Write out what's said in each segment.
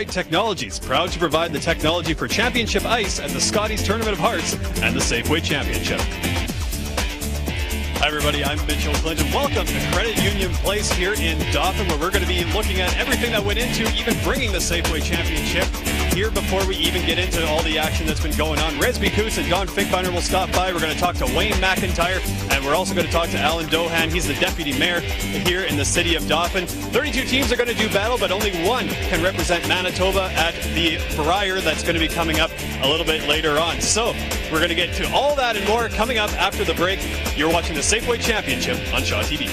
Water-Right Technologies, proud to provide the technology for championship ice at the Scotties Tournament of Hearts and the Safeway Championship. Hi everybody, I'm Mitchell Clinton. Welcome to Credit Union Place here in Dauphin, where we're going to be looking at everything that went into even bringing the Safeway Championship here before we even get into all the action that's been going on. Resby Coos and Don Finkbeiner will stop by. We're going to talk to Wayne McIntyre, and we're also going to talk to Alan Dohan. He's the Deputy Mayor here in the city of Dauphin. 32 teams are going to do battle, but only one can represent Manitoba at the Brier that's going to be coming up a little bit later on. So we're going to get to all that and more coming up after the break. You're watching the Safeway Championship on Shaw TV.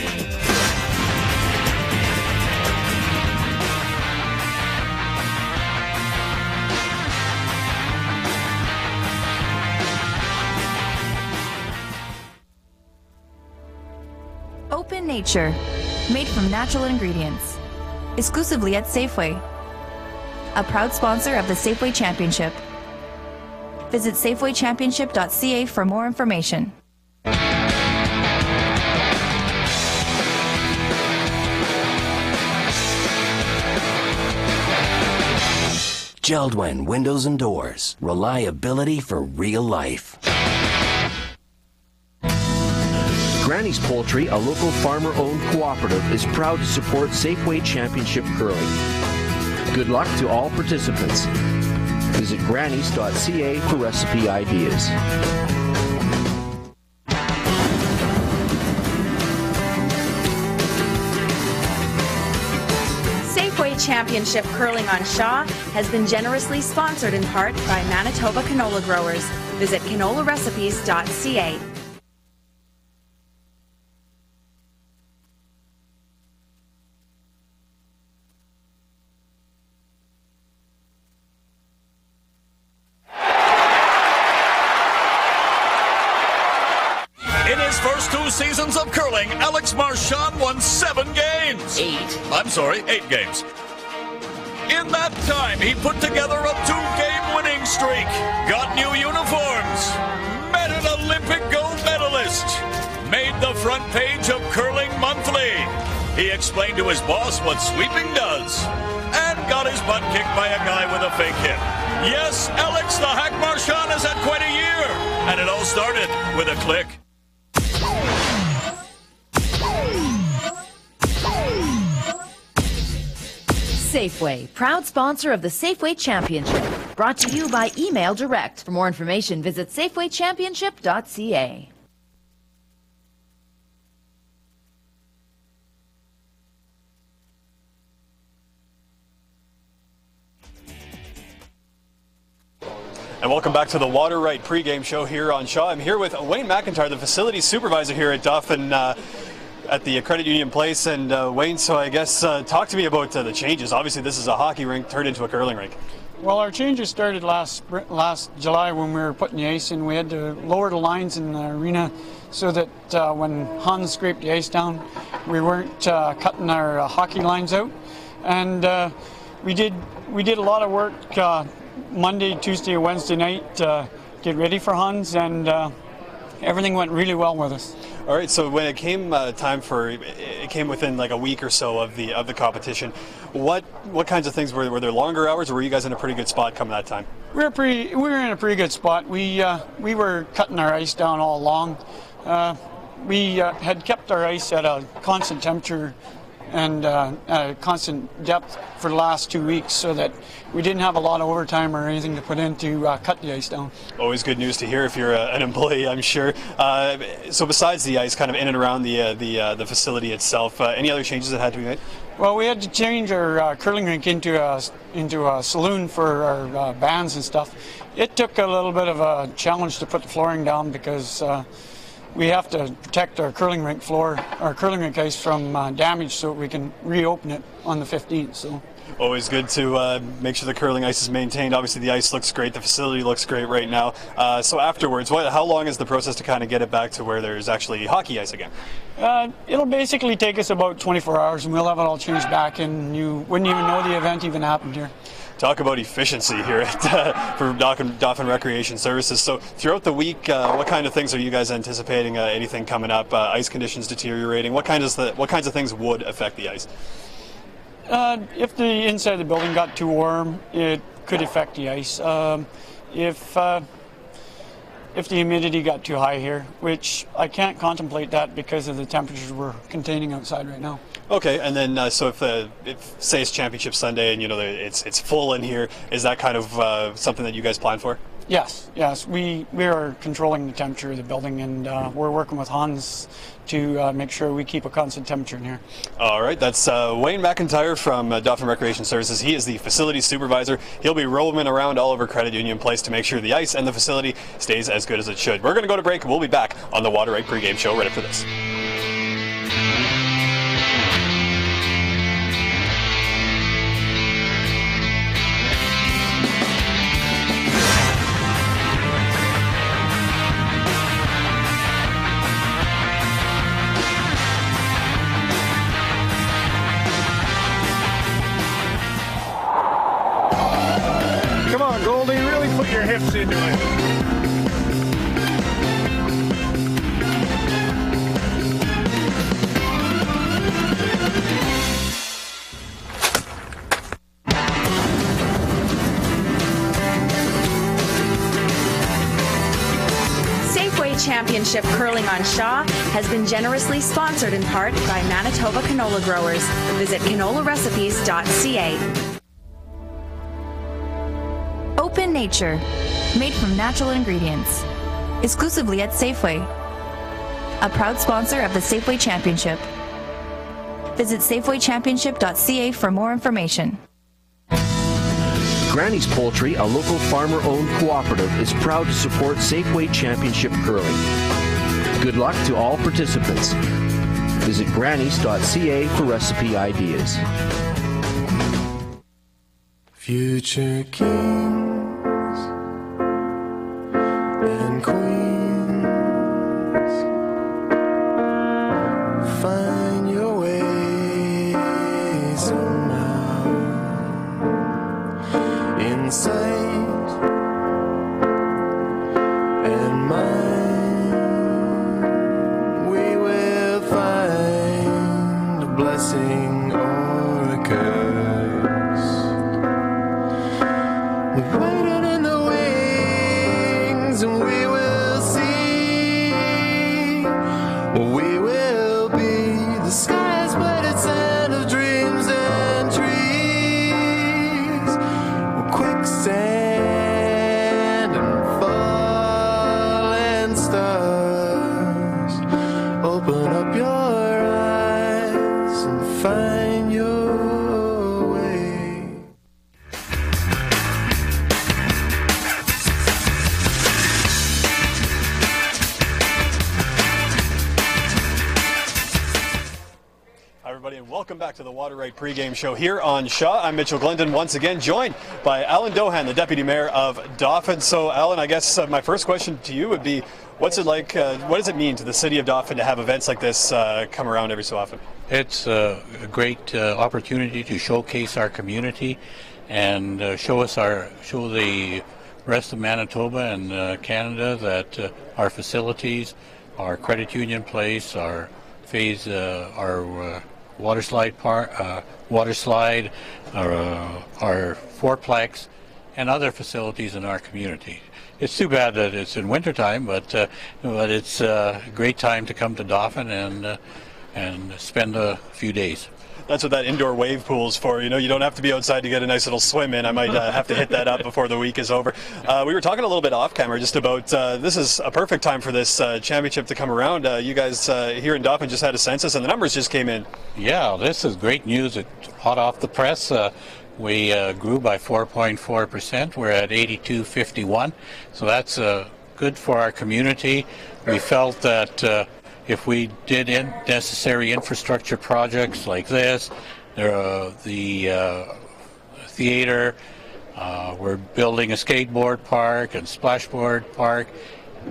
Open Nature, made from natural ingredients, exclusively at Safeway. A proud sponsor of the Safeway Championship. Visit safewaychampionship.ca for more information. Geldwin Windows and Doors. Reliability for real life. Granny's Poultry, a local farmer-owned cooperative, is proud to support Safeway Championship Curling. Good luck to all participants. Visit grannies.ca for recipe ideas. Safeway Championship Curling on Shaw has been generously sponsored in part by Manitoba canola growers. Visit canolarecipes.ca. In his first 2 seasons of curling, Alex Marchand won 7 games. 8 games. In that time, he put together a 2-game winning streak, got new uniforms, met an Olympic gold medalist, made the front page of Curling Monthly. He explained to his boss what sweeping does, and got his butt kicked by a guy with a fake hip. Yes, Alex the Hack Marchand has had quite a year, and it all started with a click. Safeway, proud sponsor of the Safeway Championship. Brought to you by Email Direct. For more information, visit safewaychampionship.ca. And welcome back to the Water-Right pregame show here on Shaw. I'm here with Wayne McIntyre, the facilities supervisor here at Dauphin at the Credit Union Place. And Wayne, so I guess talk to me about the changes. Obviously this is a hockey rink turned into a curling rink. Well, our changes started last July when we were putting the ice in. We had to lower the lines in the arena so that when Hans scraped the ice down, we weren't cutting our hockey lines out. And we did a lot of work Monday, Tuesday, Wednesday night to get ready for Hans, and everything went really well with us. All right, so when it came time for it came within like a week or so of the competition. What kinds of things were there? Longer hours, or were you guys in a pretty good spot coming that time? We were in a pretty good spot. We were cutting our ice down all along. We had kept our ice at a constant temperature and constant depth for the last 2 weeks, so that we didn't have a lot of overtime or anything to put in to cut the ice down. Always good news to hear if you're an employee, I'm sure. So besides the ice, kind of in and around the facility itself, any other changes that had to be made? Well, we had to change our curling rink into a saloon for our bands and stuff. It took a little bit of a challenge to put the flooring down because we have to protect our curling rink floor, our curling rink ice from damage, so we can reopen it on the 15th. So. Always good to make sure the curling ice is maintained. Obviously the ice looks great, the facility looks great right now. So afterwards, how long is the process to kind of get it back to where there's actually hockey ice again? It'll basically take us about 24 hours and we'll have it all changed back, and you wouldn't even know the event even happened here. Talk about efficiency here for Dauphin Recreation Services. So throughout the week, what kind of things are you guys anticipating? Anything coming up? Ice conditions deteriorating? What kinds of things would affect the ice? If the inside of the building got too warm, it could affect the ice. If the humidity got too high here, which I can't contemplate that because of the temperatures we're containing outside right now. Okay, and then so if say it's Championship Sunday and it's full in here, is that kind of something that you guys plan for? Yes. We are controlling the temperature of the building, and we're working with Hans to make sure we keep a constant temperature in here. All right, that's Wayne McIntyre from Dauphin Recreation Services. He is the facility supervisor. He'll be roaming around all over Credit Union Place to make sure the ice and the facility stays as good as it should. We're going to go to break. We'll be back on the Water Right pregame show right after this. Come on, Goldie, really put your hips into it. Safeway Championship Curling on Shaw has been generously sponsored in part by Manitoba canola growers. Visit canolarecipes.ca. Open Nature, made from natural ingredients, exclusively at Safeway. A proud sponsor of the Safeway Championship. Visit safewaychampionship.ca for more information. Granny's Poultry, a local farmer-owned cooperative, is proud to support Safeway Championship Curling. Good luck to all participants. Visit grannies.ca for recipe ideas. Future kings and queens, find your way somehow in sight and mind. We will find a blessing or a curse. Waiting in the wings, and we will see. We will be the sky's splendid sand of dreams and trees. Quicksand and falling stars. Open up your eyes and find your way. And welcome back to the Water Right pregame show here on Shaw. I'm Mitchell Glendon, once again joined by Alan Dohan, the Deputy Mayor of Dauphin. So, Alan, I guess my first question to you would be, what's it like? What does it mean to the city of Dauphin to have events like this come around every so often? It's a great opportunity to showcase our community and show the rest of Manitoba and Canada that our facilities, our credit union place, our water slide, our fourplex, and other facilities in our community. It's too bad that it's in wintertime, but it's a great time to come to Dauphin and spend a few days. That's what that indoor wave pool is for. You know, you don't have to be outside to get a nice little swim in. I might have to hit that up before the week is over. We were talking a little bit off camera just about this is a perfect time for this championship to come around. You guys here in Dauphin just had a census and the numbers just came in. Yeah, this is great news. It's hot off the press. We grew by 4.4%. We're at 8251. So that's good for our community. We felt that if we did necessary infrastructure projects like this, the theater, we're building a skateboard park and splashboard park,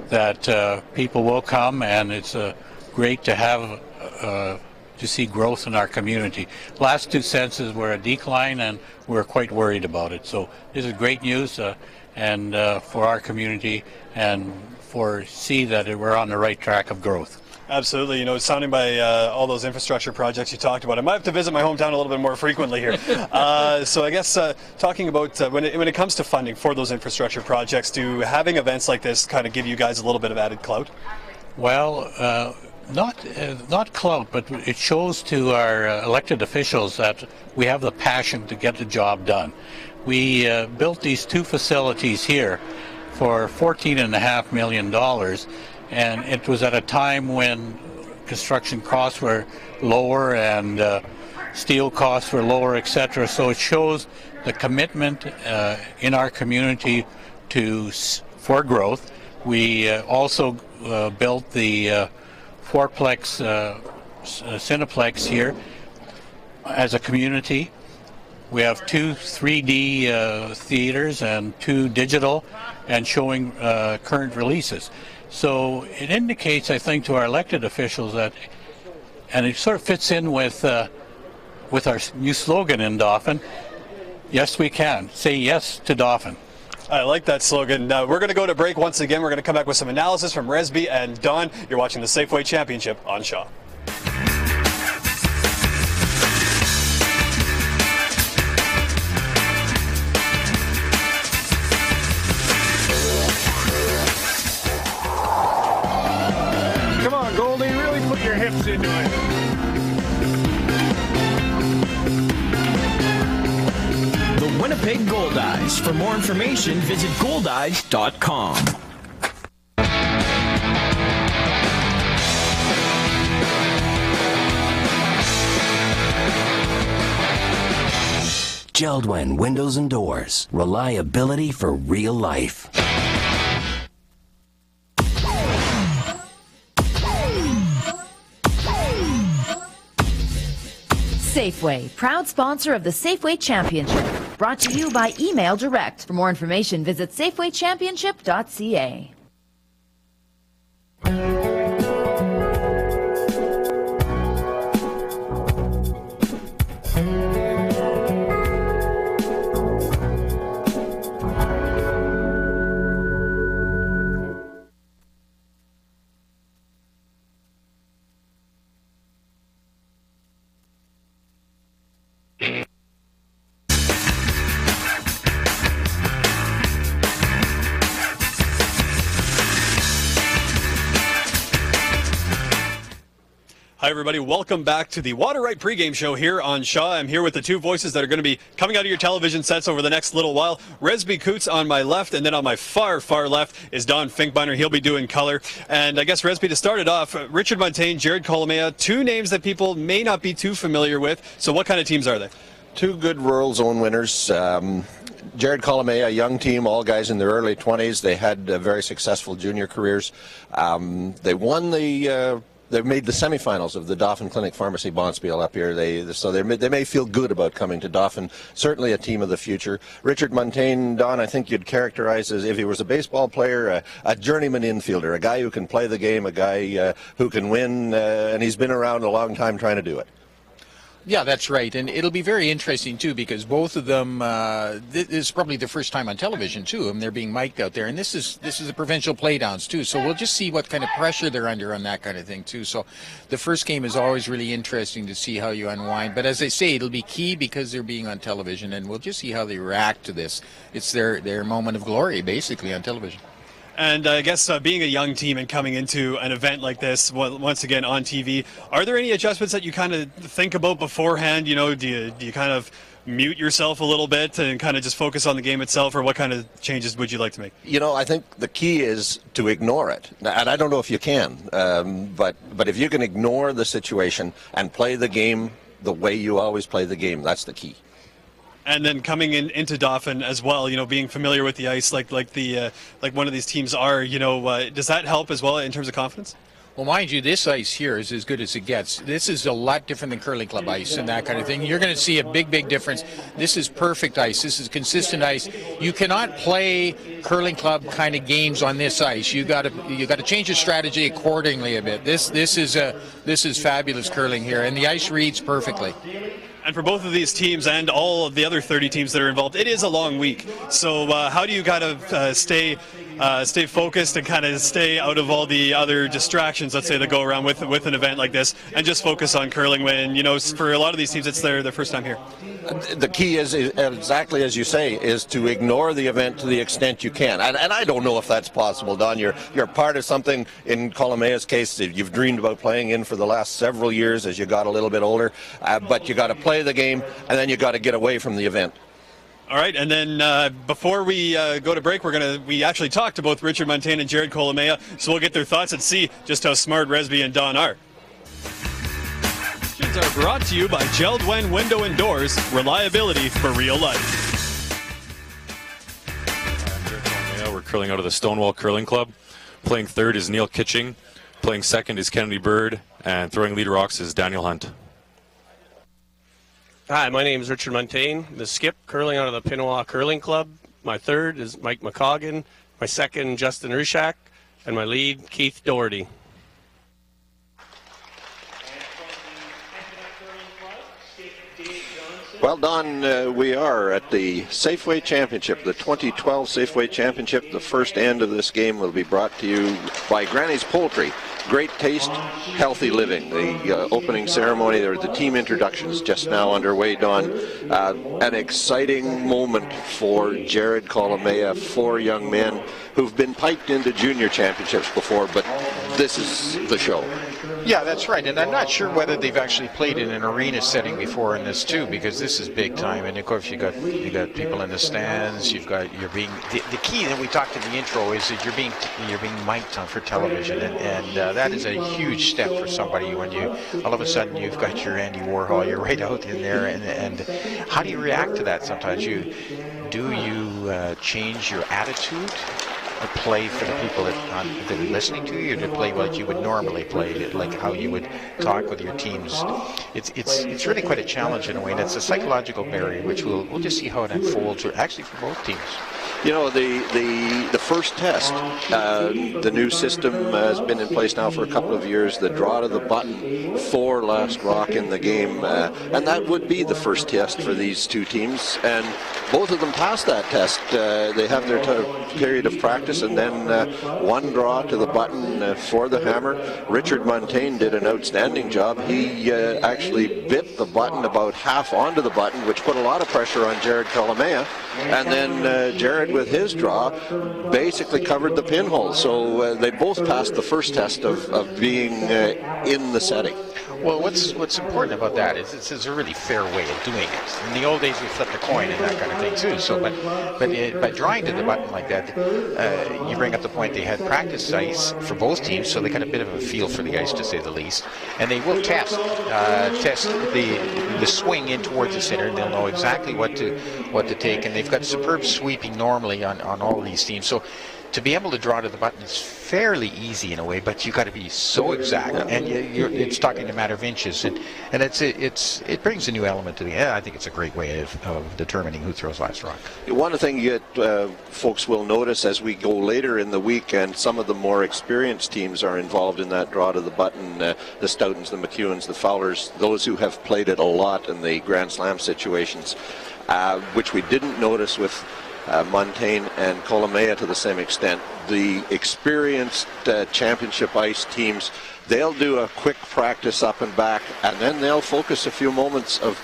that people will come, and it's great to have to see growth in our community. Last two censuses were a decline, and we're quite worried about it. So this is great news, and for our community, and see that we're on the right track of growth. Absolutely. You know, sounding by all those infrastructure projects you talked about, I might have to visit my hometown a little bit more frequently here. So I guess talking about when it comes to funding for those infrastructure projects, do having events like this kind of give you guys a little bit of added clout? Well, not clout, but it shows to our elected officials that we have the passion to get the job done. We built these two facilities here for $14.5 million, and it was at a time when construction costs were lower and steel costs were lower, etc. So it shows the commitment in our community for growth. We also built the fourplex Cineplex here as a community. We have 2 3D theaters and 2 digital, and showing current releases. So it indicates, I think, to our elected officials that, and it sort of fits in with our new slogan in Dauphin, yes we can. Say yes to Dauphin. I like that slogan. Now we're going to go to break once again. We're going to come back with some analysis from Resby and Don. You're watching the Safeway Championship on Shaw. Come on, Goldie, really put your hips into it. The Winnipeg Goldeyes. For more information, visit goldeyes.com. Geldwin Windows and Doors. Reliability for real life. Safeway, proud sponsor of the Safeway Championship. Brought to you by Email Direct. For more information, visit safewaychampionship.ca. Hi, everybody. Welcome back to the Water Right pregame show here on Shaw. I'm here with the two voices that are going to be coming out of your television sets over the next little while. Resby Coots on my left, and then on my far, far left is Don Finkbeiner. He'll be doing color. And I guess, Resby, to start it off, Richard Muntain, Jared Kolomaya, two names that people may not be too familiar with. So what kind of teams are they? Two good rural zone winners. Jared Kolomaya, a young team, all guys in their early 20s. They had very successful junior careers. They won They made the semifinals of the Dauphin Clinic Pharmacy Bonspiel up here. They may feel good about coming to Dauphin. Certainly a team of the future. Richard Muntain, Don, I think you'd characterize as, if he was a baseball player, a journeyman infielder, a guy who can play the game, a guy who can win, and he's been around a long time trying to do it. Yeah, that's right, and it'll be very interesting too, because both of them, this is probably the first time on television too, and they're being mic'd out there, and this is the provincial playdowns too, so we'll just see what kind of pressure they're under on that kind of thing too. So the first game is always really interesting to see how you unwind, but as I say, it'll be key because they're being on television, and we'll just see how they react to this. It's their moment of glory, basically, on television. And I guess being a young team and coming into an event like this, once again on TV, are there any adjustments that you kind of think about beforehand? You know, do you kind of mute yourself a little bit and kind of just focus on the game itself, or what kind of changes would you like to make? You know, I think the key is to ignore it. And I don't know if you can, but if you can ignore the situation and play the game the way you always play the game, that's the key. And then coming into Dauphin as well, you know, being familiar with the ice like one of these teams are, you know, does that help as well in terms of confidence? Well, mind you, this ice here is as good as it gets. This is a lot different than curling club ice and that kind of thing. You're going to see a big, big difference. This is perfect ice. This is consistent ice. You cannot play curling club kind of games on this ice. You got to change your strategy accordingly a bit. This is fabulous curling here, and the ice reads perfectly. And for both of these teams and all of the other 30 teams that are involved, it is a long week. So how do you kind of stay focused and kind of stay out of all the other distractions, let's say, that go around with an event like this, and just focus on curling when, you know, for a lot of these teams, it's their first time here? The key is exactly as you say, is to ignore the event to the extent you can. And I don't know if that's possible, Don. You're part of something, in Kolomaya's case, that you've dreamed about playing in for the last several years as you got a little bit older. But you got to play the game, and then you got to get away from the event. All right, and then before we go to break, we actually talked to both Richard Muntain and Jared Kolomaya, so we'll get their thoughts and see just how smart Resby and Don are. Questions are brought to you by Geldwen Window and Doors, reliability for real life. Jared Kolomaya, we're curling out of the Stonewall Curling Club. Playing third is Neil Kitching, playing second is Kennedy Bird, and throwing lead rocks is Daniel Hunt. Hi, my name is Richard Muntain, the skip curling out of the Pinawa Curling Club. My third is Mike McCoggan, my second Justin Rushak, and my lead Keith Doherty. Well, Don, we are at the Safeway Championship, the 2012 Safeway Championship. The first end of this game will be brought to you by Granny's Poultry. Great taste, healthy living. The opening ceremony, or the team introduction, is just now underway, Don. An exciting moment for Jared Kolomaya, 4 young men who've been piped into junior championships before, but this is the show. Yeah, that's right, and I'm not sure whether they've actually played in an arena setting before in this too, because this is big time. And of course, you got people in the stands. You're being the key that we talked in the intro is that you're being mic'd on for television, and that is a huge step for somebody when you all of a sudden you've got your Andy Warhol, you're right out in there, and how do you react to that? Sometimes you change your attitude. Or play for the people that are listening to you, or to play like you would normally play, like how you would talk with your teams. It's really quite a challenge in a way, and it's a psychological barrier, which we'll just see how it unfolds, or actually for both teams. You know, the first test, the new system has been in place now for a couple of years. The draw to the button for last rock in the game, and that would be the first test for these two teams, and both of them passed that test. They have their period of practice, and then one draw to the button for the hammer. Richard Muntain did an outstanding job. He actually bit the button about half onto the button, which put a lot of pressure on Jared Kolomaya, and then Jared, with his draw, basically covered the pinhole. So they both passed the first test of being in the setting. Well, what's important about that is it's a really fair way of doing it. In the old days, we flipped a coin and that kind of thing too. So, but by drawing to the button like that, you bring up the point. They had practice ice for both teams, so they got a bit of a feel for the ice, to say the least. And they will test the swing in towards the center, and they'll know exactly what to take. And they've got superb sweeping normally on all of these teams. So to be able to draw to the button is fairly easy in a way, but you got to be so exact, and it's talking a matter of inches, and it brings a new element to the. I think it's a great way of determining who throws last rock. One thing that folks will notice as we go later in the week, and some of the more experienced teams are involved in that draw to the button, the Stoutons, the McEwens, the Fowlers, those who have played it a lot in the Grand Slam situations, which we didn't notice with Muntain and Kolomaya to the same extent. The experienced championship ice teams, they'll do a quick practice up and back, and then they'll focus a few moments of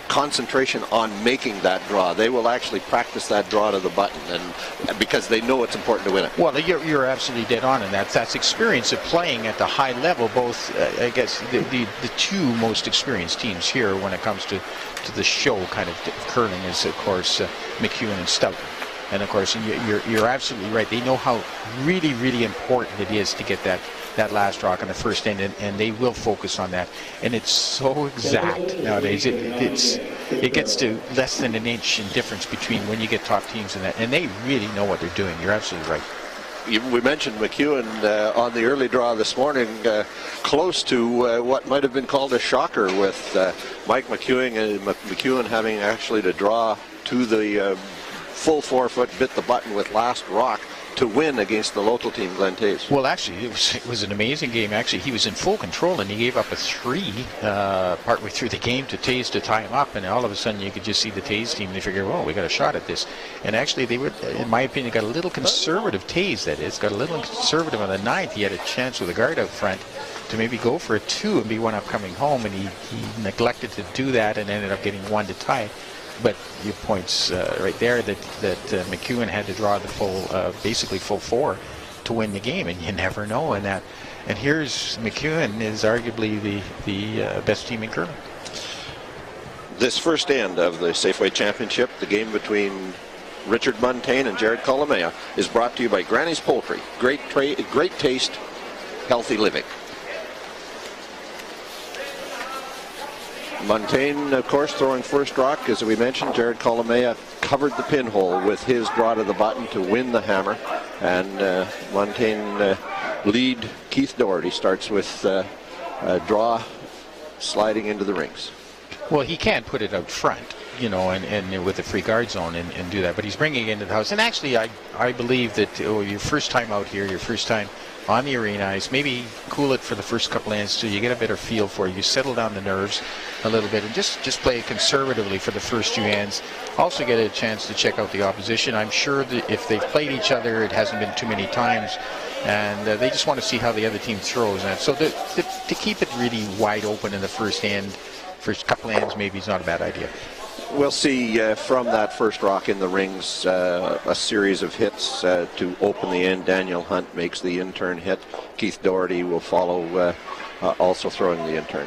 concentration on making that draw. They will actually practice that draw to the button, and because they know it's important to win it. Well, you're absolutely dead on in that. That's experience of playing at the high level. Both, I guess, the two most experienced teams here when it comes to the show kind of curling is, of course, McEwen and Stoughton. And of course, you're absolutely right. They know how really, really important it is to get that last rock on the first end, and they will focus on that. And it's so exact nowadays. It gets to less than an inch in difference between when you get top teams and that, and they really know what they're doing. You're absolutely right. we mentioned McEwen on the early draw this morning, close to what might have been called a shocker with Mike McEwen having actually to draw to the full 4-foot, bit the button with last rock to win against the local team, Glen Taze. Well, actually, it was an amazing game. Actually, he was in full control, and he gave up a 3 partway through the game to Taze to tie him up, and all of a sudden you could just see the Taze team. They figured, well, we got a shot at this. And actually, they were, in my opinion, got a little conservative. Taze, that is, got a little conservative on the 9th. He had a chance with a guard out front to maybe go for a 2 and be one up coming home, and he neglected to do that and ended up getting 1 to tie. But your points right there that McEwen had to draw the full, basically full 4 to win the game, and you never know in that. And here's McEwen is arguably the best team in curling. This first end of the Safeway Championship, the game between Richard Muntain and Jared Kolomaya, is brought to you by Granny's Poultry. Great taste, healthy living. Muntain, of course, throwing first rock. As we mentioned, Jared Kolomaya covered the pinhole with his draw to the button to win the hammer. And Muntain lead Keith Doherty starts with a draw sliding into the rings. Well, he can't put it out front, you know, and with the free guard zone and do that. But he's bringing it into the house. And actually, I believe that your first time out here, your first time on the arena ice, maybe cool it for the first couple ends so you get a better feel for it. You settle down the nerves a little bit and just play it conservatively for the first few ends. Also get a chance to check out the opposition. I'm sure that if they've played each other, it hasn't been too many times, and they just want to see how the other team throws. And so to keep it really wide open in the first end, first couple ends, maybe is not a bad idea. We'll see from that first rock in the rings a series of hits to open the end. Daniel Hunt makes the in-turn hit. Keith Doherty will follow, also throwing the in-turn.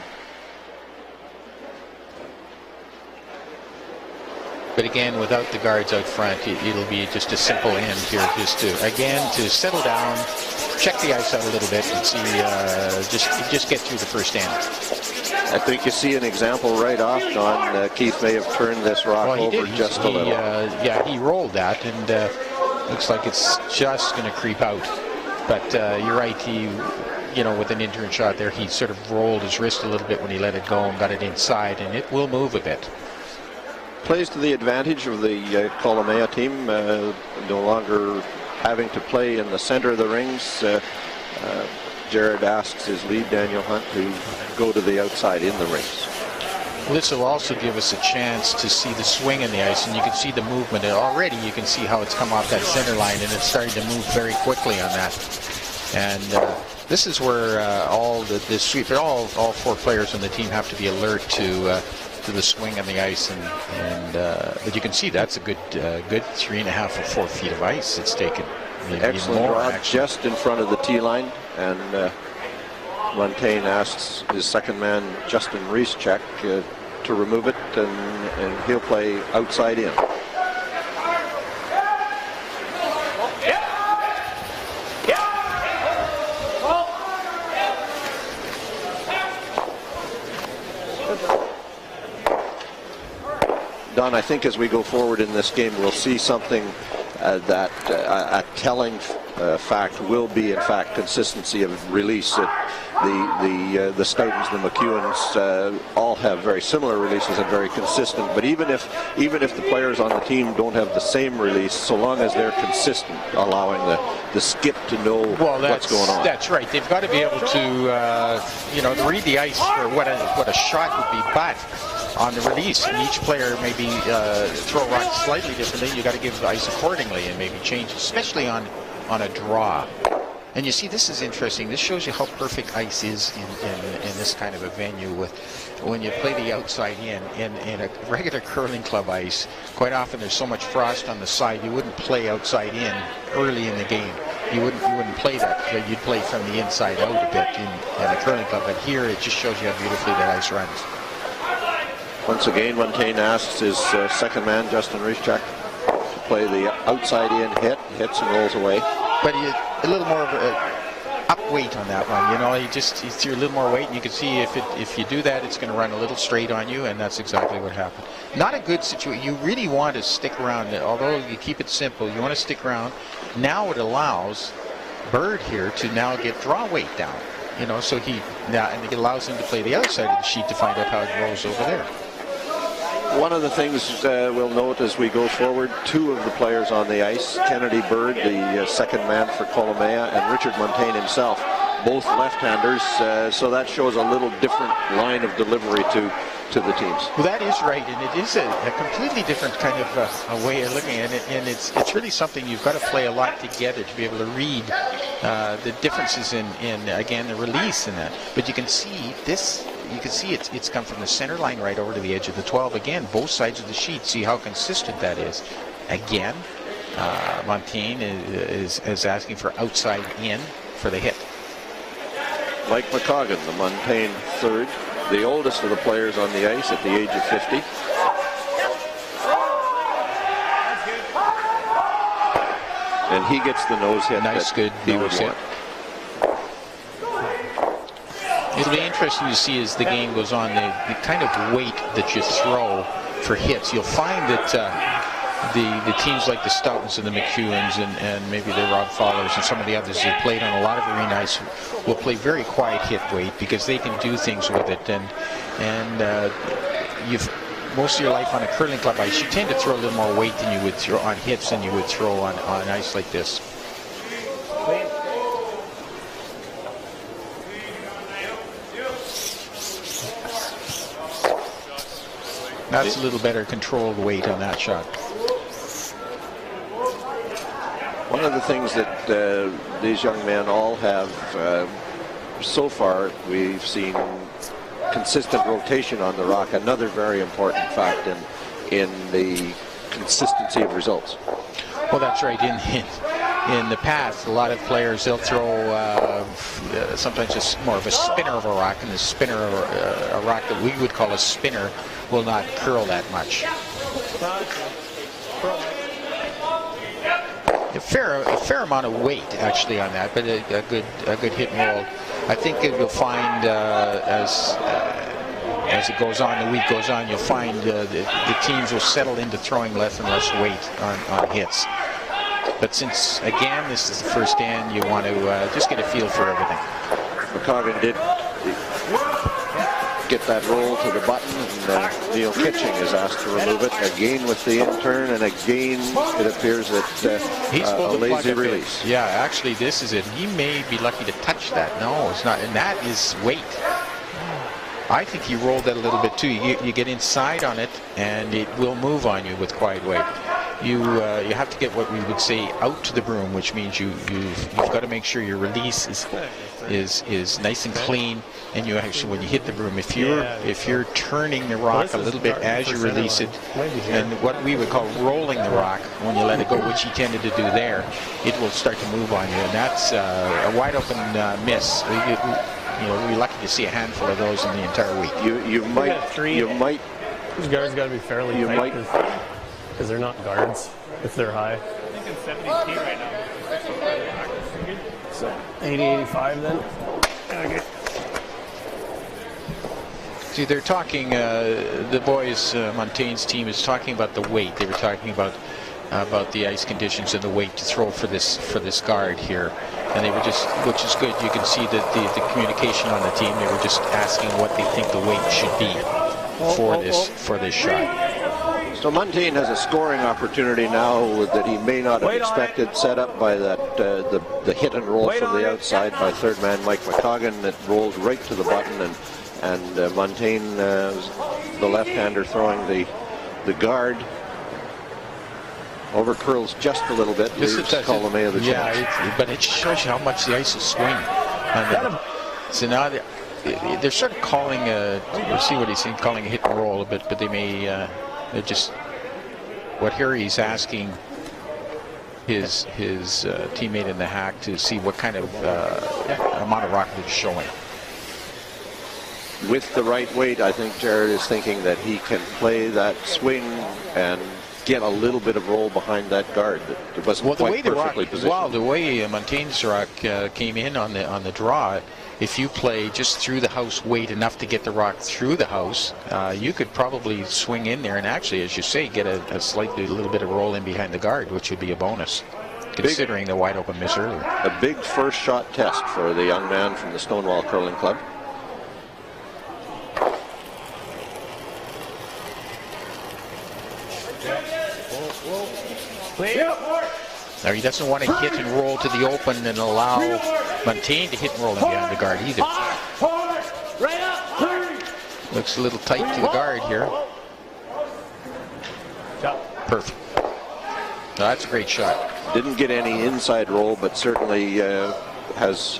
But again, without the guards out front, it'll be just a simple end here, just to settle down, check the ice out a little bit, and see, just get through the first end. I think you see an example right off, Don. Keith may have turned this rock over just a little. Yeah, he rolled that, and looks like it's just going to creep out. But you're right, with an in-turn shot there, he sort of rolled his wrist a little bit when he let it go and got it inside, and it will move a bit. Plays to the advantage of the Kolomaya team, no longer having to play in the center of the rings. Jared asks his lead, Daniel Hunt, to go to the outside in the rings. Well, this will also give us a chance to see the swing in the ice, and you can see the movement. And already you can see how it's come off that center line, and it's starting to move very quickly on that. And this is where all 4 players on the team have to be alert to the swing on the ice, but you can see that's a good 3.5 or 4 feet of ice it's taken. Excellent draw just in front of the tee line, and Muntain asks his second man, Justin Reeschek, to remove it, and he'll play outside in. Don, I think as we go forward in this game, we'll see something that a telling fact will be, in fact, consistency of release. The Stoutons, the McEwens, all have very similar releases and very consistent. But even if the players on the team don't have the same release, so long as they're consistent, allowing the skip to know what's going on. That's right. They've got to be able to read the ice for what a shot would be, but on the release, and each player maybe throw a rock slightly differently. You got to give the ice accordingly and maybe change, especially on a draw. And you see, this is interesting. This shows you how perfect ice is in this kind of a venue. When you play the outside in a regular curling club ice, quite often there's so much frost on the side, you wouldn't play outside in early in the game. You wouldn't play that. You'd play from the inside out a bit in a curling club. But here, it just shows you how beautifully that ice runs. Once again, Muntain asks his second man, Justin Reeschek, to play the outside in hit. Hits and rolls away. But a little more of a up weight on that one. He threw a little more weight, and you can see if you do that, it's going to run a little straight on you, and that's exactly what happened. Not a good situation. You really want to stick around. Although you keep it simple, you want to stick around. Now it allows Bird here to now get draw weight down. You know, so and it allows him to play the other side of the sheet to find out how it rolls over there. One of the things we'll note as we go forward, two of the players on the ice, Kennedy Bird, the second man for Kolomaya, and Richard Muntain himself, both left-handers, so that shows a little different line of delivery to the teams. Well, that is right, and it is a completely different kind of a way of looking at it, and it's really something you've got to play a lot together to be able to read the differences in again, the release in that. But you can see this. You can see it's come from the center line right over to the edge of the 12. Again, both sides of the sheet. See how consistent that is. Again, Muntain is asking for outside in for the hit. Mike McCoggan, the Muntain third, the oldest of the players on the ice at the age of 50. And he gets the nose hit. Nice, good nose hit. It'll be interesting to see as the game goes on the kind of weight that you throw for hits. You'll find that the teams like the Stoutons and the McEwens and maybe the Rob Fowlers and some of the others that played on a lot of arena ice will play very quiet hit weight because they can do things with it. And you've most of your life on a curling club ice, you tend to throw a little more weight than you would throw on hits than you would throw on ice like this. That's a little better controlled weight on that shot. One of the things that these young men all have so far, we've seen consistent rotation on the rock, another very important fact in the consistency of results. Well, that's right. In the past, a lot of players, they'll throw sometimes just more of a spinner of a rock, and the spinner of a rock that we would call a spinner will not curl that much. A fair amount of weight actually on that, but a good hit and roll. I think you'll find as it goes on, the week goes on, you'll find the teams will settle into throwing less and less weight on hits. But since, again, this is the first stand, you want to just get a feel for everything. McCoggan did get that roll to the button, and Neil Kitching is asked to remove it. Again with the in-turn, and again it appears that he's a lazy release. Yeah, actually this is it. He may be lucky to touch that. No, it's not, and that is weight. I think he rolled that a little bit too. You get inside on it, and it will move on you with quiet weight. You have to get what we would say out to the broom, which means you've got to make sure your release is nice and clean, and you actually, when you hit the broom, if you're turning the rock a little bit as you release it, and what we would call rolling the rock when you let it go, which he tended to do there, it will start to move on you, and that's a wide open miss. We're lucky to see a handful of those in the entire week. You might. These guards got to be fairly tight because they're not guards if they're high. I think it's 70 feet right now. So 80, 85 then. Okay. See, they're talking. The boys, Muntain's team is talking about the weight. They were talking about the ice conditions and the weight to throw for this guard here, and they were just, which is good. You can see that the communication on the team. They were just asking what they think the weight should be for this shot. So Muntain has a scoring opportunity now that he may not have expected, set up by that the hit and roll from the outside by third man Mike McCoggan that rolled right to the button, and Muntain, the left-hander throwing the guard, over curls just a little bit. Leaves Kolomaya the chance. Yeah, but it shows you how much the ice is swinging. So now they're sort of calling you'll see what he's saying, calling a hit and roll a bit, but they may they're just what Harry's asking his teammate in the hack to see what kind of amount of rock they're showing. With the right weight, I think Jared is thinking that he can play that swing and get a little bit of roll behind that guard. It wasn't quite perfectly positioned. Well, the way Muntain's rock came in on the draw, if you play just through the house weight enough to get the rock through the house, you could probably swing in there and actually, as you say, get a little bit of roll in behind the guard, which would be a bonus. considering the wide open miss earlier. A big first shot test for the young man from the Stonewall Curling Club. Now he doesn't want to hit and roll to the open and allow Muntain to hit and roll behind the guard either. Looks a little tight to the guard here. Perfect. No, that's a great shot. Didn't get any inside roll, but certainly has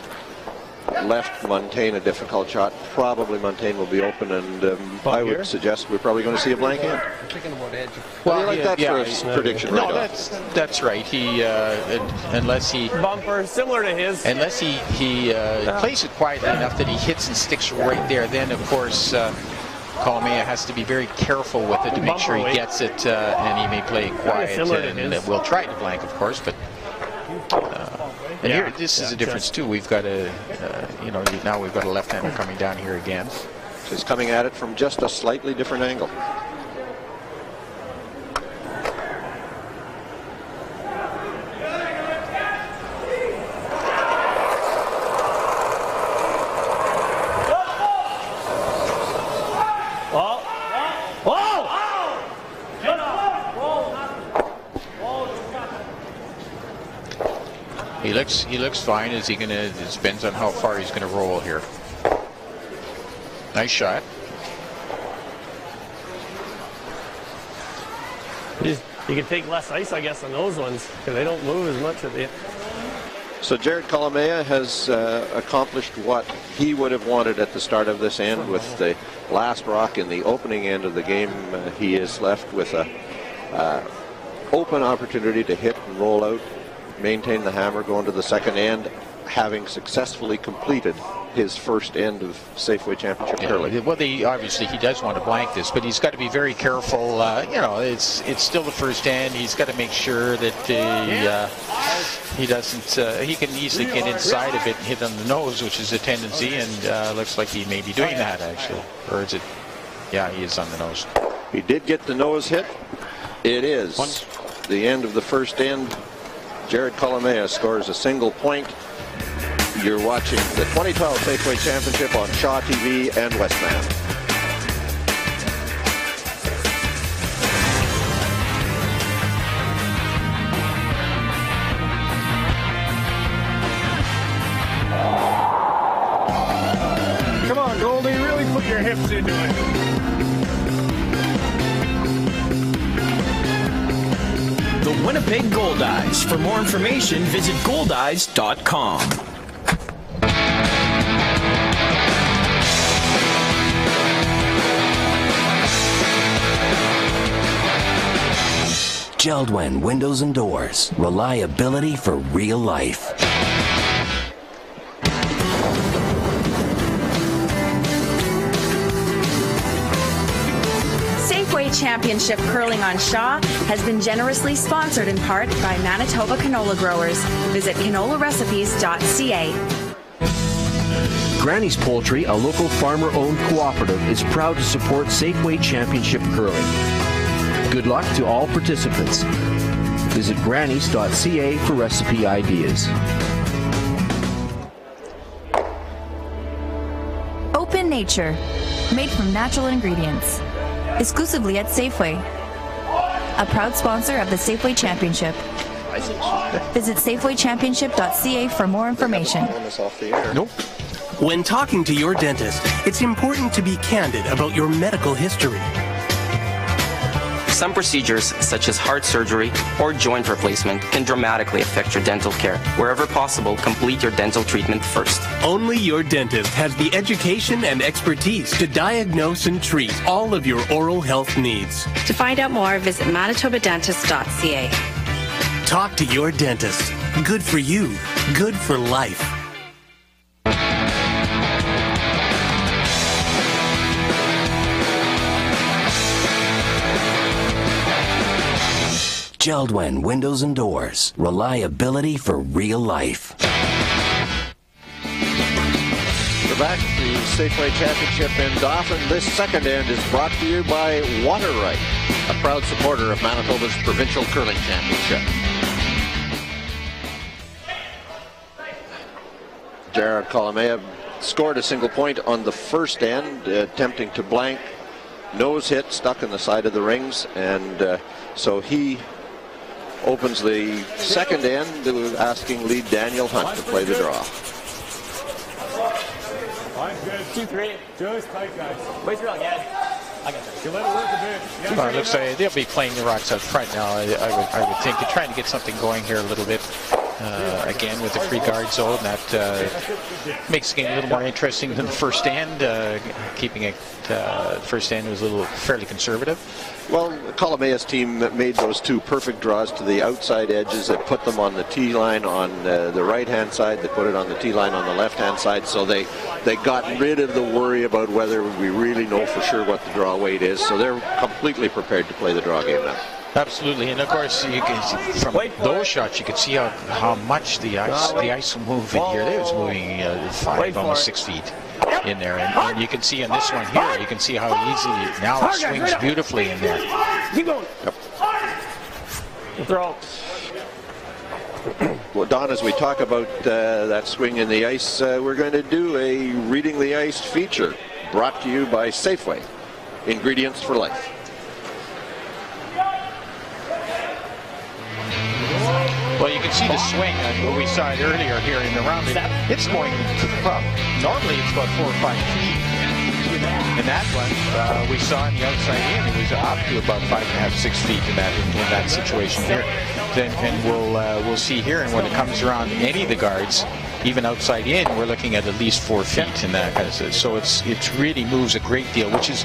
left Muntain a difficult shot. Probably Muntain will be open, and I would suggest we're probably going to see a blank end. Well, you like that for a prediction, right? No, that's right. He unless he bumper similar to his, unless he plays it quietly enough that he hits and sticks right there. Then of course Kolomaya has to be very careful with it to make sure he gets it, and he may play it quiet. And we'll try to blank, of course, but. And here, this is a difference too. We've got a, now we've got a left-hander coming down here again. He's coming at it from just a slightly different angle. He looks fine. Is he gonna? It depends on how far he's gonna roll here. Nice shot. You can take less ice, I guess, on those ones because they don't move as much at the. So Jared Kolomaya has accomplished what he would have wanted at the start of this end. With the last rock in the opening end of the game, he is left with a open opportunity to hit and roll out, maintain the hammer, go into the second end, having successfully completed his first end of Safeway Championship curling. Well, obviously he does want to blank this, but he's got to be very careful. It's still the first end. He's got to make sure that he doesn't. He can easily get inside of it and hit on the nose, which is a tendency, and looks like he may be doing that actually. Or is it? Yeah, he is on the nose. He did get the nose hit. It is the end of the first end. Jared Kolomaya scores a single point. You're watching the 2012 Safeway Championship on Shaw TV and Westman. Come on, Goldie, really put your hips into it. The Winnipeg Gold Eyes. For more information, visit goldeyes.com. Geldwin Windows and Doors. Reliability for real life. Safeway Championship Curling on Shaw has been generously sponsored in part by Manitoba canola growers. Visit canolarecipes.ca. Granny's Poultry, a local farmer-owned cooperative, is proud to support Safeway Championship Curling. Good luck to all participants. Visit grannies.ca for recipe ideas. Open Nature, made from natural ingredients. Exclusively at Safeway. A proud sponsor of the Safeway Championship. Visit safewaychampionship.ca for more information. Nope. When talking to your dentist, it's important to be candid about your medical history. Some procedures, such as heart surgery or joint replacement, can dramatically affect your dental care. Wherever possible, complete your dental treatment first. Only your dentist has the education and expertise to diagnose and treat all of your oral health needs. To find out more, visit manitobadentist.ca. Talk to your dentist. Good for you. Good for life. Geldwin Windows and Doors. Reliability for real life. We're back to the Safeway Championship in Dauphin. This second end is brought to you by Water Right, a proud supporter of Manitoba's provincial curling championship. Jared Kolomaya scored a single point on the first end, attempting to blank. Nose hit, stuck in the side of the rings, and so he opens the second end, asking lead Daniel Hunt to play the draw. 2-3. Just tight, guys. Wait real, yeah. I got that. You let it work a bit. Well, it looks like they'll be playing the Rocks out front now. I would think they're trying to get something going here a little bit. Again, with the free guard zone, that makes the game a little more interesting than the first end. Keeping it first end was a little fairly conservative. Well, Kolomaya's team made those two perfect draws to the outside edges. They put them on the tee line on the right-hand side. They put it on the tee line on the left-hand side. So they got rid of the worry about whether we really know for sure what the draw weight is. So they're completely prepared to play the draw game now. Absolutely, and of course you can see from those shots you can see how much the ice will move in here. It was moving 5, almost 6 feet in there, and you can see on this one here, you can see how easily now it swings beautifully in there. Keep going. Throw. Well, Don, as we talk about that swing in the ice, we're going to do a Reading the Ice feature brought to you by Safeway, ingredients for life. Well, you can see the swing. We saw it earlier here in the round. It's going, well, normally it's about 4 or 5 feet. In that one, we saw on the outside in, it was up to about 5.5, 6 feet in that situation here. And we'll see here, and when it comes around any of the guards, even outside in, we're looking at least 4 feet in that kind of. So it really moves a great deal, which is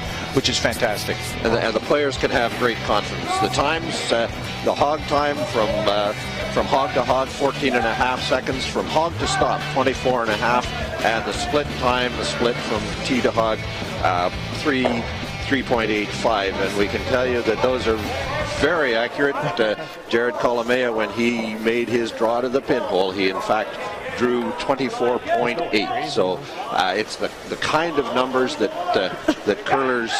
fantastic. And the players can have great confidence. The times, the hog time from hog to hog, 14.5 seconds. From hog to stop, 24.5. And the split time, the split from tee to hog, 3.85. And we can tell you that those are very accurate. Jared Kolomaya, when he made his draw to the pinhole, he in fact drew 24.8. So it's the kind of numbers that curlers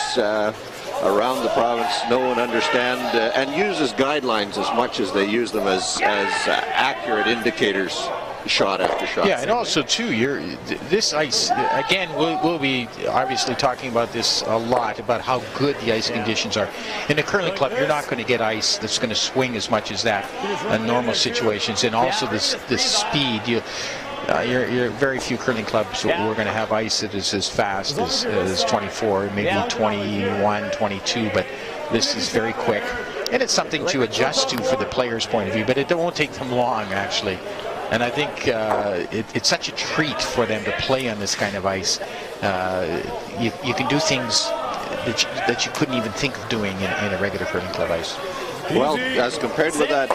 around the province know and understand and use as guidelines as much as they use them as accurate indicators shot after shot. Yeah, and also too, this ice, again, we'll be obviously talking about this a lot, about how good the ice conditions are. In a curling club, you're not going to get ice that's going to swing as much as that in normal situations, and also the speed. You're very few curling clubs we're going to have ice that is as fast as 24, maybe 21, 22, but this is very quick, and it's something to adjust to for the player's point of view, but it won't take them long, actually. And I think it's such a treat for them to play on this kind of ice. You can do things that you couldn't even think of doing in a regular curling club ice. Well, as compared with that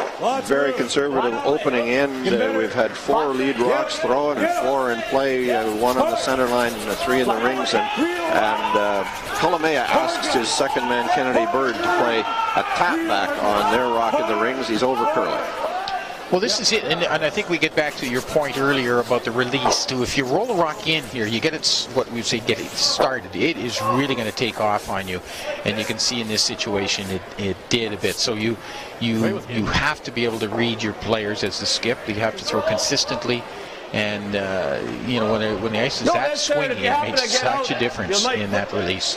very conservative opening end, we've had 4 lead rocks thrown and 4 in play, 1 on the center line and 3 in the rings. And Kolomaya asks his second man, Kennedy Bird, to play a tap back on their rock in the rings. He's over curling. Well, this is it, and I think we get back to your point earlier about the release too. If you roll a rock in here, you get it, what we say, get it started. It is really going to take off on you, and you can see in this situation it did a bit. So you have to be able to read your players as the skip. You have to throw consistently, and you know, when the ice is that swingy, it makes such a difference in that release.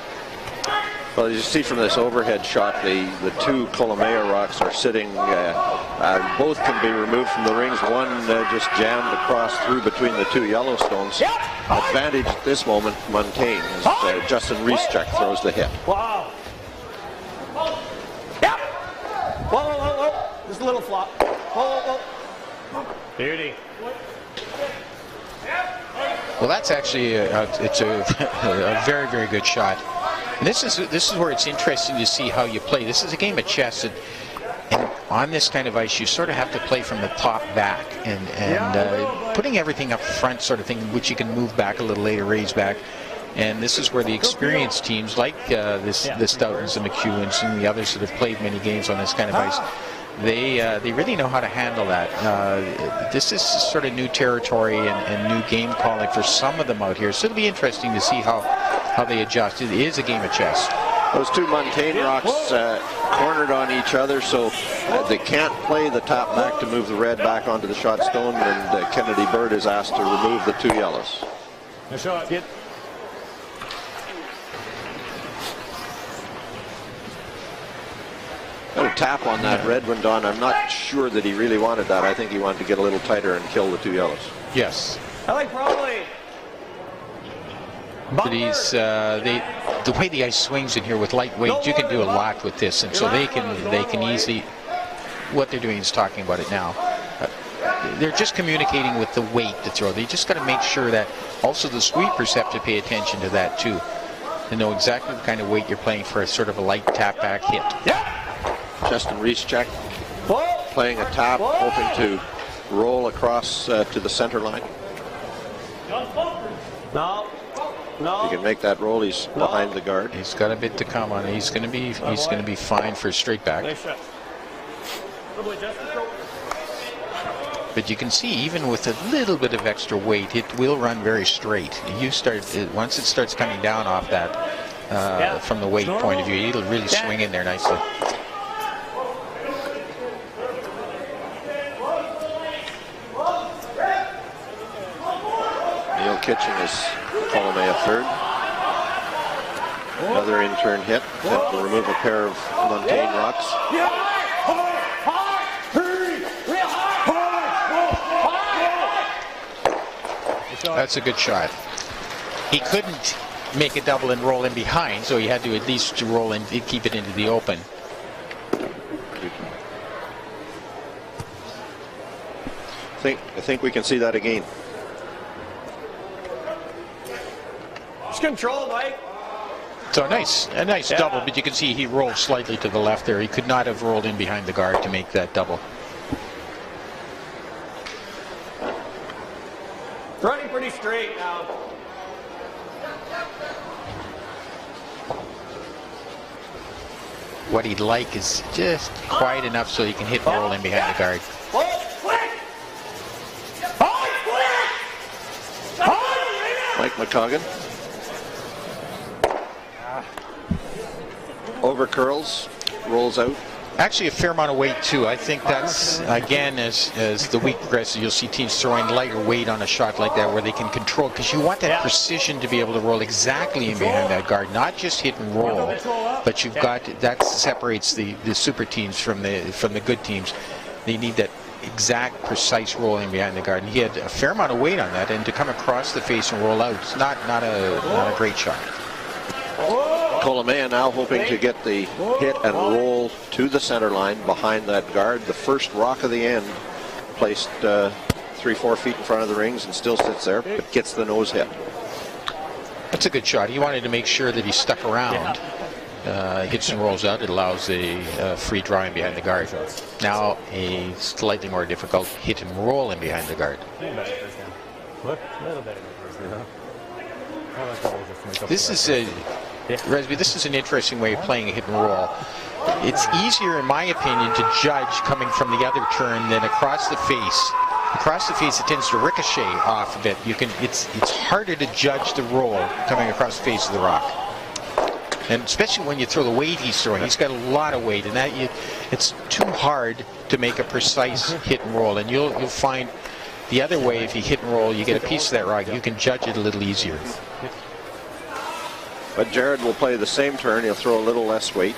Well, as you see from this overhead shot, the 2 Kolomaya rocks are sitting, both can be removed from the rings. One just jammed across through between the 2 Yellowstones. Advantage at this moment, Muntain, as Justin Reeschek throws the hit. Wow. Yep. Whoa. Just a little flop. Whoa. Beauty. Well, that's actually it's a very, very good shot. And this is where it's interesting to see how you play. This is a game of chess, and on this kind of ice, you sort of have to play from the top back, and putting everything up front, sort of thing, which you can move back a little later, raise back. And this is where the experienced teams, like the Stoutons and McEwens and the others that have played many games on this kind of ice, they really know how to handle that. This is sort of new territory and new game calling for some of them out here. So it'll be interesting to see how they adjust. It is a game of chess. Those two Muntain rocks cornered on each other, so they can't play the top back to move the red back onto the shot stone, and Kennedy Bird is asked to remove the two yellows. Nice shot. Get. A tap on that red one, Don. I'm not sure that he really wanted that. I think he wanted to get a little tighter and kill the two yellows. Yes. I like probably. But the way the ice swings in here with lightweight, you can do a lot with this, and so they can easily. What they're doing is talking about it now. They're just communicating with the weight to throw. They just got to make sure that also the sweepers have to pay attention to that too, to know exactly the kind of weight you're playing for a sort of a light tap back hit. Justin Reeschek playing a tap, hoping to roll across to the center line. No. He can make that roll. He's behind the guard. He's got a bit to come on. He's going to be fine for a straight back. Nice shot. But you can see, even with a little bit of extra weight, it will run very straight. Once it starts coming down off that, from the weight point of view, it'll really swing in there nicely. Neil Kitchen is Kolomaya third. Another in-turn hit that will remove a pair of Muntain rocks. That's a good shot. He couldn't make a double and roll in behind, so he had to at least roll and keep it into the open. I think we can see that again. Just control, Mike. So a nice double, but you can see he rolled slightly to the left there. He could not have rolled in behind the guard to make that double. Running pretty straight now. What he'd like is just quiet enough so he can hit and roll in behind the guard. Mike McCoggan. Over curls, rolls out. Actually, a fair amount of weight too. I think that's, again, as the week progresses, you'll see teams throwing lighter weight on a shot like that where they can control, because you want that precision to be able to roll exactly in behind that guard, not just hit and roll, but you've got, that separates the super teams from the good teams. They need that exact, precise rolling behind the guard. And he had a fair amount of weight on that, and to come across the face and roll out, it's not a great shot. Kolomaya now hoping to get the hit and roll to the center line behind that guard. The first rock of the end, placed 3-4 feet in front of the rings and still sits there, but gets the nose hit. That's a good shot. He wanted to make sure that he stuck around. Hits and rolls out. It allows a free drawing behind the guard. Now a slightly more difficult hit and roll in behind the guard. This is Resby, this is an interesting way of playing a hit and roll. It's easier, in my opinion, to judge coming from the other turn than across the face. Across the face, it tends to ricochet off a bit. It's harder to judge the roll coming across the face of the rock. And especially when you throw the weight he's throwing. He's got a lot of weight, and it's too hard to make a precise hit and roll. And you'll find the other way, if you hit and roll, you get a piece of that rock, you can judge it a little easier. But Jared will play the same turn. He'll throw a little less weight.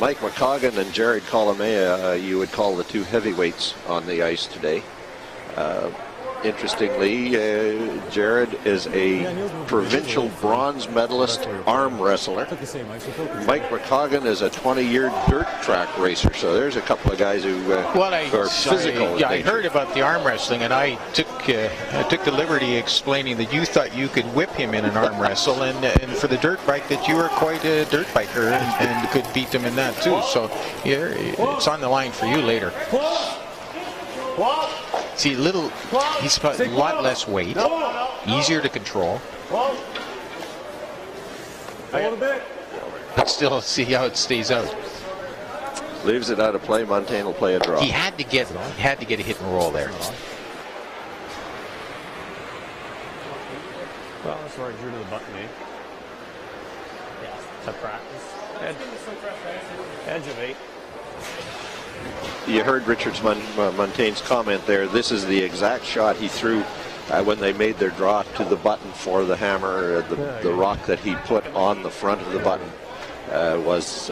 Mike McCoggan and Jared Kolomaya, you would call the two heavyweights on the ice today. Interestingly, Jared is a provincial bronze medalist arm wrestler. Mike McCoggan is a 20-year dirt track racer. So there's a couple of guys who are physical. I heard about the arm wrestling, and I took the liberty explaining that you thought you could whip him in an arm wrestle, and for the dirt bike that you were quite a dirt biker and could beat him in that too. So it's on the line for you later. See, he's got a lot less weight, easier to control. But still, see how it stays out. Leaves it out of play. Muntain will play a draw. He had to get a hit and roll there. Well, that's where I drew to the button, eh? to practice. Edge of 8. You heard Richard's Muntain's comment there. This is the exact shot he threw when they made their draw to the button for the hammer. The rock that he put on the front of the button was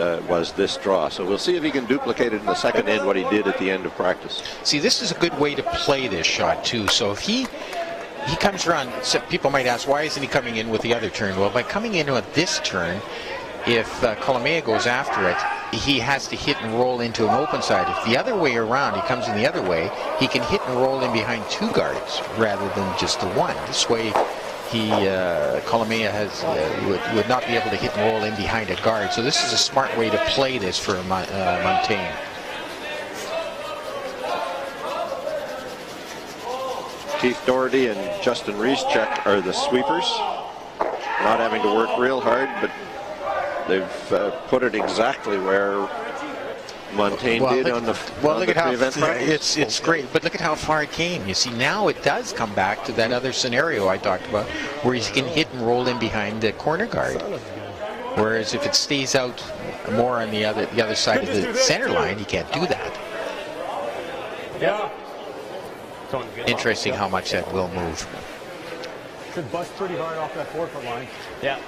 this draw. So we'll see if he can duplicate it in the second end, what he did at the end of practice. See, this is a good way to play this shot too. So if he comes around, so people might ask, why isn't he coming in with the other turn? Well, by coming in with this turn, if Kolomaya goes after it, he has to hit and roll into an open side. If the other way around, he comes in the other way, he can hit and roll in behind 2 guards rather than just the one. This way, Kolomaya would not be able to hit and roll in behind a guard. So this is a smart way to play this for Muntain. Keith Doherty and Justin Rieschek are the sweepers, not having to work real hard, but they've put it exactly where Muntain did on the look at how practice. it's great, but look at how far it came. You see, now it does come back to that other scenario I talked about, where he can hit and roll in behind the corner guard. Whereas if it stays out more on the other side of the center line, he can't do that. Yeah. Interesting how much that will move. Should bust pretty hard off that 4-foot line. Yeah.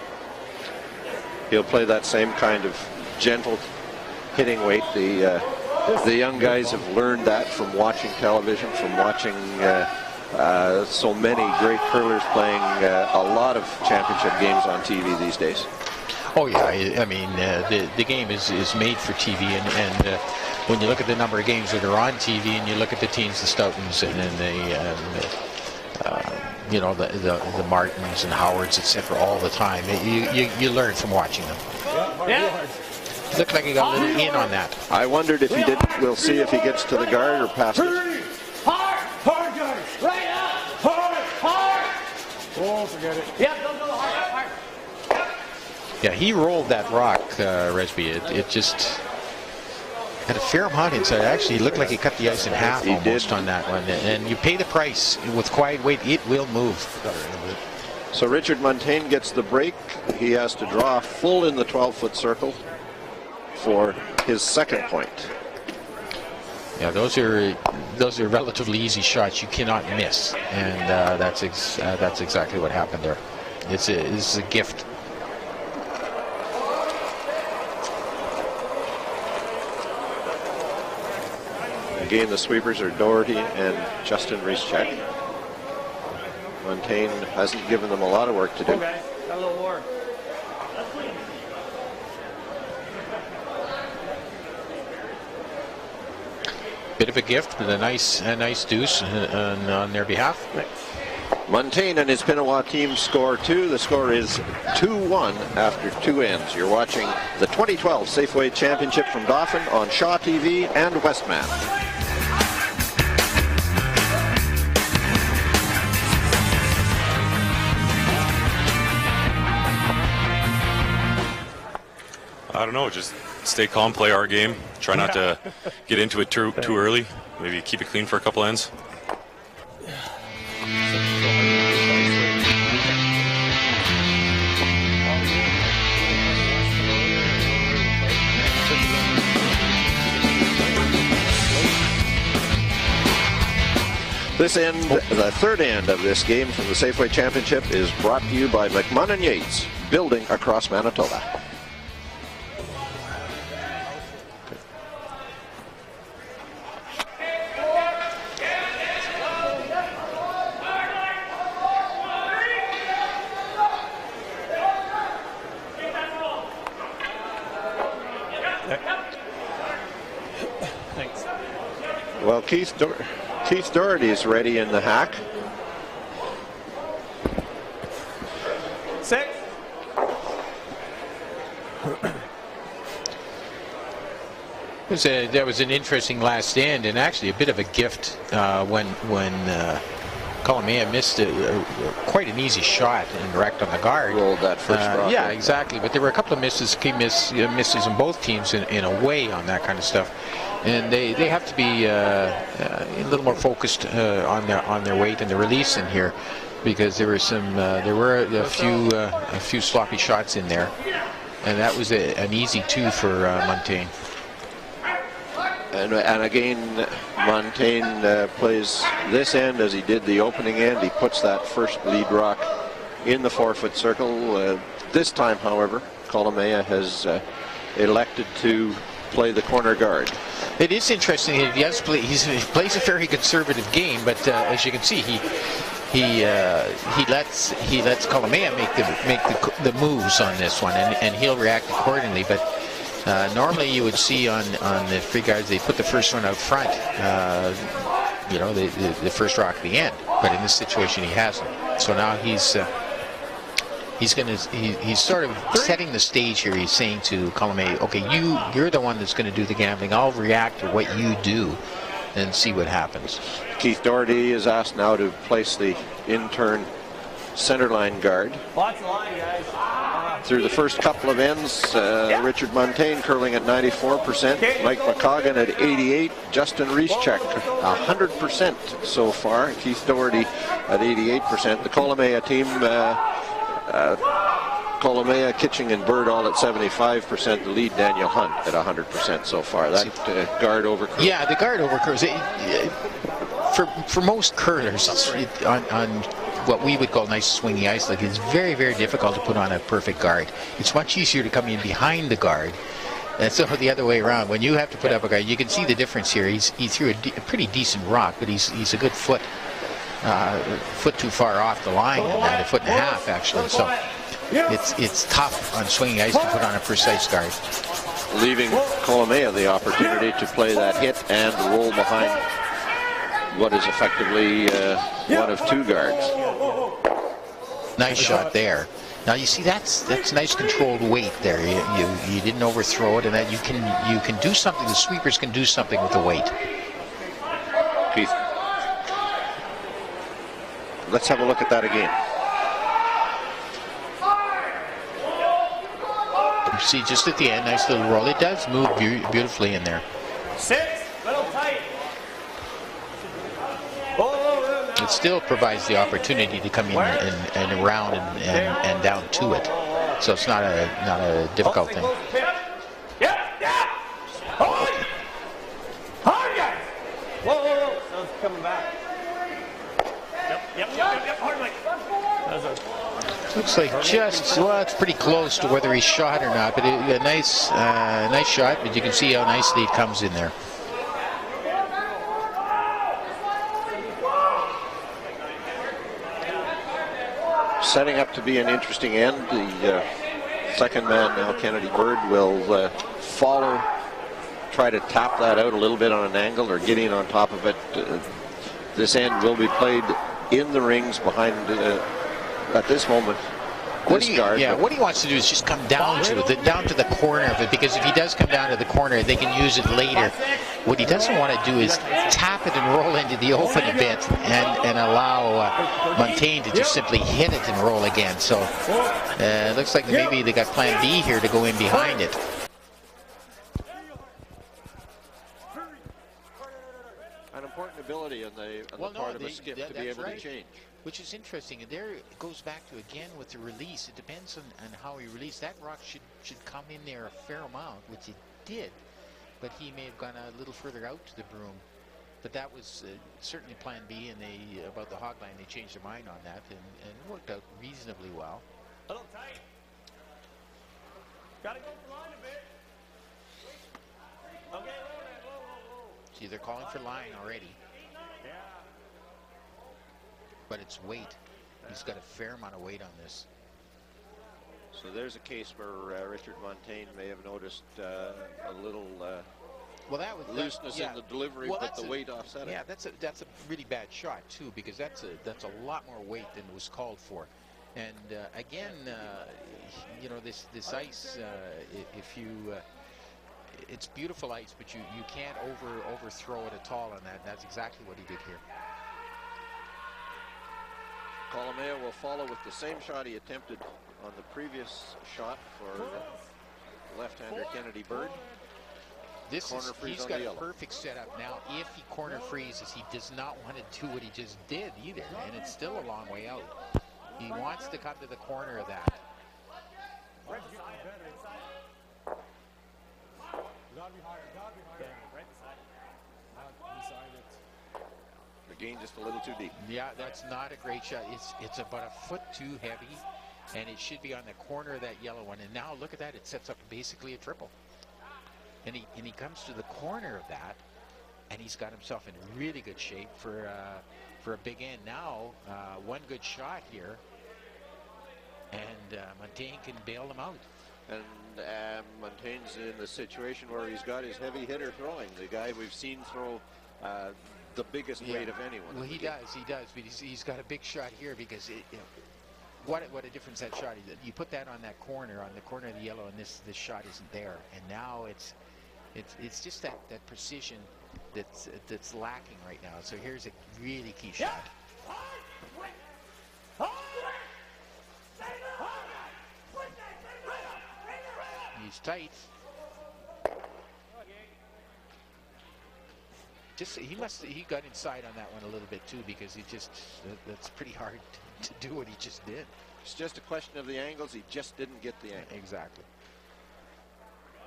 He'll play that same kind of gentle hitting weight. The young guys have learned that from watching television, from watching so many great curlers playing a lot of championship games on TV these days. Oh yeah, I mean the game is made for TV, and when you look at the number of games that are on TV, and you look at the teams, the Stoutons, and then the Martins and Howards, etc., all the time, you learn from watching them. Yeah. Looked like he got a little in on that. I wondered if he did. We'll see if he gets to the guard or past it. Hard guard. Right up. Hard. Oh, forget it. Yeah, go hard. Yeah, he rolled that rock, Resby. It just had a fair amount inside. Actually, it looked like he cut the ice in half almost on that one. And you pay the price with quiet weight, it will move. So Richard Muntain gets the break. He has to draw full in the 12-foot circle for his second point. Yeah, those are relatively easy shots. You cannot miss, and that's exactly what happened there. It's a gift. Again, the sweepers are Doherty and Justin Rieschek. Muntain hasn't given them a lot of work to do. Okay, got a little work. Bit of a gift, but a nice deuce on their behalf. Muntain and his Pinawa team score 2. The score is 2-1 after 2 ends. You're watching the 2012 Safeway Championship from Dauphin on Shaw TV and Westman. I don't know, just stay calm, play our game, try not to get into it too early, maybe keep it clean for a couple ends. This end, the third end of this game from the Safeway Championship, is brought to you by McMahon & Yates, building across Manitoba. Well, Keith Doherty is ready in the hack. 6. That was an interesting last end, and actually a bit of a gift when Kolomaya missed quite an easy shot and direct on the guard. Rolled that first drop. Yeah, exactly. But there were a couple of misses in both teams in a way on that kind of stuff, and they have to be a little more focused on their weight and the release in here, because there were a few sloppy shots in there. And that was an easy 2 for Muntain. And again, Muntain plays this end as he did the opening end. He puts that first lead rock in the 4-foot circle. This time, however, Kolomaya has elected to play the corner guard. It is interesting. He plays a very conservative game, but as you can see, he lets Kolomaya make the moves on this one, and he'll react accordingly. But normally you would see on the free guards, they put the first one out front, the first rock at the end. But in this situation, he hasn't. So now he's sort of setting the stage here. He's saying to Kolomaya, okay, you're the one that's going to do the gambling. I'll react to what you do and see what happens. Keith Doherty is asked now to place the in-turn centerline guard. Watch the line, guys. Through the first couple of ends, Richard Muntain curling at 94%, Mike McCoggan at 88%, Justin Reischek 100% so far, Keith Doherty at 88%. The Kolomaya team, Kolomaya, Kitching, and Bird all at 75%. The lead, Daniel Hunt, at 100% so far. That guard over curls. Yeah, the guard over curls. For most curlers, on what we would call nice swingy ice, like, it's very, very difficult to put on a perfect guard. It's much easier to come in behind the guard. And so the other way around, when you have to put up a guard, you can see the difference here. He threw a pretty decent rock, but he's a good foot too far off the line, a foot and a half actually. So it's tough on swinging ice to put on a precise guard. Leaving Kolomaya the opportunity to play that hit and roll behind what is effectively one of 2 guards. Nice shot there. Now you see that's nice controlled weight there. You didn't overthrow it, and that you can do something. The sweepers can do something with the weight. Keith, let's have a look at that again. You see just at the end, nice little roll. It does move beautifully in there. 6, little tight. It still provides the opportunity to come in and around and down to it. So it's not a difficult thing. Hard, guys. Whoa. Sounds coming back. Yep. Hard, Mike. Looks like it's pretty close to whether he shot or not, but a nice shot, but you can see how nicely it comes in there. Setting up to be an interesting end. The second man now, Kennedy Bird, will follow, try to tap that out a little bit on an angle or get in on top of it. This end will be played in the rings behind, at this moment, what he wants to do is just come down to it, down to the corner of it, because if he does come down to the corner, they can use it later. What he doesn't want to do is tap it and roll into the open a bit and allow Muntain to just simply hit it and roll again. So it looks like maybe they got plan B here to go in behind it. An important ability on the part of a skip to be able to change. Which is interesting, and there it goes back to again with the release. It depends on how he released. That rock should come in there a fair amount, which it did, but he may have gone a little further out to the broom. But that was certainly plan B, and about the hog line, they changed their mind on that, and it worked out reasonably well. A little tight. Gotta go for line a bit. Okay, whoa. See, they're calling for line already. Yeah. But it's weight. He's got a fair amount of weight on this. So there's a case where Richard Muntain may have noticed a little looseness in the delivery, but the weight offset it. Yeah, that's a really bad shot too, because that's a lot more weight than was called for. And again, this ice, it's beautiful ice, but you can't overthrow it at all on that. That's exactly what he did here. Kolomaya will follow with the same shot he attempted on the previous shot for left-hander Kennedy Bird. He's got a perfect setup now. If he corner freezes, he does not want to do what he just did either, and it's still a long way out. He wants to come to the corner of that. Again, just a little too deep. Yeah, that's not a great shot. It's about a foot too heavy, and it should be on the corner of that yellow one. And now look at that; it sets up basically a triple. And he comes to the corner of that, and he's got himself in really good shape for a big end. Now, one good shot here, and Muntain can bail them out. And Muntain's in the situation where he's got his heavy hitter throwing, the guy we've seen throw the biggest weight of anyone. Well, he does, but he's got a big shot here because what a difference that shot is. You put that on that corner, on the corner of the yellow, and this shot isn't there. And now it's just that precision that's lacking right now. So here's a really key shot. He's tight. He got inside on that one a little bit too, because that's pretty hard to do what he just did. It's just a question of the angles. He just didn't get the angle. Exactly.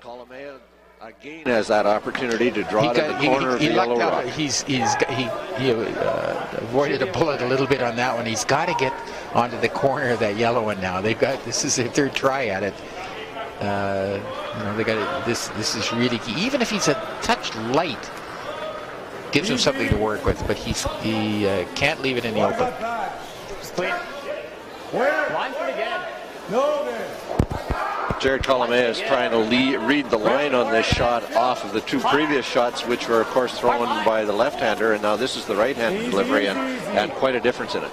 Kolomaya again has that opportunity to draw to the corner of the yellow rock. He avoided a bullet a little bit on that one. He's got to get onto the corner of that yellow one now. This is their third try at it. They got it. This is really key. Even if he's a touch light, gives him something to work with, but he can't leave it in the open. Clean. Where? Line for again. No, man. Jared Kolomaya is trying to read the line on this shot off of the two previous shots, which were, of course, thrown by the left-hander, and now this is the right-handed delivery, and quite a difference in it.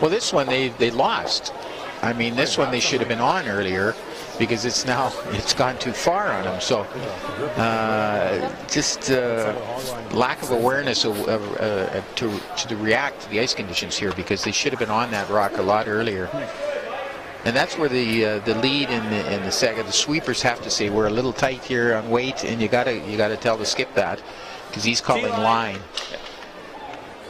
Well, this one they lost. I mean, this one they should have been on earlier, because it's gone too far on them. So just lack of awareness to react to the ice conditions here, because they should have been on that rock a lot earlier. And that's where the lead and the second, the sweepers have to say, we're a little tight here on weight, and you gotta tell the skip that, because he's calling line.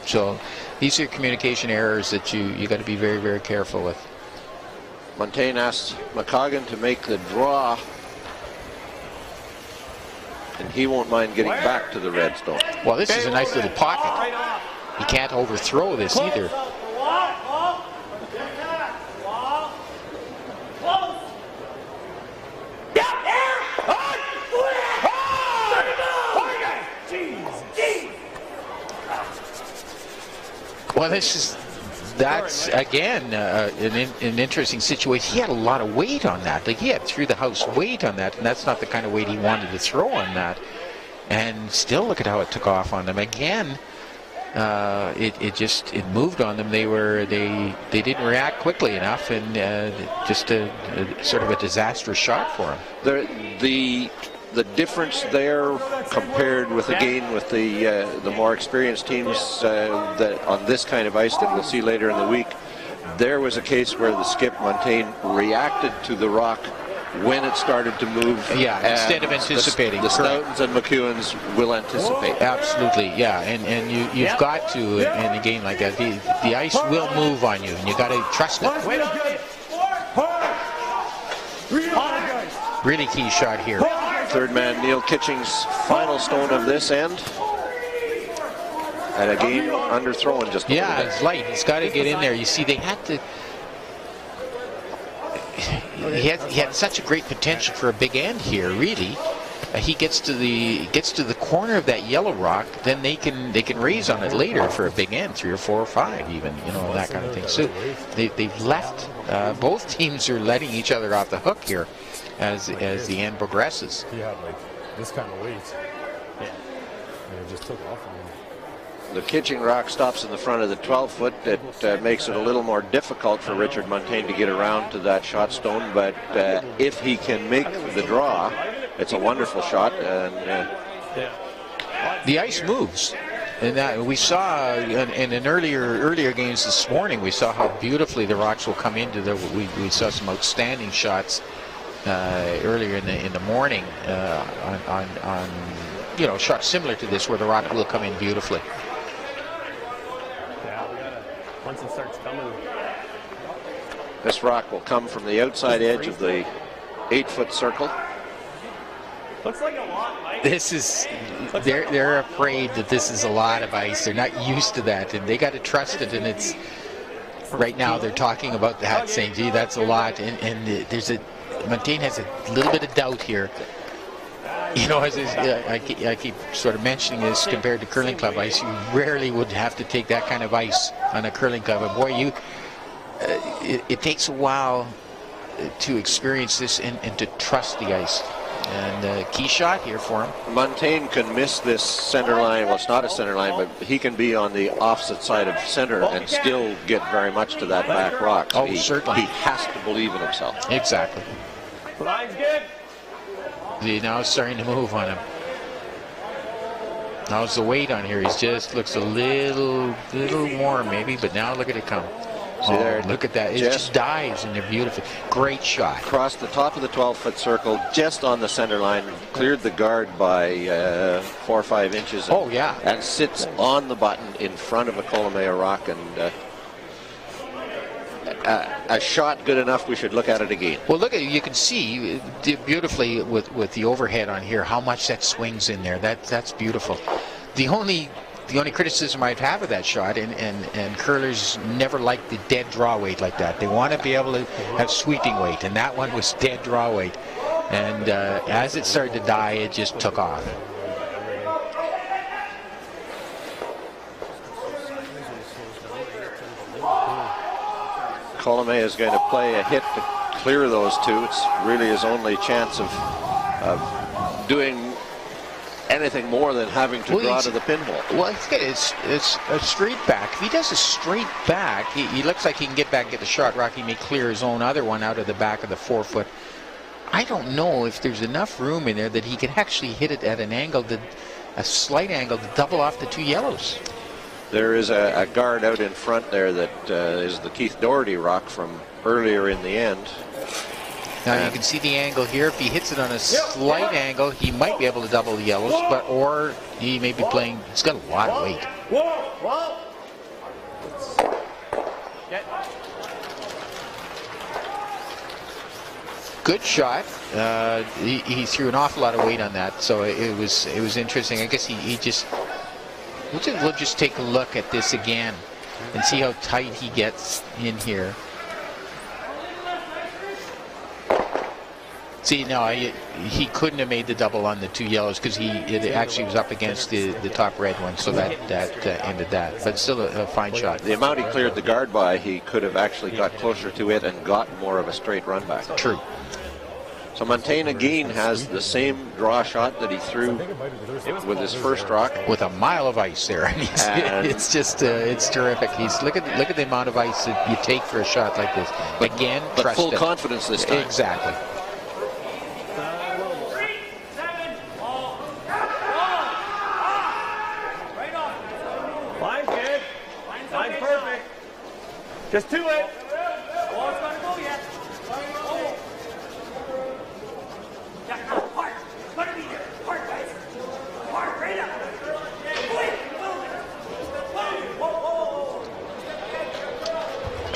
So these are communication errors that you got to be very, very careful with. Muntain asks McCoggan to make the draw, and he won't mind getting back to the red stone. Well, this is a nice little pocket. He can't overthrow this either. Well, that's again an interesting situation. He had a lot of weight on that. Like, he had through the house weight on that, and that's not the kind of weight he wanted to throw on that. And still, look at how it took off on them again. It moved on them. They didn't react quickly enough, and just a sort of a disastrous shot for him. The difference there, compared with the more experienced teams that on this kind of ice that we'll see later in the week, there was a case where the skip Muntain reacted to the rock when it started to move. Yeah, instead of anticipating. The Stoutons and McEwens will anticipate. Absolutely, yeah, and you've got to in a game like that. The ice will move on you, and you got to trust it. Really key shot here. Third man Neil Kitching's final stone of this end. And again, underthrown just a little bit. It's light. He's got to get in there. You see, they had to. He had such a great potential for a big end here. Really, he gets to the corner of that yellow rock. Then they can raise on it later for a big end, 3 or 4 or 5, even, that kind of thing. So they've left. Both teams are letting each other off the hook here as the end progresses. He had like this kind of weight. Yeah. And it just took off on him. The Kitching rock stops in the front of the 12-foot. It makes it a little more difficult for Richard Muntain to get around to that shot stone, but if he can make the draw, it's a wonderful shot. And the ice moves. And that we saw in earlier games this morning, we saw how beautifully the rocks will come into the. We saw some outstanding shots earlier in the morning on shots similar to this, where the rock will come in beautifully. Yeah, we gotta, once it starts coming. This rock will come from the outside edge of the 8-foot circle. Looks like a lot, Mike. This is, they're afraid that this is a lot of ice. They're not used to that, and they got to trust it. And it's right now they're talking about that, saying, "Gee, that's a lot." And there's a Muntain has a little bit of doubt here. You know, as I keep sort of mentioning this compared to curling club ice, you rarely would have to take that kind of ice on a curling club. But boy, it takes a while to experience this and to trust the ice. And key shot here for him. Muntain can miss this center line. Well, it's not a center line, but he can be on the opposite side of center and still get very much to that back rock. So certainly. He has to believe in himself. Exactly. Line's good. Now it's starting to move on him. How's the weight on here? He just looks a little warm maybe, but now look at it come. See there, look at that. It just dives and they're beautiful. Great shot. Across the top of the 12-foot circle, just on the center line, cleared the guard by 4 or 5 inches. And sits on the button in front of a Kolomaya rock. And a shot good enough, we should look at it again. Well, look at you can see beautifully with the overhead on here how much that swings in there. That's beautiful. The only criticism I'd have of that shot, and curlers never like the dead draw weight like that. They want to be able to have sweeping weight, and that one was dead draw weight. And as it started to die, it just took off. Kolomaya is going to play a hit to clear those two. It's really his only chance of doing anything more than having to draw to the pinhole. Well, it's a straight back. If he does a straight back, he looks like he can get back and get the shot rock. He may clear his own other one out of the back of the 4-foot. I don't know if there's enough room in there that he can actually hit it at an angle, a slight angle, to double off the 2 yellows. There is a guard out in front there that is the Keith Doherty rock from earlier in the end. Now you can see the angle here. If he hits it on a slight angle, he might be able to double the yellows, or he may be playing. It's got a lot of weight. Good shot. He threw an awful lot of weight on that, so it was interesting. I guess we'll just take a look at this again and see how tight he gets in here. See, no, he couldn't have made the double on the 2 yellows because it actually was up against the top red one, so that ended that. But still a fine shot. The amount he cleared the guard by, he could have actually got closer to it and got more of a straight run back. True. So Muntain again has the same draw shot that he threw with his first rock. With a mile of ice there. And it's just, it's terrific. Look at the amount of ice that you take for a shot like this. Again, but full confidence this time. Exactly. Line's good. Line's perfect. Just to it. Oh, it's gonna go yet. Hard. It's gonna be there. Hard, guys. Hard, right up.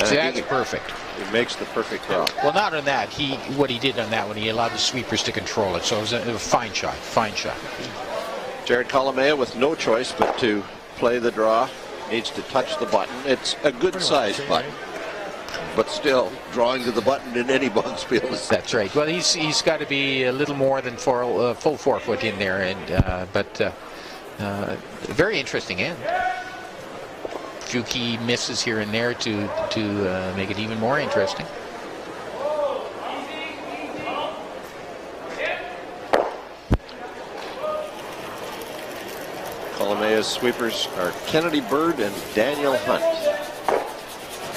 See, that's perfect. It makes the perfect draw. Well, not on that. What he did on that one, he allowed the sweepers to control it. So it was a fine shot. Fine shot. Jared Kolomaya with no choice but to play the draw. Needs to touch the button. It's a good size button, but still drawing to the button in any box field. That's right. Well, he's got to be a little more than full 4-foot in there, and but very interesting end. Few key misses here and there to make it even more interesting. Kolomaya's sweepers are Kennedy Bird and Daniel Hunt.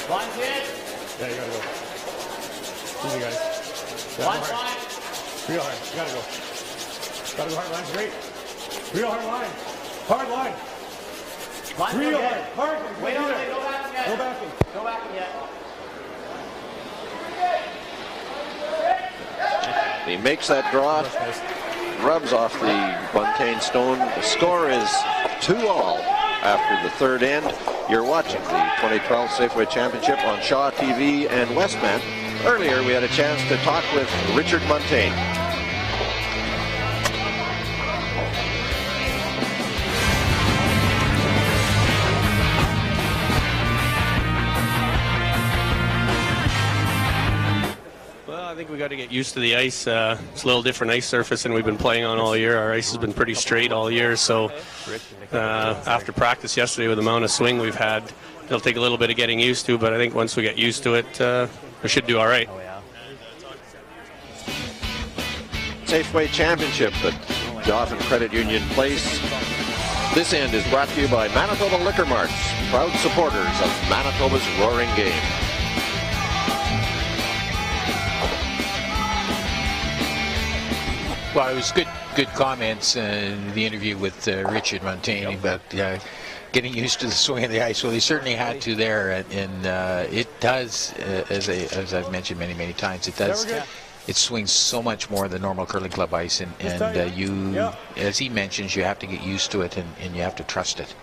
Line's hit. Yeah, you gotta go. Easy, guys. Line's line. Real hard. You gotta go. Gotta go hard. Line's great. Real hard line. Hard line. Line's Real hard. Hard. Wait on it. Go back yet. Go back in. Go back yet. He makes that draw. Rubs off the Muntain stone. The score is 2-all after the third end. You're watching the 2012 Safeway Championship on Shaw TV and Westman. Earlier, we had a chance to talk with Richard Muntain. got to get used to the ice. It's a little different ice surface than we've been playing on all year. Our ice has been pretty straight all year, so after practice yesterday with the amount of swing we've had, it'll take a little bit of getting used to, but I think once we get used to it, we should do all right. Safeway Championship at Dauphin Credit Union Place. This end is brought to you by Manitoba Liquor Marts, proud supporters of Manitoba's roaring game. Well, it was good comments in the interview with Richard Muntain about getting used to the swing of the ice. Well, he certainly had to there, and it does, as I've mentioned many times, it does. It swings so much more than normal curling club ice, and you, as he mentions, you have to get used to it, and you have to trust it.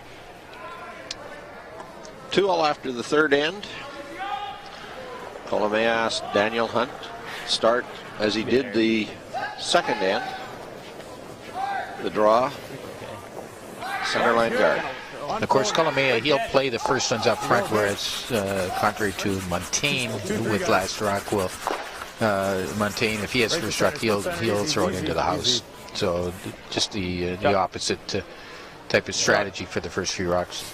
2-all after the third end. Kolomaya asked Daniel Hunt start as he did the second end. The draw, center line guard. Of course, Kolomaya, he'll play the first ones up front, whereas contrary to Muntain with last rock, will Muntain, if he has first rock, he'll throw it into the house. So just the opposite type of strategy for the first few rocks.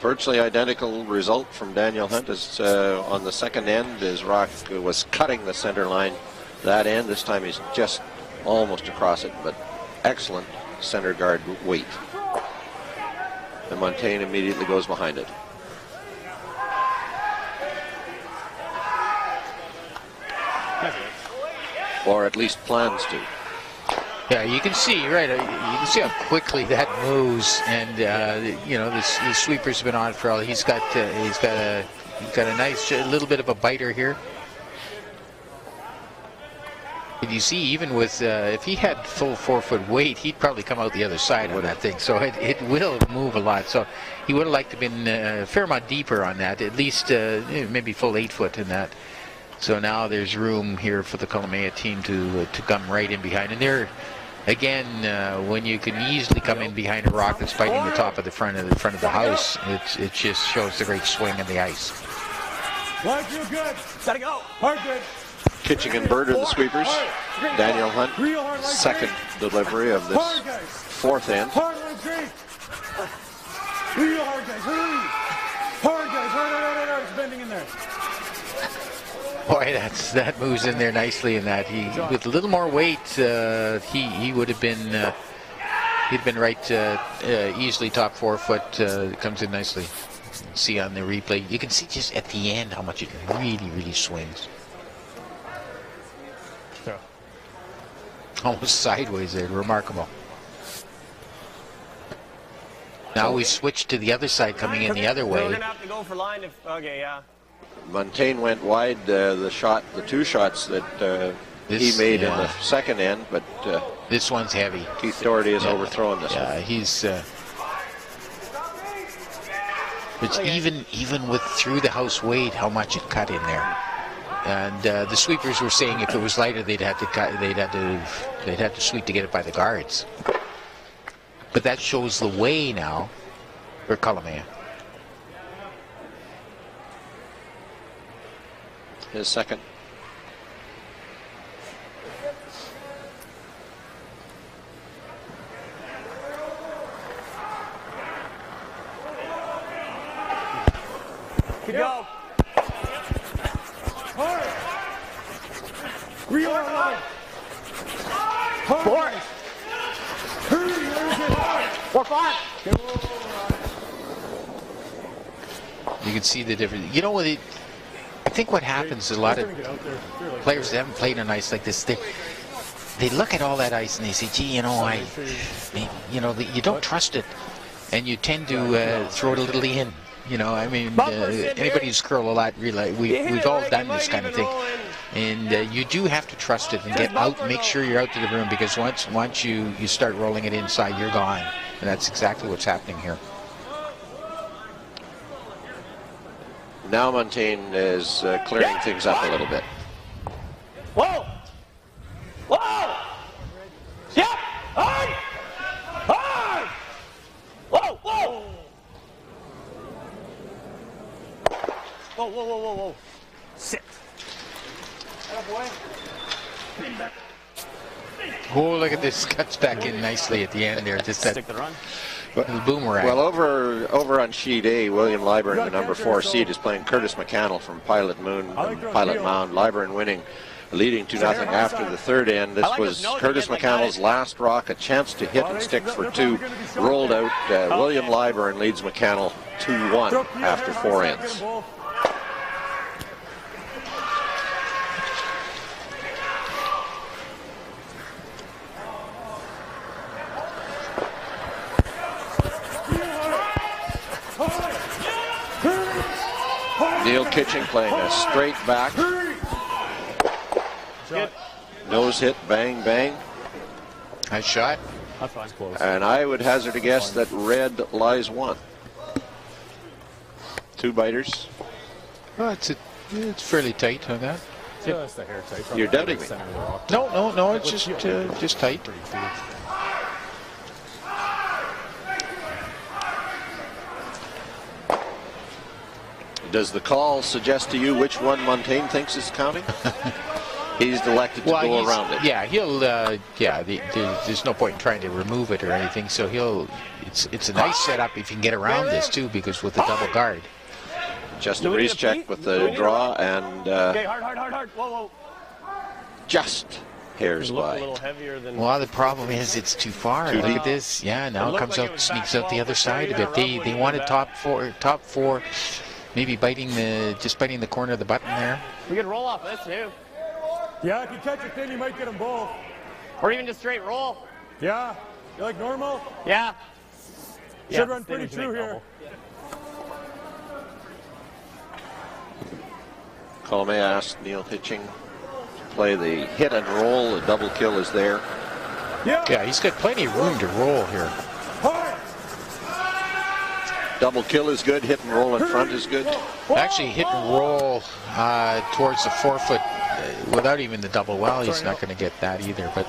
Virtually identical result from Daniel Hunt as on the second end as Rock was cutting the center line that end. This time he's just almost across it, but excellent center guard weight. And Muntain immediately goes behind it. Or at least plans to. Yeah, you can see, right, you can see how quickly that moves, and you know, the sweeper's been on for all. He's got a nice little bit of a biter here. And you see, even with if he had full 4-foot weight, he'd probably come out the other side of that thing. So it will move a lot. So he would have liked to have been a fair amount deeper on that, at least maybe full 8-foot in that. So now there's room here for the Kolomaya team to come right in behind. And they're, again, when you can easily come in behind a rock that's fighting the top of the front of the house, it just shows the great swing on the ice. Hard, you good. Gotta go. Hard, good. Kitching and Bird are the sweepers. Daniel Hunt, second delivery of this fourth end. Hard, one's great. Real hard, guys. Hurry. Hard, guys. Hard. It's bending in there. Boy, that moves in there nicely. In that with a little more weight, he would have been he'd been right easily top 4-foot. Comes in nicely. See on the replay, you can see just at the end how much it really swings. Almost sideways there, remarkable. Now we switch to the other side, coming in the other way. We're gonna have to go for line if, okay, yeah. Muntain went wide the two shots that he made in the second end, but this one's heavy. Keith Doherty has overthrown this one. Yeah, he's. It's even with through the house weight, how much it cut in there. And the sweepers were saying if it was lighter, they'd have to sweep to get it by the guards. But that shows the way now for Kolomaya. His second. Go. Hard. Real hard. Four. Hurry, hard. 4-5. You can see the difference. You know what? I think what happens is a lot of players that haven't played on ice like this, they look at all that ice and they say, "Gee, you know, you don't trust it," and you tend to throw it a little in. You know, I mean, anybody who's curled a lot, realize we've all done this kind of thing, and you do have to trust it and get out. Make sure you're out to the room, because once you start rolling it inside, you're gone, and that's exactly what's happening here. Now Muntain is clearing things up a little bit. Whoa! Whoa! Yep! Hard! Hard! Whoa! Whoa! Whoa! Sit. Oh, look at this. Cuts back in nicely at the end there. Just that little boomerang. Well, over on sheet A, William Lyburn, the number 4 seed, is playing Curtis McCannell from Pilot Mound. Lyburn winning, leading 2-0 after the third end. This was Curtis McCannell's last rock, a chance to hit and stick for 2. Rolled out. William Lyburn leads McCannell 2-1 after 4 ends. Neil Kitching playing a straight back. Nose hit, bang, bang. Nice shot. That's fine. Close. And I would hazard a guess that red lies 1. 2 biters. Well, it's fairly tight on that. Just a hair tight. You're doubting me. No, it's just tight. Does the call suggest to you which one Muntain thinks is counting? He's elected to go around it. Yeah, he'll. There's no point in trying to remove it or anything. So he'll. It's a nice setup if you can get around this too, because with the double guard. Justin Reescheck with the draw and. Okay, hard. Whoa. Just hairs A wide. little heavier than. Well, the problem is it's too far. Look at this. Yeah, now it comes out, sneaks out the other side of it. They wanted top four. Maybe just biting the corner of the button there. We can roll off this too. Yeah, if you catch it thin, you might get them both. Or even just straight roll. Yeah. You like normal? Yeah. Should run pretty true here. Kolomaya asked Neil Hitching to play the hit and roll. The double kill is there. Yeah, he's got plenty of room to roll here. Double kill is good. Hit and roll in front is good. Actually, hit and roll towards the 4-foot without even the double. Well, he's not going to get that either. But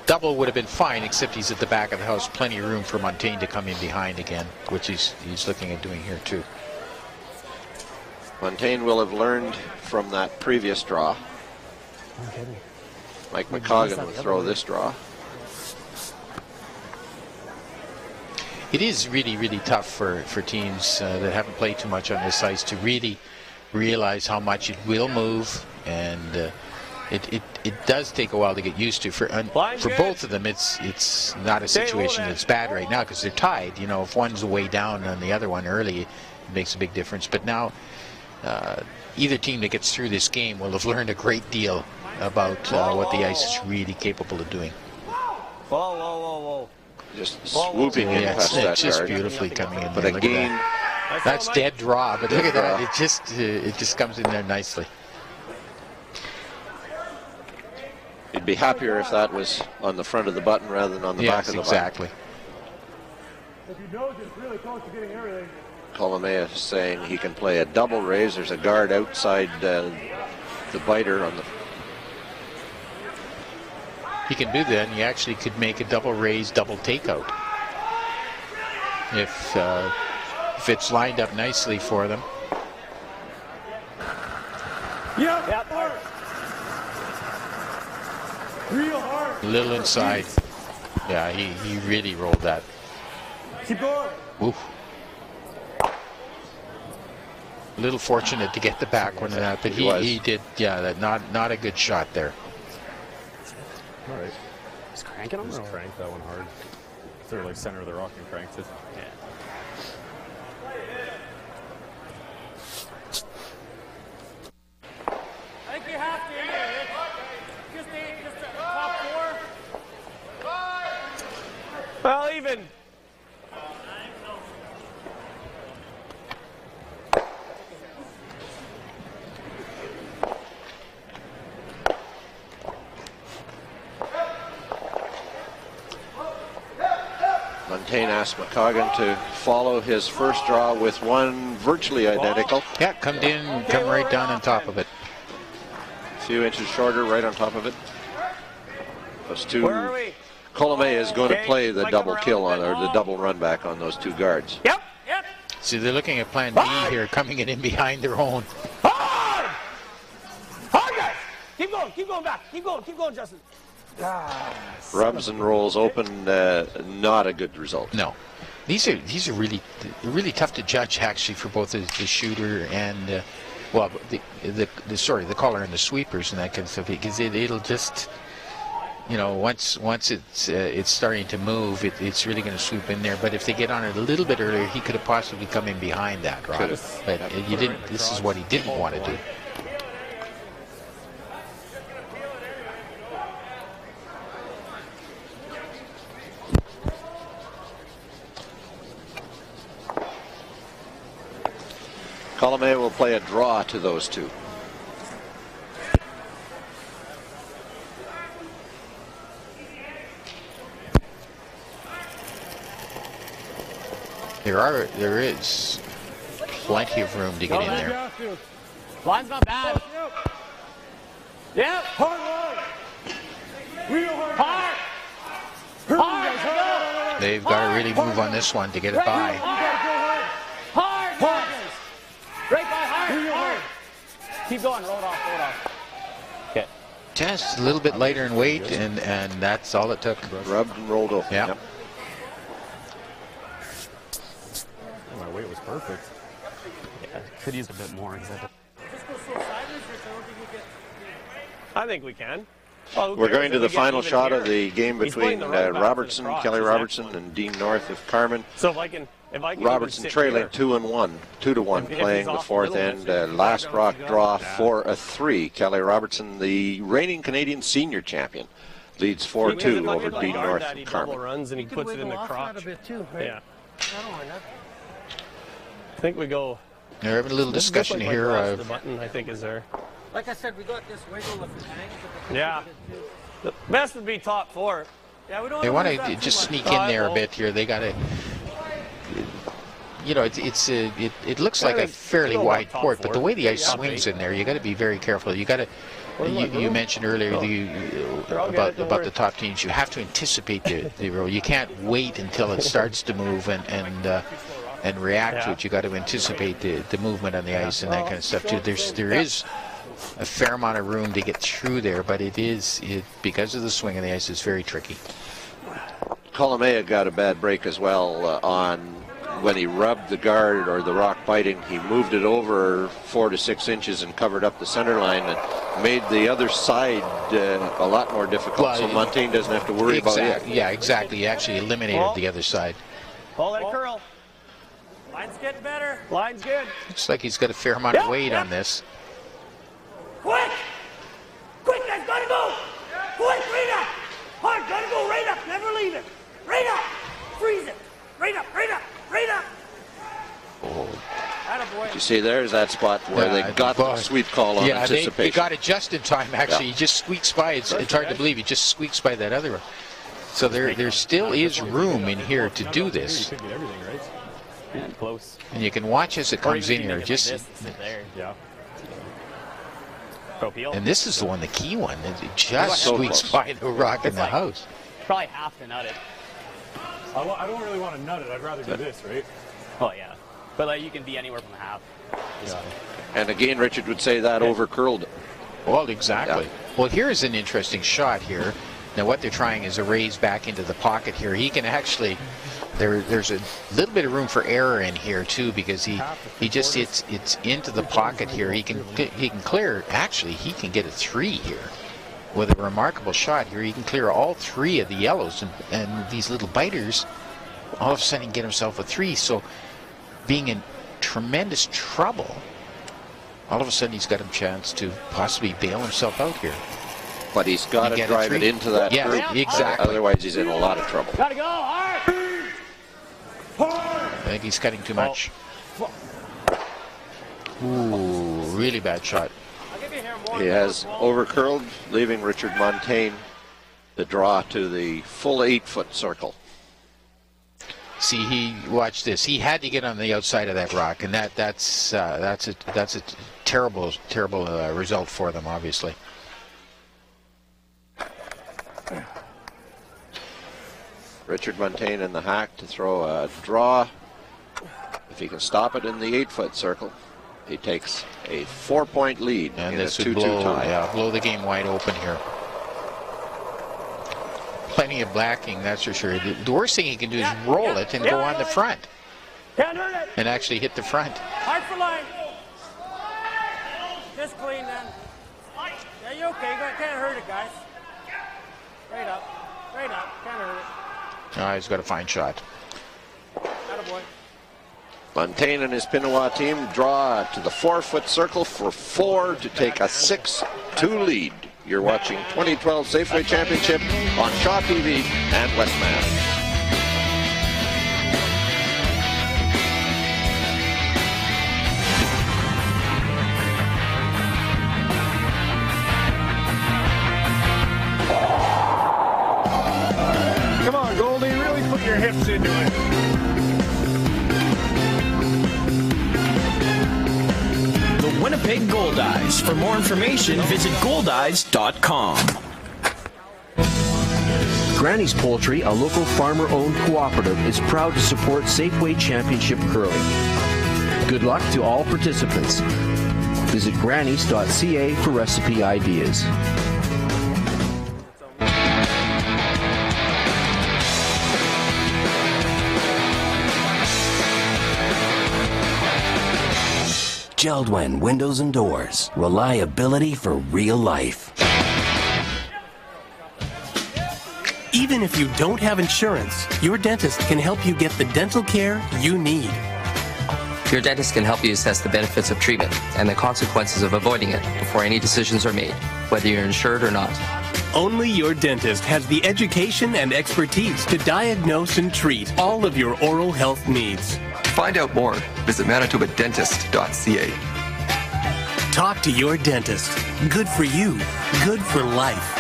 double would have been fine, except he's at the back of the house. Plenty of room for Muntain to come in behind again, which he's looking at doing here too. Muntain will have learned from that previous draw. Mike McCoggan will throw this draw. It is really, really tough for teams that haven't played too much on this ice to really realize how much it will move, and it does take a while to get used to. For both of them, it's not a situation that's bad right now because they're tied. You know, if one's way down on the other one early, it makes a big difference. But now, either team that gets through this game will have learned a great deal about what the ice is really capable of doing. Whoa. Just swooping in past that it's just guard. beautifully coming in. But there. again, that's dead draw. But look at that; it just comes in there nicely. you'd be happier if that was on the front of the button rather than on the back of the exactly. If you know it's really close to getting everything. Kolomaya is saying he can play a double raise. There's a guard outside the biter on the. He can do that, and he actually could make a double raise, double takeout. If it's lined up nicely for them. Yep. Hard. Real hard. A little inside. Yeah, he really rolled that. Keep going. Oof. A little fortunate to get the back one of that, but he did. Yeah, that not a good shot there. All right. Just cranking them. Just crank that one hard. They're like center of the rock and cranked it. Yeah. I think you have to. Just the top four. Well, even. Muntain asked McCoggan to follow his first draw with one virtually identical. Yeah, come right down on top of it. A few inches shorter, right on top of it. Those two. Where are we? Kolomaya is going to play the double kill on, or the double run back on those two guards. Yep. See, they're looking at plan B here, coming in behind their own. Keep going back. Keep going, Justin. Rubs and rolls open, not a good result. No. These are really tough to judge, actually, for both the shooter and the caller and the sweepers and that kind of stuff, because it'll just, you know, once it's starting to move, it's really going to swoop in there. But if they get on it a little bit earlier, he could have possibly come in behind that, right? But you didn't. This is what he didn't want to do. Kolomaya will play a draw to those two. There is plenty of room to get in there. Line's not bad. Yep. Hard line. Real hard. Hard. They've got to really move on this one to get it by. Hard. Right by hard. Keep going. Roll it off. Okay. Just a little bit lighter in weight, and that's all it took. Rubbed and rolled open. Yeah. Yep. My weight was perfect. Yeah, could use a bit more. I think we can. We're going to the final shot of the game between Robertson, Kelly Robertson, and Dean North of Carmen. So if I can Robertson trailing 2-1, 2-1, playing the fourth end. Last rock draw for a 3. Kelly Robertson, the reigning Canadian senior champion, leads 4-2 over Dean North of Carmen. Runs and he puts it in the crotch. A bit too, right? Yeah. I think we go. They're having a little discussion here. The button, I think, is there. Like I said, we got this wiggle if it hangs. Yeah. The best would be top 4. Yeah, we don't. They want to just sneak in there a bit here. They got to. You know, it looks like a fairly wide court, but the way the ice swings in there, you got to be very careful. You got to. You mentioned earlier about the top teams. You have to anticipate the roll. You can't wait until it starts to move and react to it. You got to anticipate the movement on the ice and that kind of stuff too. There is a fair amount of room to get through there, but because of the swing of the ice, it's very tricky. Kolomaya got a bad break as well on when he rubbed the guard or the rock biting. He moved it over 4 to 6 inches and covered up the center line and made the other side a lot more difficult. Well, so Muntain doesn't have to worry about it. Yeah, exactly. He actually eliminated the other side. Paul, let it curl. Line's getting better. Line's good. Looks like he's got a fair amount of weight on this. Quick, guys, gotta go. Quick, right up. Hard, gotta go right up. Never leave it. Right up. Freeze it. Right up. You see, there's that spot where they got the sweep call on anticipation. He got it just in time, actually. He just squeaks by. It's hard to believe. He just squeaks by that other one. So there still is room in here to do this. Yeah, close. And you can watch as it comes in here. Yeah. And this is the key one. It just squeaks by the rock in the house. Probably half to nut it. I don't really want to nut it. I'd rather do this, right? Oh, yeah. But you can be anywhere from half. Yeah. And again, Richard would say that over curled it. Well, exactly. Yeah. Well, here's an interesting shot here. Now, what they're trying is a raise back into the pocket here. He can actually, there's a little bit of room for error in here too, because he just it's into the pocket here. He can clear. Actually, he can get a 3 here with a remarkable shot here. He can clear all 3 of the yellows, and these little biters. All of a sudden, get himself a 3. So, being in tremendous trouble, all of a sudden he's got a chance to possibly bail himself out here. But he's got to drive it into that group. Yeah, exactly. Otherwise, he's in a lot of trouble. Gotta go hard. I think he's cutting too much. Ooh, really bad shot. He has over-curled, leaving Richard Muntain the draw to the full 8-foot circle. See, watch this. He had to get on the outside of that rock, and that's a terrible result for them, obviously. Richard Muntain in the hack to throw a draw. If he can stop it in the 8-foot circle. he takes a 4-point lead and in a this would 2-2 tie. blow the game wide open here. Plenty of blacking, that's for sure. The worst thing he can do is roll it and go on the front. Can't hurt it. And actually hit the front. Hard for line. Just clean then. Yeah, you okay? Can't hurt it, guys. Right up. Right up. Can't hurt it. Oh, he's got a fine shot. Attaboy. Muntain and his Pinawa team draw to the 4-foot circle for 4 to take a 6-2 lead. You're watching 2012 Safeway Championship on Shaw TV and Westman. Come on, Goldie, really put your hips into it. Winnipeg Goldeyes. For more information, visit goldeyes.com. Granny's Poultry, a local farmer-owned cooperative, is proud to support Safeway Championship Curling. Good luck to all participants. Visit grannies.ca for recipe ideas. Geldwin Windows and Doors. Reliability for real life. Even if you don't have insurance, your dentist can help you get the dental care you need. Your dentist can help you assess the benefits of treatment and the consequences of avoiding it before any decisions are made, whether you're insured or not. Only your dentist has the education and expertise to diagnose and treat all of your oral health needs. To find out more, visit manitobadentist.ca. Talk to your dentist. Good for you. Good for life.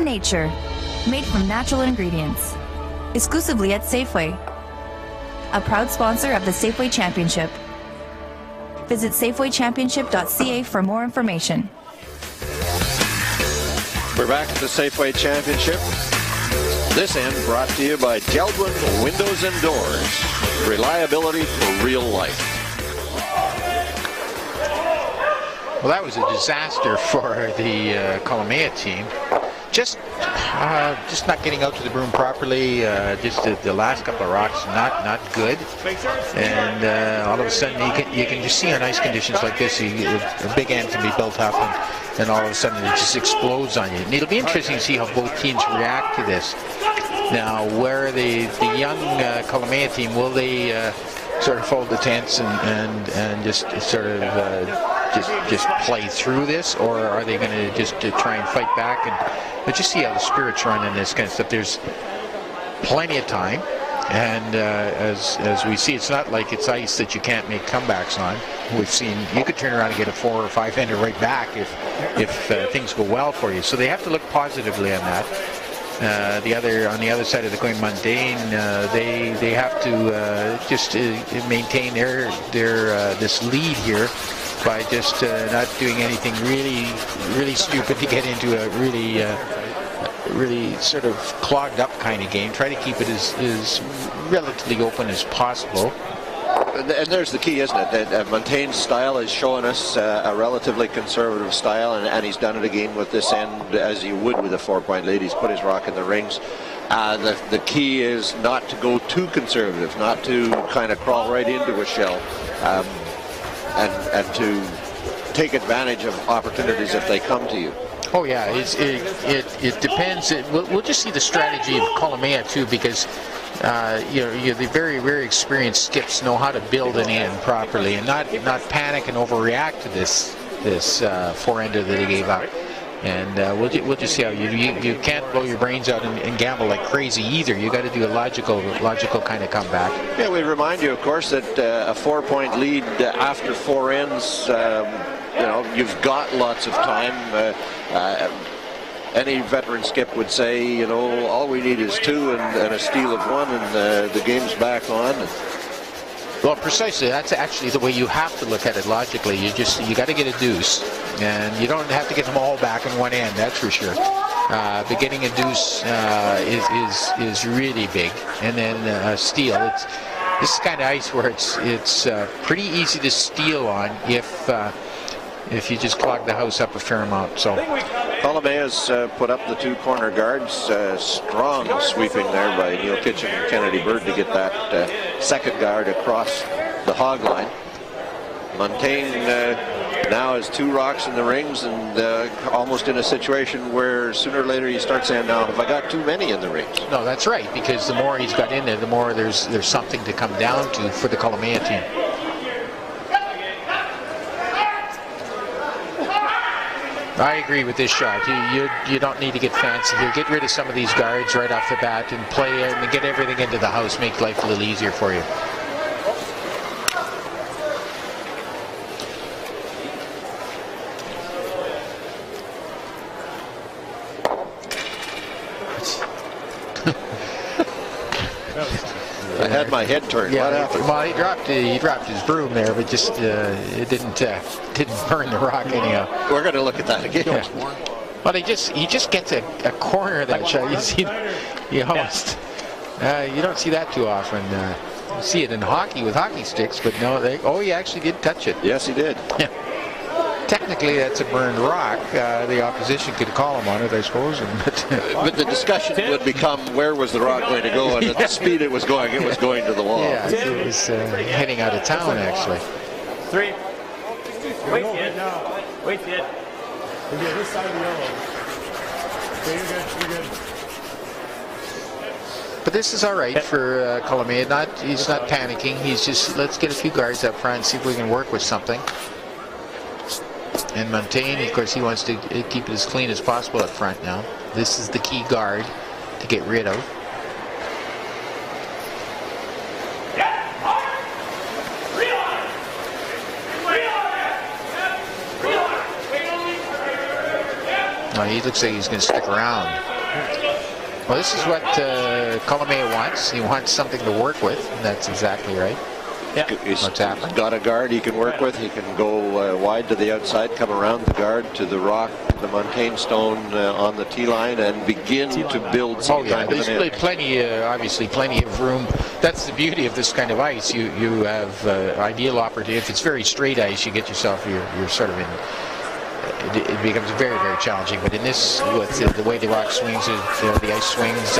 Nature, made from natural ingredients, exclusively at Safeway, a proud sponsor of the Safeway Championship. Visit safewaychampionship.ca for more information. We're back at the Safeway Championship. This end brought to you by Geldwin Windows and Doors. Reliability for real life. Well, that was a disaster for the Kolomaya team. Just not getting out to the broom properly. Just the last couple of rocks, not good. And all of a sudden, you can just see on ice conditions like this, a big end can be built up, and all of a sudden it just explodes on you. And it'll be interesting to see how both teams react to this. Now, where the young Kolomaya team, will they sort of fold the tents and just sort of just play through this, or are they going to just try and fight back? But just see how the spirits run in this kind of stuff. There's plenty of time, and as we see, it's not like it's ice that you can't make comebacks on. We've seen you could turn around and get a 4 or 5 ender right back if things go well for you. So they have to look positively on that. On the other side of the coin, Muntain, they have to just maintain their this lead here by just not doing anything really stupid to get into a really sort of clogged up kind of game. Try to keep it as relatively open as possible. And there's the key, isn't it? That Muntain's style is showing us a relatively conservative style, and he's done it again with this end as he would with a 4-point lead. He's put his rock in the rings. The key is not to go too conservative, not to kind of crawl right into a shell, and to take advantage of opportunities if they come to you. Oh yeah, it depends. We'll just see the strategy of Kolomaya too, because the very experienced skips know how to build an end properly and not panic and overreact to this 4-ender that he gave up. And we'll just see how you can't blow your brains out and gamble like crazy either. You got to do a logical kind of comeback. Yeah, we remind you, of course, that a 4-point lead after 4 ends, you've got lots of time. Any veteran skip would say, all we need is 2 and a steal of 1, and the game's back on. Well, precisely. That's actually the way you have to look at it logically. You got to get a deuce, and you don't have to get them all back in one end. That's for sure. But getting a deuce is really big, and then a steal. This is kind of ice where it's pretty easy to steal on if you just clog the house up a fair amount. So Kolomaya's put up the 2 corner guards. Strong sweeping there by Neil Kitchen and Kennedy Bird to get that second guard across the hog line. Muntain now has 2 rocks in the rings, and almost in a situation where sooner or later you start saying, now have I got too many in the rings? No, that's right, because the more he's got in there, the more there's something to come down to for the Kolomaya team. I agree with this shot. You don't need to get fancy here. Get rid of some of these guards right off the bat and play and get everything into the house. Make life a little easier for you. I had my head turned. Yeah, what happened? Well, he dropped his broom there, but just it didn't burn the rock anyhow. We're going to look at that again. Yeah. Well, he just gets a corner of that shot. You see, you almost you don't see that too often. You see it in hockey with hockey sticks, but no, he actually did touch it. Yes, he did. Yeah. Technically, that's a burned rock. The opposition could call him on it, I suppose. But the discussion would become, where was the rock going to go? And at the speed it was going to the wall. Yeah, it was heading out of town, actually. 3. Wait, kid. Wait, kid. We'll get this side of the yellow. Okay, you're good. But this is all right for Kolomaya. He's not panicking. He's just, let's get a few guards up front and see if we can work with something. And Muntain, of course, he wants to keep it as clean as possible up front now. This is the key guard to get rid of. Well, he looks like he's going to stick around. Well, this is what Kolomaya wants. He wants something to work with, and that's exactly right. Yeah. He's got a guard he can work with. He can go wide to the outside, come around the guard to the rock, the Muntain stone on the tee line, and begin to build some kind of an end. Obviously plenty of room. That's the beauty of this kind of ice. You have ideal opportunity. If it's very straight ice, you get yourself, you're sort of in, it becomes very, very challenging. But in this, with the way the rock swings, the ice swings,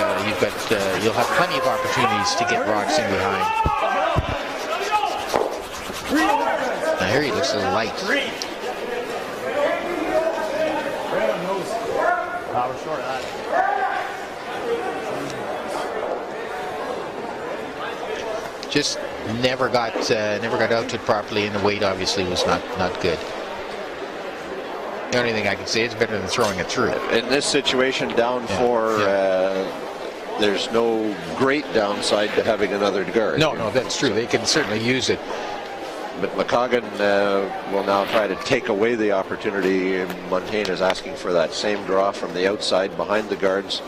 you'll have plenty of opportunities to get rocks in behind. Now here he looks a little light. We're short of that. Just never got out to it properly, and the weight obviously was not good. The only thing I can say is better than throwing it through. In this situation, down 4, there's no great downside to having another guard. No, that's true. They can certainly use it. But McCoggan will now try to take away the opportunity. Muntain is asking for that same draw from the outside behind the guards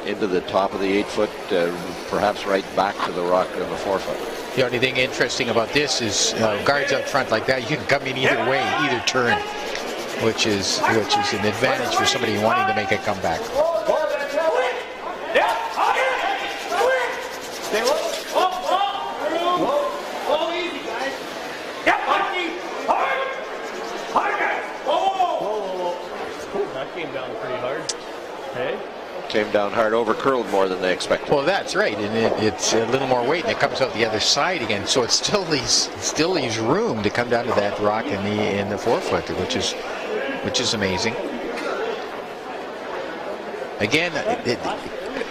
into the top of the 8-foot, perhaps right back to the rock in the 4-foot. The only thing interesting about this is guards out front like that, you can come in either way, either turn, which is an advantage for somebody wanting to make a comeback. Came down hard, overcurled more than they expected. Well, that's right, and it's a little more weight, and it comes out the other side again. So it still leaves room to come down to that rock in the 4-foot, which is amazing. Again,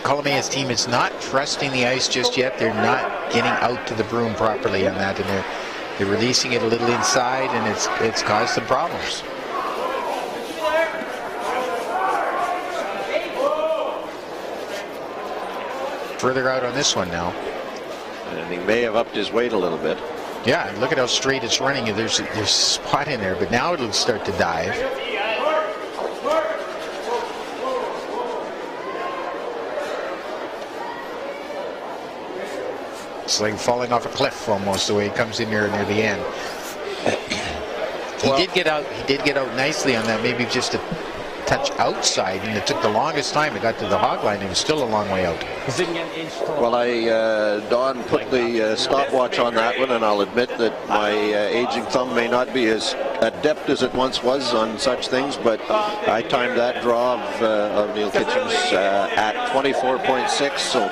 Kolomaya's team is not trusting the ice just yet. They're not getting out to the broom properly on that, and they're releasing it a little inside, and it's caused some problems. further out on this one now. And he may have upped his weight a little bit. Yeah, look at how straight it's running. There's a spot in there, but now it'll start to dive. It's like falling off a cliff almost the way it comes in there near the end. He did get out nicely on that, maybe just a touch outside, and it took the longest time. It got to the hog line. It was still a long way out. Well, Don put the stopwatch on that one, and I'll admit that my aging thumb may not be as adept as it once was on such things, but I timed that draw of Neil Kitchens at 24.6, so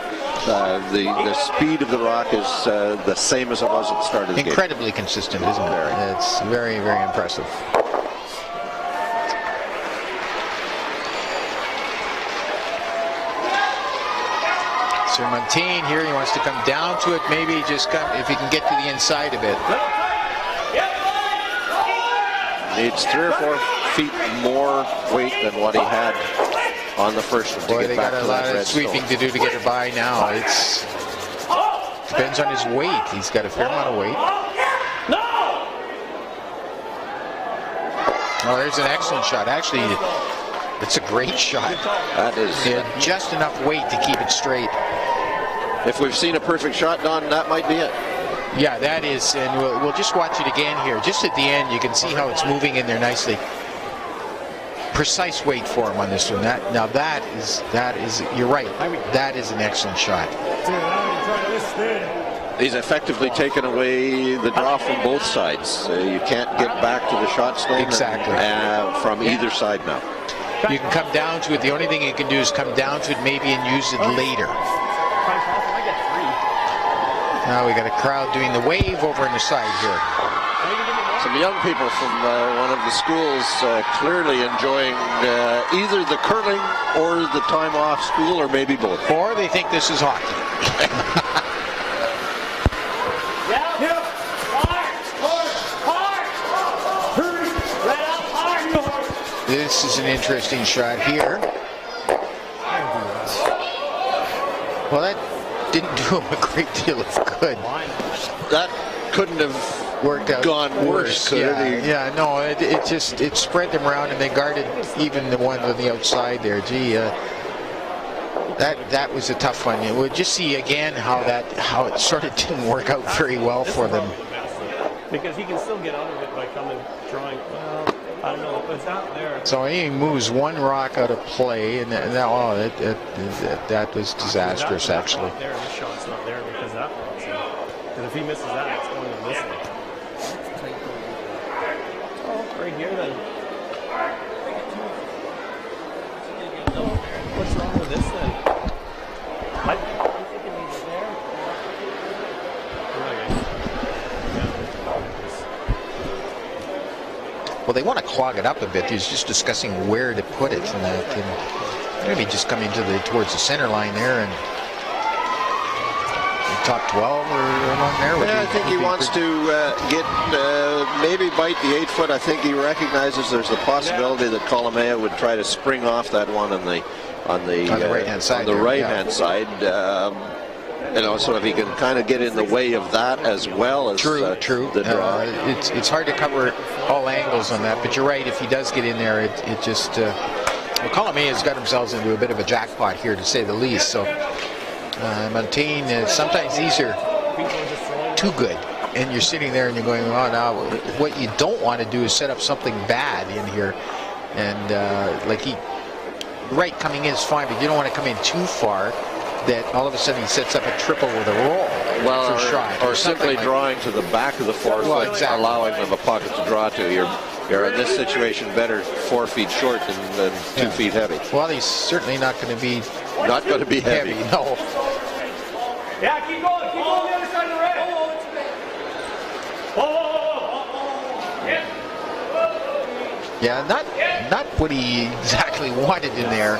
the speed of the rock is the same as it was at the start of the game. Incredibly consistent, isn't it? It's very, very impressive. Sir Muntain here, he wants to come down to it, maybe just come, if he can get to the inside a bit. Needs 3 or 4 feet more weight than what he had on the first one. Boy, they got a lot of sweeping to do to get her by now. It's depends on his weight. He's got a fair amount of weight. Oh, there's an excellent shot. Actually, it's a great shot. That is just enough weight to keep it straight. If we've seen a perfect shot, Don, that might be it. Yeah, that is, and we'll just watch it again here. Just at the end, you can see how it's moving in there nicely. Precise weight for him on this one. That is, you're right. That is an excellent shot. He's effectively taken away the draw from both sides. You can't get back to the shot stone from either side now. You can come down to it. The only thing you can do is come down to it maybe and use it later. Now we got a crowd doing the wave over on the side here. Some young people from one of the schools clearly enjoying either the curling or the time off school, or maybe both. Or they think this is hockey. This is an interesting shot here. Well, that didn't do him a great deal of good. That couldn't have worked out gone worse, could it? Yeah, no, it spread them around, and they guarded even the one on the outside there. Gee, that was a tough one. We'll just see again how it sort of didn't work out very well for them. Because he can still get out of it by drawing. Well, I don't know, but it's not there. So he moves one rock out of play, and that was disastrous, actually. There, the shot's not there because that one's in. And if he misses that, it's going to miss it. Oh, right here then. What's wrong with this then? I'm thinking he's there. Well, they want to clog it up a bit. He's just discussing where to put it, and maybe just coming towards the center line there and top 12 or along there. Yeah, I think he wants to get maybe bite the 8-foot. I think he recognizes there's the possibility that Kolomaya would try to spring off that one on the right-hand side. On the right-hand side. So if he can kind of get in the way of that as well as true. The draw. It's hard to cover all angles on that, but you're right. If he does get in there, it just Kolomaya has got themselves into a bit of a jackpot here, to say the least. So Muntain, sometimes these are too good, and you're sitting there and you're going, oh, now what you don't want to do is set up something bad in here, and coming in is fine, but you don't want to come in too far that all of a sudden he sets up a triple with a roll for shot. Or simply drawing to the back of the 4 foot, allowing them a pocket to draw to. You're in this situation better 4 feet short than 2 feet heavy. Well, he's certainly not going to be heavy. No. Yeah, keep going on the other side of the red. Yeah, not what he exactly wanted in there.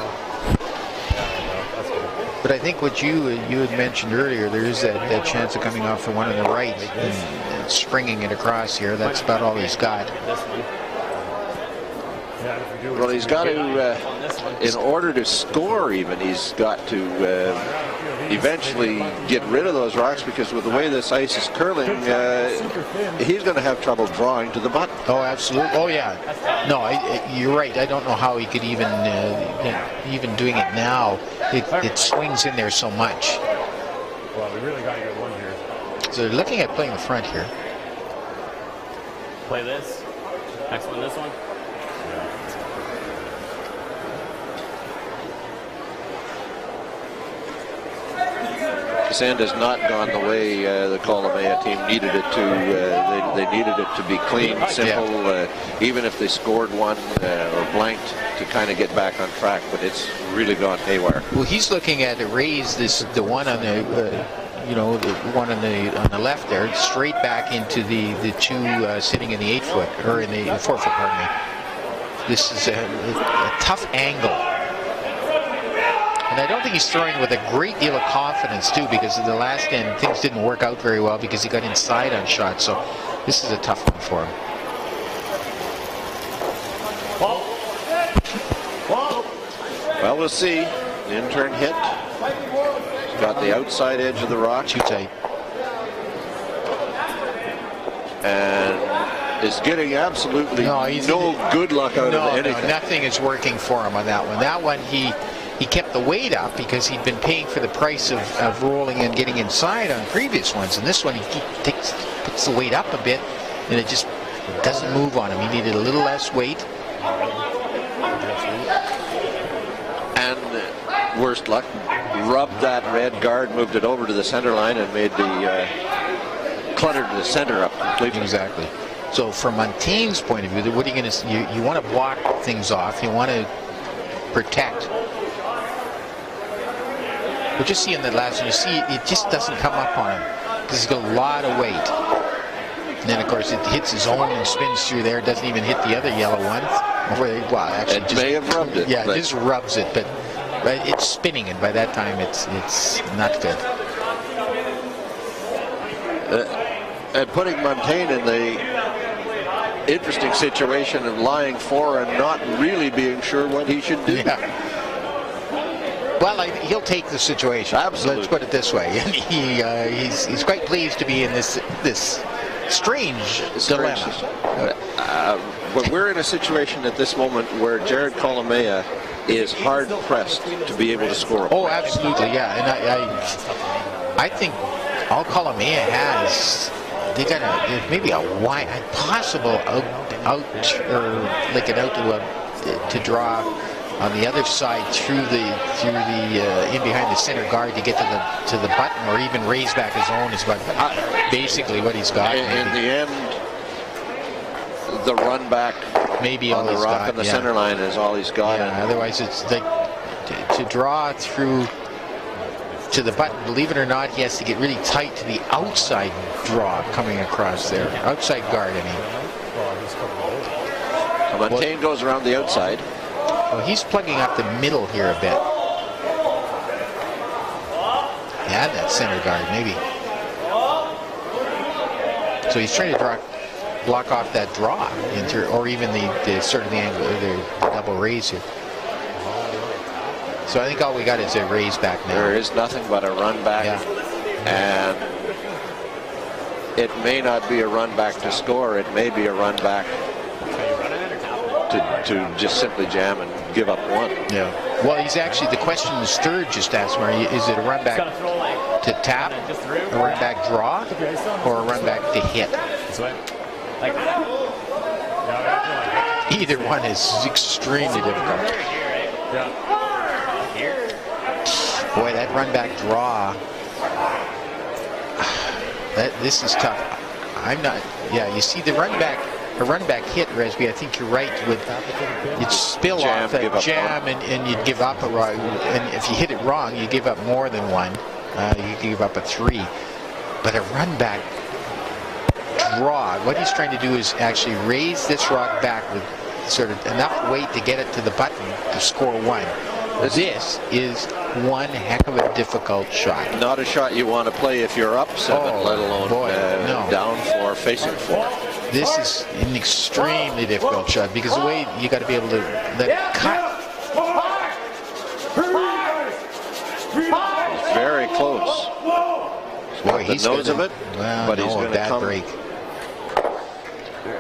But I think what you had mentioned earlier, there is that chance of coming off the one on the right and springing it across here. That's about all he's got. Well, he's got to, in order to score even, he's got to eventually get rid of those rocks, because with the way this ice is curling, he's going to have trouble drawing to the button. Oh, absolutely. Oh, yeah. No, you're right. I don't know how he could even doing it now. It swings in there so much. Well, we really got to get one here. So they're looking at playing the front here. Play this. Next one, this one. This end has not gone the way the Kolomaya team needed it to. They needed it to be clean, simple, even if they scored one or blanked, to kind of get back on track, but it's really gone haywire. Well, he's looking at a raise the one on the the one on the left there, straight back into the two sitting in the 8-foot or in the 4-foot. Pardon me. This is a tough angle. And I don't think he's throwing with a great deal of confidence, too, because in the last end, things didn't work out very well because he got inside on shots. So this is a tough one for him. Well, we'll see. The intern hit. Got the outside edge of the rock. Too tight. And is getting absolutely no good luck out of anything. No, nothing is working for him on that one. That one, he kept the weight up because he'd been paying for the price of rolling and getting inside on previous ones. And this one, he puts the weight up a bit, and it just doesn't move on him. He needed a little less weight. And worst luck, rubbed that red guard, moved it over to the center line, and made the cluttered the center up completely. Exactly. So from Muntain's point of view, what are you going to? You want to block things off. You want to protect. But just see in the last one, you see it just doesn't come up on him because he's got a lot of weight. And then of course it hits his own and spins through there. It doesn't even hit the other yellow one. Well, actually, it may have rubbed it. Yeah, it just rubs it, but it's spinning, and by that time it's not good. And putting Muntain in the interesting situation of lying 4 and not really being sure what he should do. Yeah. Well, he'll take the situation. Absolutely. Let's put it this way. He's quite pleased to be in this strange dilemma. But we're in a situation at this moment where Jared Kolomaya is hard pressed to be able to score. Oh, absolutely, yeah. And I think all Kolomaya has, they got maybe a possible out or like an out to draw on the other side through the in behind the center guard to get to the button, or even raise back his own is basically what he's got. In the end, the run back maybe on the rock on the center line is all he's got. Yeah, otherwise it's like to draw through to the button. Believe it or not, he has to get really tight to the outside draw coming across there. Outside guard, I mean. Muntain goes around the outside. Well, he's plugging up the middle here a bit. Yeah, that center guard, maybe. So he's trying to block off that draw, or even the sort of the angle, the double raise here. So I think all we got is a raise back now. There is nothing but a run back, and it may not be a run back to score. It may be a run back to just simply jam and give up one. Yeah. Well, he's actually, the question is third just asked me, is it a run back to tap, a run back draw, or a run back to hit? Either one is extremely difficult. Boy, that run back draw, this is tough. I'm not, you see the run back, a run back hit, Resby, I think you're right, you'd spill off that jam and you'd give up and if you hit it wrong, you give up more than one. You give up a 3. But a run back draw, what he's trying to do is actually raise this rock back with sort of enough weight to get it to the button to score 1. This is one heck of a difficult shot. Not a shot you want to play if you're up 7, let alone down 4, facing 4. This is an extremely difficult shot because the way you got to be able to let it cut. very close. Boy, He's got the nose of it, but he's going to come. Break.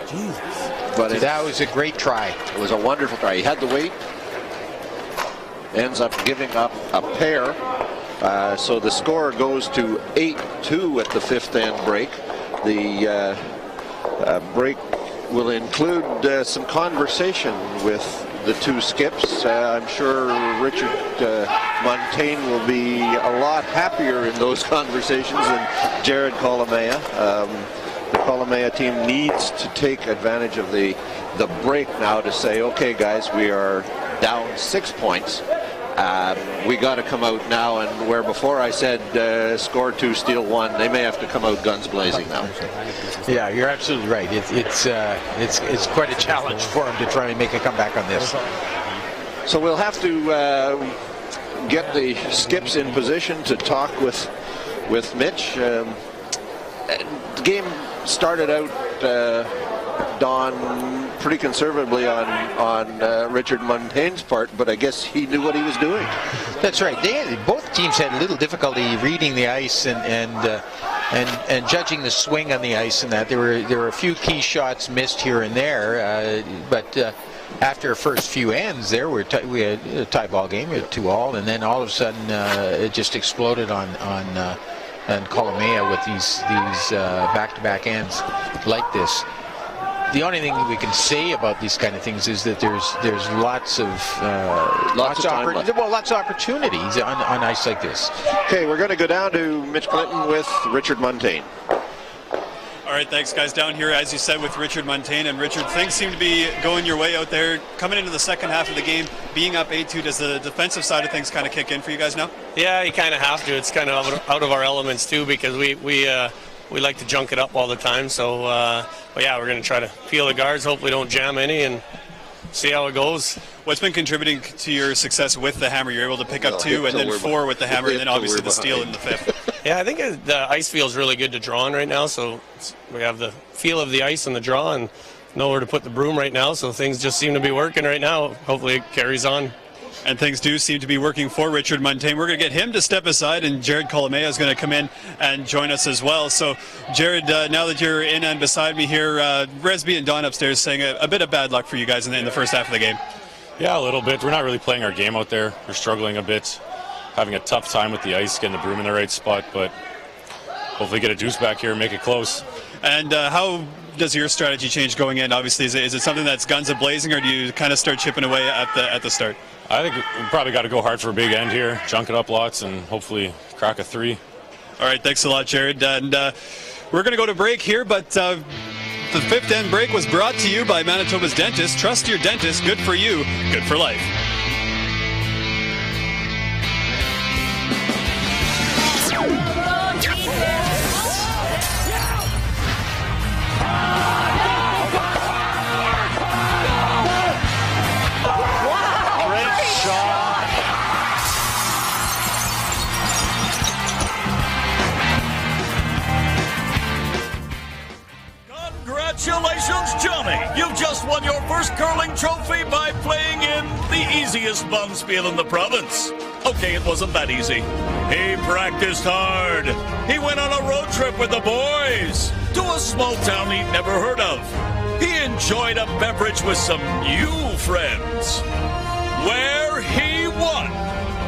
Jesus. But that was a great try. It was a wonderful try. He had the weight. Ends up giving up a pair. So the score goes to 8-2 at the fifth end break. The break will include some conversation with the two skips. I'm sure Richard Muntain will be a lot happier in those conversations than Jared Kolomaya. The Kolomaya team needs to take advantage of the break now to say, okay guys, we are down 6 points. We got to come out now, and where before I said score 2, steal 1, they may have to come out guns blazing now. Yeah, you're absolutely right. It's quite a challenge for him to try and make a comeback on this. So we'll have to get the skips in position to talk with Mitch. The game started out, Don, pretty conservatively on Richard Muntain's part, but I guess he knew what he was doing. That's right. Both teams had a little difficulty reading the ice and judging the swing on the ice, and that there were a few key shots missed here and there, but after the first few ends there we had a tie ball game, we had 2-2, and then all of a sudden it just exploded on Kolomaya with these back-to-back ends like this. The only thing we can say about these kind of things is that there's lots of opportunities on ice like this. Okay, we're going to go down to Mitch Clinton with Richard Muntain. All right, thanks, guys. Down here, as you said, with Richard Muntain. And Richard, things seem to be going your way out there. Coming into the second half of the game, being up 8-2, does the defensive side of things kind of kick in for you guys now? Yeah, you kind of have to. It's kind of out of our elements, too, because we like to junk it up all the time. So, but yeah, we're going to try to peel the guards, hopefully don't jam any, and see how it goes. What's been contributing to your success with the hammer? You're able to pick up 2 and then 4 with the hammer, and then obviously the steal in the 5th. Yeah, I think the ice feels really good to draw on right now, so we have the feel of the ice and the draw and nowhere to put the broom right now, so things just seem to be working right now. Hopefully it carries on. And things do seem to be working for Richard Muntain. We're going to get him to step aside, and Jared Kolomaya is going to come in and join us as well. So, Jared, now that you're in and beside me here, Resby and Don upstairs saying a bit of bad luck for you guys in the first half of the game. Yeah, a little bit. We're not really playing our game out there. We're struggling a bit, having a tough time with the ice, getting the broom in the right spot, but hopefully get a deuce back here and make it close. And how does your strategy change going in? Obviously, is it something that's guns a-blazing, or do you kind of start chipping away at the start? I think we probably got to go hard for a big end here, junk it up lots, and hopefully crack a 3. All right, thanks a lot, Jared. And we're going to go to break here, but the fifth end break was brought to you by Manitoba's dentist. Trust your dentist. Good for you, good for life. Congratulations, Johnny! You've just won your first curling trophy by playing in the easiest bonspiel in the province. Okay, it wasn't that easy. He practiced hard. He went on a road trip with the boys to a small town he'd never heard of. He enjoyed a beverage with some new friends, where he won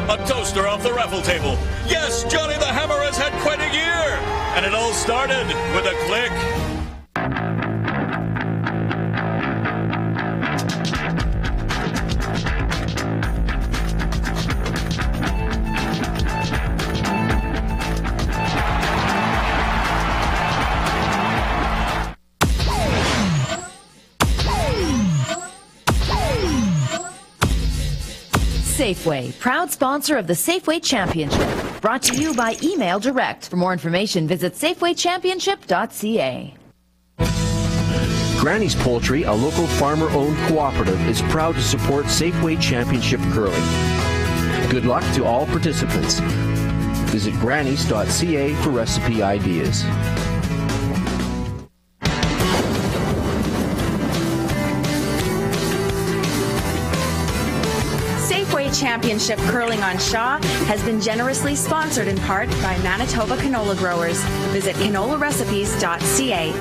a toaster off the raffle table. Yes, Johnny the Hammer has had quite a year, and it all started with a click. Safeway, proud sponsor of the Safeway Championship. Brought to you by Email Direct. For more information, visit safewaychampionship.ca. Granny's Poultry, a local farmer-owned cooperative, is proud to support Safeway Championship Curling. Good luck to all participants. Visit grannies.ca for recipe ideas. Championship Curling on Shaw has been generously sponsored in part by Manitoba canola growers. Visit canolarecipes.ca.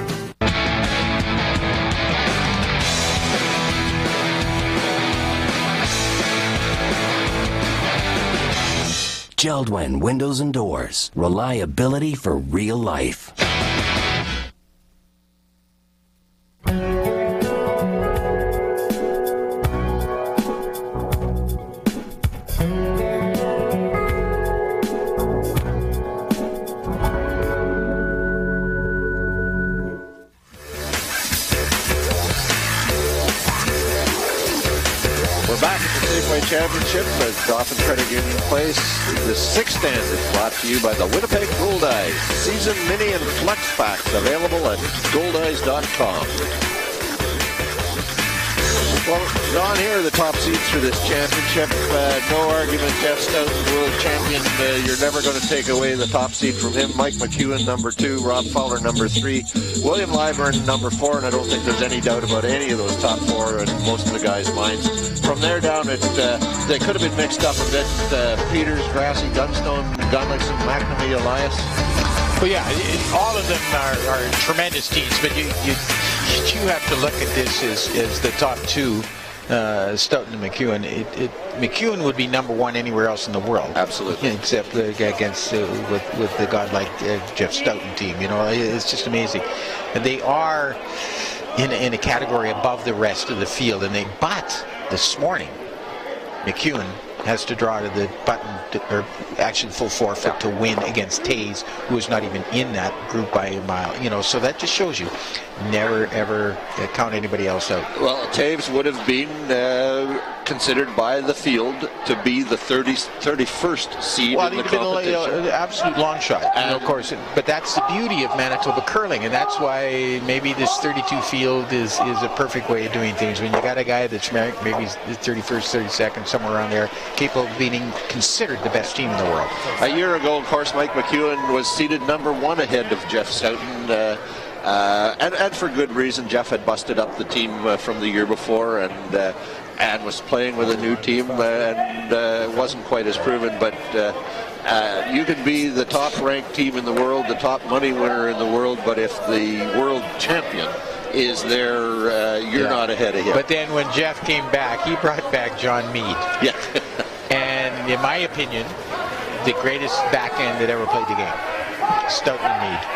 Geldwen Windows and Doors. Reliability for real life. We're back at the Safeway Championship at Dauphin Credit Union Place. The sixth stand is brought to you by the Winnipeg Goldeyes. Season Mini and Flex Packs available at goldeyes.com. Well, Don, here are the top seeds for this championship. No argument, Jeff Stoughton, world champion. You're never going to take away the top seed from him. Mike McEwen, number 2. Rob Fowler, number 3. William Lyburn, number 4. And I don't think there's any doubt about any of those top 4 in most of the guys' minds. From there down, they could have been mixed up a bit. Peters, Grassy, Gunstone, Gunlickson, McNamee, Elias. Well, yeah, all of them are tremendous teams, but you have to look at this as the top 2, Stoughton and McEwen. McEwen would be number 1 anywhere else in the world. Absolutely. Except against with the godlike Jeff Stoughton team. You know, it's just amazing. And they are in a category above the rest of the field. But this morning, McEwen has to draw to the button, or actually full forfeit to win against Taze, who is not even in that group by a mile. You know, so that just shows you, never ever count anybody else out. Well, Taves would have been considered by the field to be the 31st seed in the competition. Well, an absolute long shot, of course. But that's the beauty of Manitoba curling, and that's why maybe this 32 field is a perfect way of doing things. When you got a guy that's maybe 31st, 32nd, somewhere around there, capable of being considered the best team in the world. A year ago, of course, Mike McEwen was seated number 1 ahead of Jeff Stoughton. And for good reason. Jeff had busted up the team from the year before and was playing with a new team and wasn't quite as proven. But you can be the top-ranked team in the world, the top money winner in the world, but if the world champion is there, you're not ahead of him. But then when Jeff came back, he brought back John Meade. Yeah. And in my opinion, the greatest back end that ever played the game, Stoughton and Meade.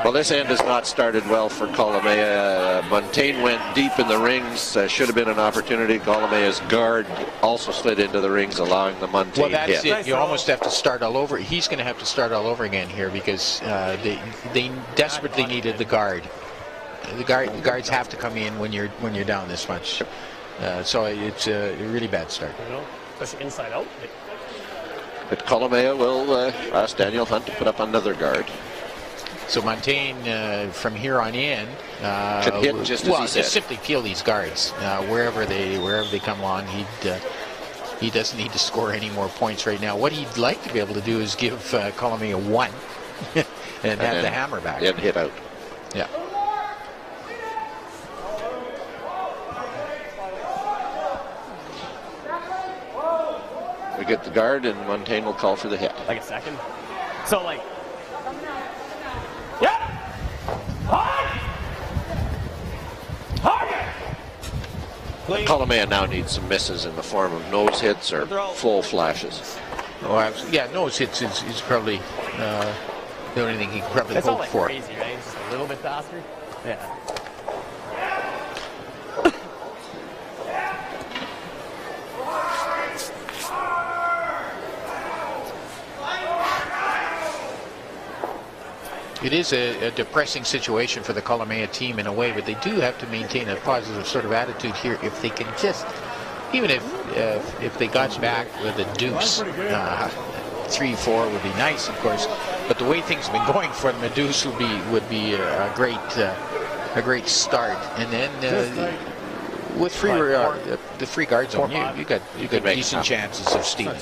Well, this end has not started well for Kolomaya. Muntain went deep in the rings. Should have been an opportunity. Kolomaya's guard also slid into the rings, allowing the Muntain hit. Well, that's it. You almost have to start all over. He's going to have to start all over again here because they desperately needed the guard. The guards have to come in when you're down this much. So it's a really bad start. Especially inside out. But Kolomaya will ask Daniel Hunt to put up another guard. So Muntain, from here on in, should hit just as he said. Just simply peel these guards wherever they come along. He doesn't need to score any more points right now. What he'd like to be able to do is give Kolomaya 1 and have the hammer back. And hit out. Yeah. We get the guard, and Muntain will call for the hit. Like a second. So like. Kolomaya now needs some misses in the form of nose hits or full flashes. Oh, absolutely. Yeah, nose hits is probably the only thing he can probably hope for. It's not like crazy, right? It's just a little bit faster. Yeah. It is a depressing situation for the Kolomaya team in a way, but they do have to maintain a positive sort of attitude here if they can just, even if they got back with a deuce, 3-4 would be nice, of course. But the way things have been going for them, a deuce would be a great start. And then with the free guard zone, you got decent chances of stealing.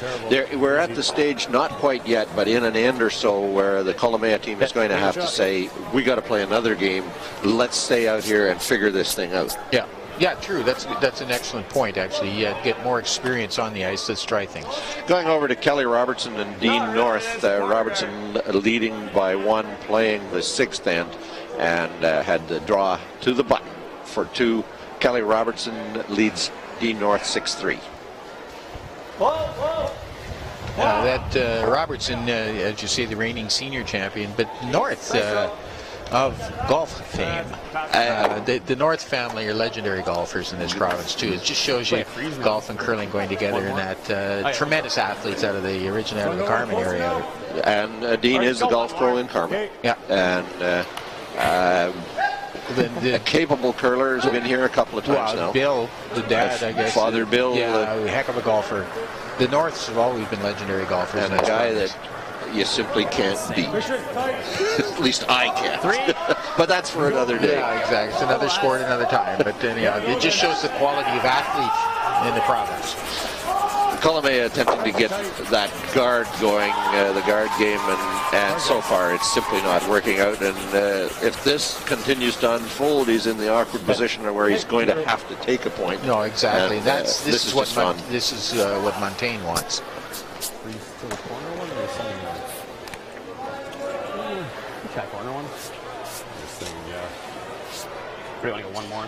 We're at the stage, not quite yet, but in an end or so, where the Kolomaya team is going to have to say, we got to play another game. Let's stay out here and figure this thing out. Yeah. Yeah, true. That's an excellent point, actually. Get more experience on the ice. Let's try things. Going over to Kelly Robertson and Dean North. Robertson leading by 1, playing the 6th end, and had the draw to the button for 2. Kelly Robertson leads Dean North 6-3. Robertson, as you say, the reigning senior champion, but North of golf fame. The North family are legendary golfers in this province too. It just shows you golf and curling going together, and that tremendous athletes out of the Carmen area. And Dean is the golf pro in Carmen. Yeah. And a capable curler has been here a couple of times now. Bill, the dad, I guess. Father Bill. Yeah, a heck of a golfer. The Norths have always been legendary golfers. And a guy that you simply can't beat. At least I can't. But that's for another day. Yeah, exactly. It's another sport, another time. But anyhow, it just shows the quality of athlete in the province. Kolomaya attempting to get that guard going, the guard game, and so far it's simply not working out. And if this continues to unfold, he's in the awkward position where he's going to have to take a point. No, exactly. And, this is what Muntain wants. Corner one. This thing, pretty like one more.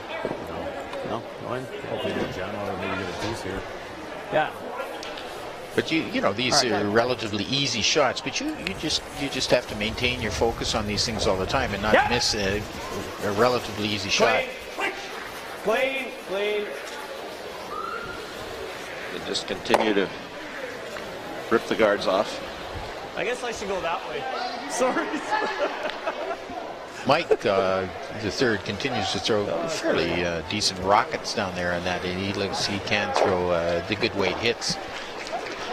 No, go in. Hopefully get a jam out or maybe get a piece here. Yeah. But you know, these are relatively easy shots. But you just have to maintain your focus on these things all the time and not miss a relatively easy shot. Clean. They just continue to rip the guards off. I guess I should go that way. Sorry. Mike, the third, continues to throw fairly decent rockets down there on that, and he can throw the good weight hits.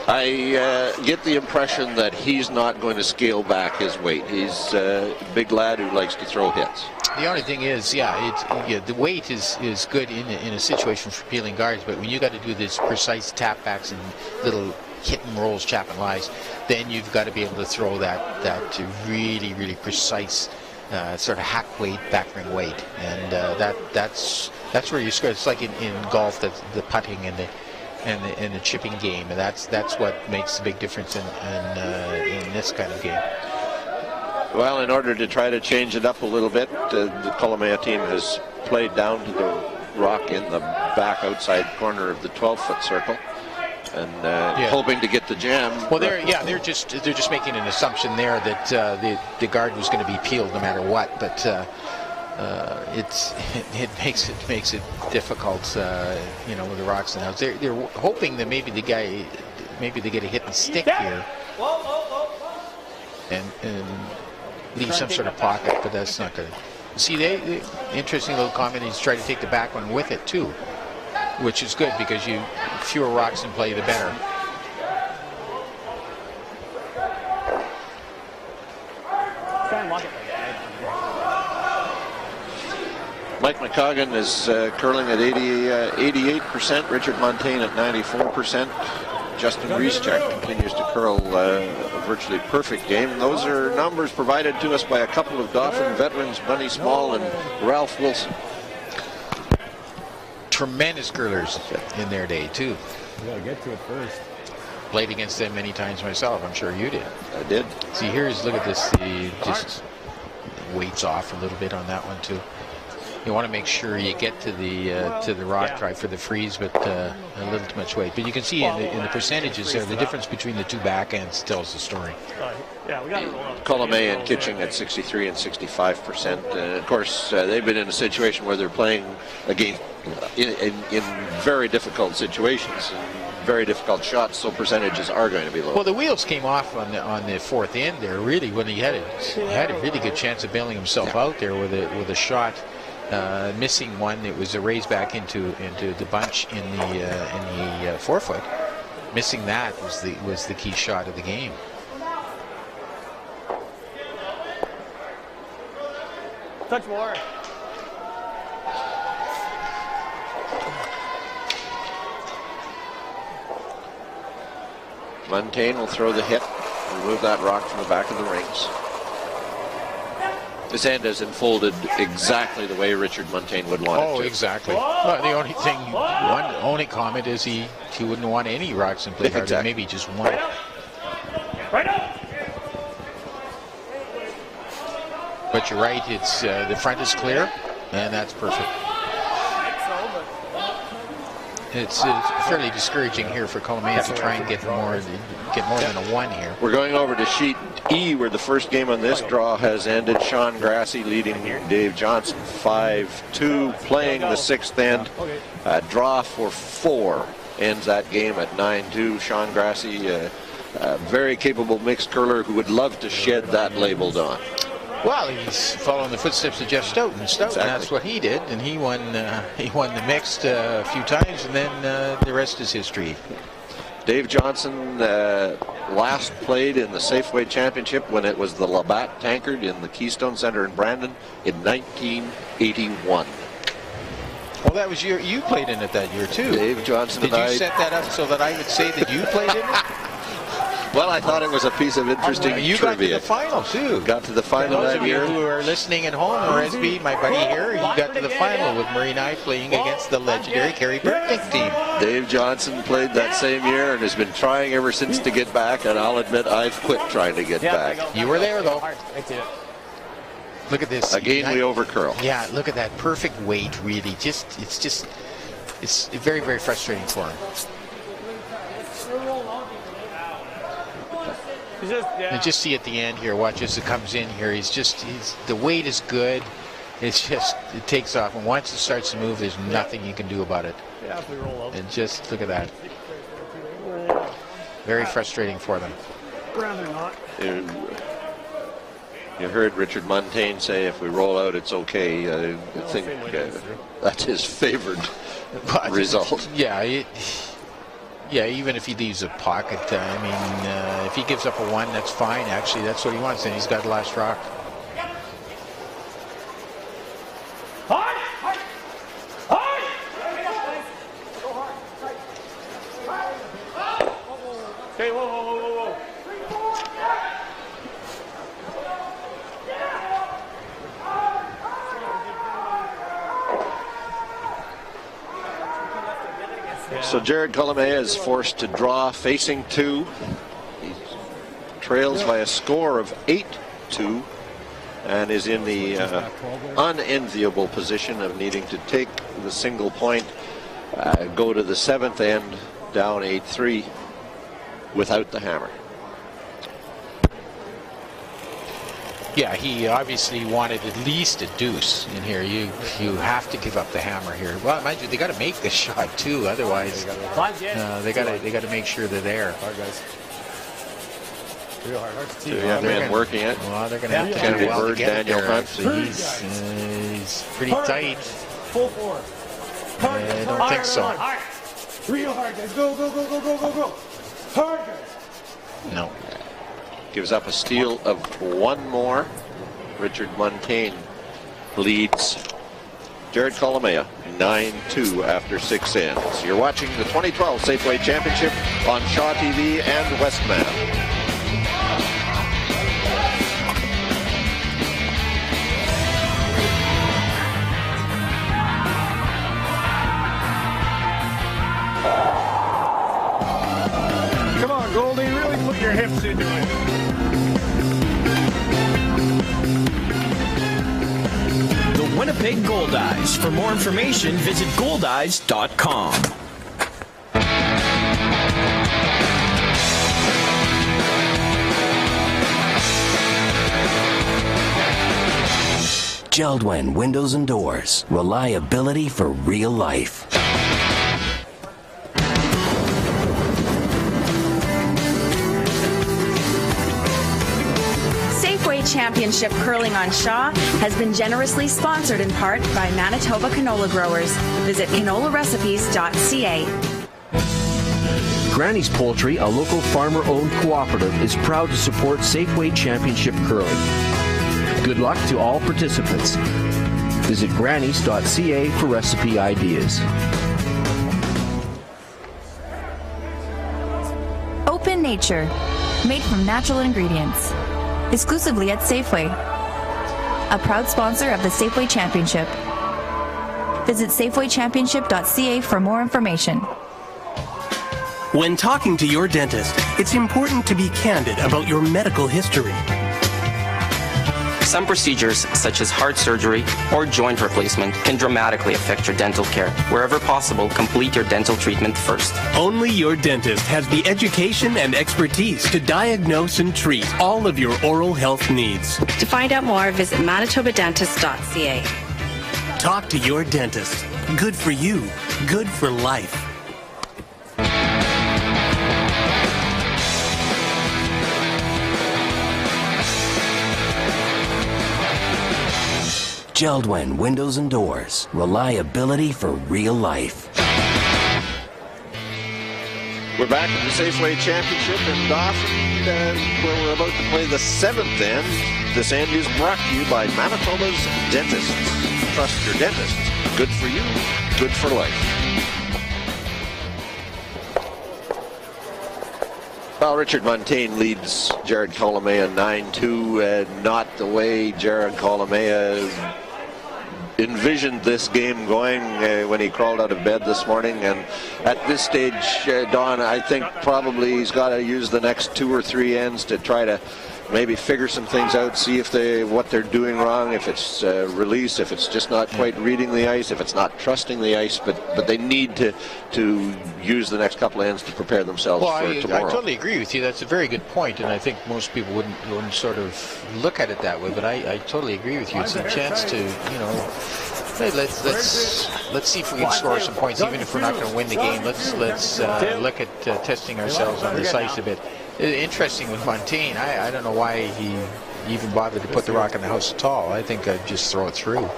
I get the impression that he's not going to scale back his weight. He's a big lad who likes to throw hits. The only thing is, the weight is good in a situation for peeling guards, but when you got to do this precise tap backs and little hit and rolls, chap and lies, then you've got to be able to throw that really, really precise sort of hack weight, backring weight, and that's where you score. It's like in golf, the putting and the chipping game, and that's what makes the big difference in this kind of game. Well, in order to try to change it up a little bit, the Kolomaya team has played down to the rock in the back outside corner of the 12-foot circle, and hoping to get the jam. Well, they're just making an assumption there that the guard was going to be peeled no matter what, but it makes it difficult, with the rocks and house. They're hoping that maybe they get a hit and stick here, and leave some sort of pocket, but that's not going to. See, they interesting little comment. He's trying to take the back one with it too, which is good because fewer rocks in play, the better. Mike McCoggan is curling at 88%. Richard Muntain at 94%. Justin Reeschek continues to curl a virtually perfect game. Those are numbers provided to us by a couple of Dauphin veterans, Bunny Small and Ralph Wilson. Tremendous curlers in their day too. You gotta get to it first. Played against them many times myself. I'm sure you did. I did. See, look at this. He just weights off a little bit on that one too. You want to make sure you get to the rock try for the freeze, but a little too much weight. But you can see in the percentages there, the difference between the two backends tells the story. Yeah, we got to roll up. Kolomaya and Kitching at 63 and 65%. Of course, they've been in a situation where they're playing against in very difficult situations, very difficult shots, so percentages are going to be low. Well, the wheels came off on the fourth end there, really, when he had a really good chance of bailing himself out there with a shot. Missing one, it was a raise back into the bunch in the 4-foot. Missing that was the key shot of the game. Touch more. Muntain will throw the hit, remove that rock from the back of the rings. This end has unfolded exactly the way Richard Muntain would want it to. Oh, exactly. Well, the only thing, only comment is he wouldn't want any rocks and play hard, Exactly. maybe just one. Right up. But you're right, it's the front is clear, and that's perfect. It's fairly discouraging here for Kolomaya to try and get more than a 1 here. We're going over to sheet E, where the first game on this draw has ended. Sean Grassy leading Dave Johnson 5-2, playing the 6th end. Draw for 4 ends that game at 9-2. Sean Grassy, a very capable mixed curler who would love to shed that label, Don. Well, he's following the footsteps of Jeff Stoughton. Exactly. That's what he did, and he won the mixed a few times, and then the rest is history. Dave Johnson last played in the Safeway Championship when it was the Labatt Tankard in the Keystone Center in Brandon in 1981. Well, that was you played in it that year too. Dave Johnson Did and I. you set that up so that I would say that you played in it? Well, I thought it was a piece of interesting you trivia. got to the final too. Got to the final Those that of you year. who are listening at home, or SB, my buddy here, he got to the final with Murray and I playing against the legendary Kerry Burknick team. Dave Johnson played that same year and has been trying ever since to get back, and I'll admit I've quit trying to get back. You were there though. Look at this. Again, we overcurl. Yeah, look at that perfect weight. Really, it's very, very frustrating for him. And just see at the end here, watch as it comes in here. The weight is good. It's just, it takes off. And once it starts to move, there's nothing you can do about it. And just look at that. Very frustrating for them. Rather not. You heard Richard Muntain say, if we roll out, it's okay. I think that's his favored result. Yeah, yeah, even if he leaves a pocket, I mean, if he gives up a 1, that's fine. Actually, that's what he wants, and he's got the last rock. Okay, whoa. So Jared Kolomaya is forced to draw facing 2. He trails by a score of 8-2 and is in the unenviable position of needing to take the single point, go to the 7th end, down 8-3 without the hammer. Yeah, he obviously wanted at least a deuce in here. You have to give up the hammer here. Well, mind you, they got to make this shot too. Otherwise, they got to make sure they're there. Hard, guys. Real hard to see. Two young men working it. Well, they're going to have to Kennedy do well Bird, together Daniel there. Hunt. So he's pretty tight. Full force. I don't think so. Real hard, guys. Go. Hard, guys. No. Gives up a steal of 1 more. Richard Muntain leads Jared Kolomaya 9-2 after 6 ends. You're watching the 2012 Safeway Championship on Shaw TV and Westman. Come on, Goldie, really put your hips into it. The Winnipeg Gold Eyes. For more information, visit goldeyes.com. Geldwen Windows and Doors. Reliability for real life. Safeway Championship Curling on Shaw has been generously sponsored in part by Manitoba canola growers. Visit canolarecipes.ca. Granny's Poultry, a local farmer-owned cooperative, is proud to support Safeway Championship Curling. Good luck to all participants. Visit grannies.ca for recipe ideas. Open Nature, made from natural ingredients. Exclusively at Safeway. a proud sponsor of the Safeway Championship. Visit safewaychampionship.ca for more information. When talking to your dentist, it's important to be candid about your medical history. Some procedures, such as heart surgery or joint replacement, can dramatically affect your dental care. Wherever possible, complete your dental treatment first. Only your dentist has the education and expertise to diagnose and treat all of your oral health needs. To find out more, visit manitobadentist.ca. Talk to your dentist. Good for you. Good for life. Geldwen Windows and Doors. Reliability for real life. We're back at the Safeway Championship in Dauphin, where we're about to play the 7th end. This end is brought to you by Manitoba's Dentists. Trust your dentist. Good for you, good for life. Well, Richard Muntain leads Jared Kolomaya 9-2. Not the way Jared Kolomaya envisioned this game going when he crawled out of bed this morning. And at this stage, Don, I think probably he's got to use the next 2 or 3 ends to try to maybe figure some things out, see if what they're doing wrong, if it's release, if it's just not quite reading the ice, if it's not trusting the ice, but they need to use the next couple of ends to prepare themselves for tomorrow. I totally agree with you. That's a very good point, and I think most people wouldn't sort of look at it that way, but I totally agree with you. It's a chance to, hey, let's see if we can score some points, even if we're not going to win the game. Let's look at testing ourselves on this ice a bit. Interesting with Muntain, I don't know why he even bothered to put the rock in the house at all. I think I'd just throw it through.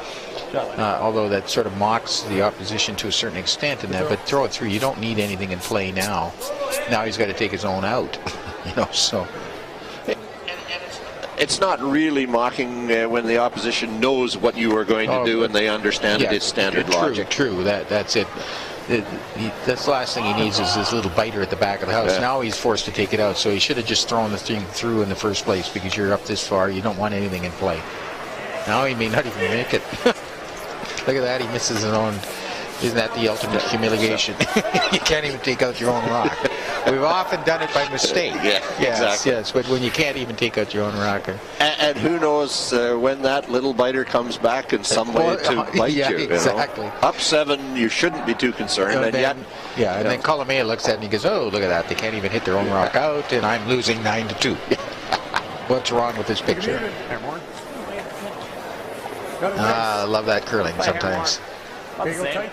Although that sort of mocks the opposition to a certain extent in that, but throw it through. You don't need anything in play now. Now he's got to take his own out, so. It's not really mocking when the opposition knows what you are going to do and they understand it. It's standard logic. True, that's it. That's the last thing he needs is this little biter at the back of the house. Now he's forced to take it out, so he should have just thrown the thing through in the first place because you're up this far. You don't want anything in play. Now he may not even make it. Look at that, he misses his own. Isn't that the ultimate humiliation? You can't even take out your own rock. We've often done it by mistake. Exactly. Yes, but when you can't even take out your own rock. And who knows when that little biter comes back in some way to bite you. Exactly. Up 7, you shouldn't be too concerned. And then Kolomaya looks at it and he goes, oh, look at that. They can't even hit their own rock out, and I'm losing 9-2. What's wrong with this picture? I love that curling sometimes. Not the same.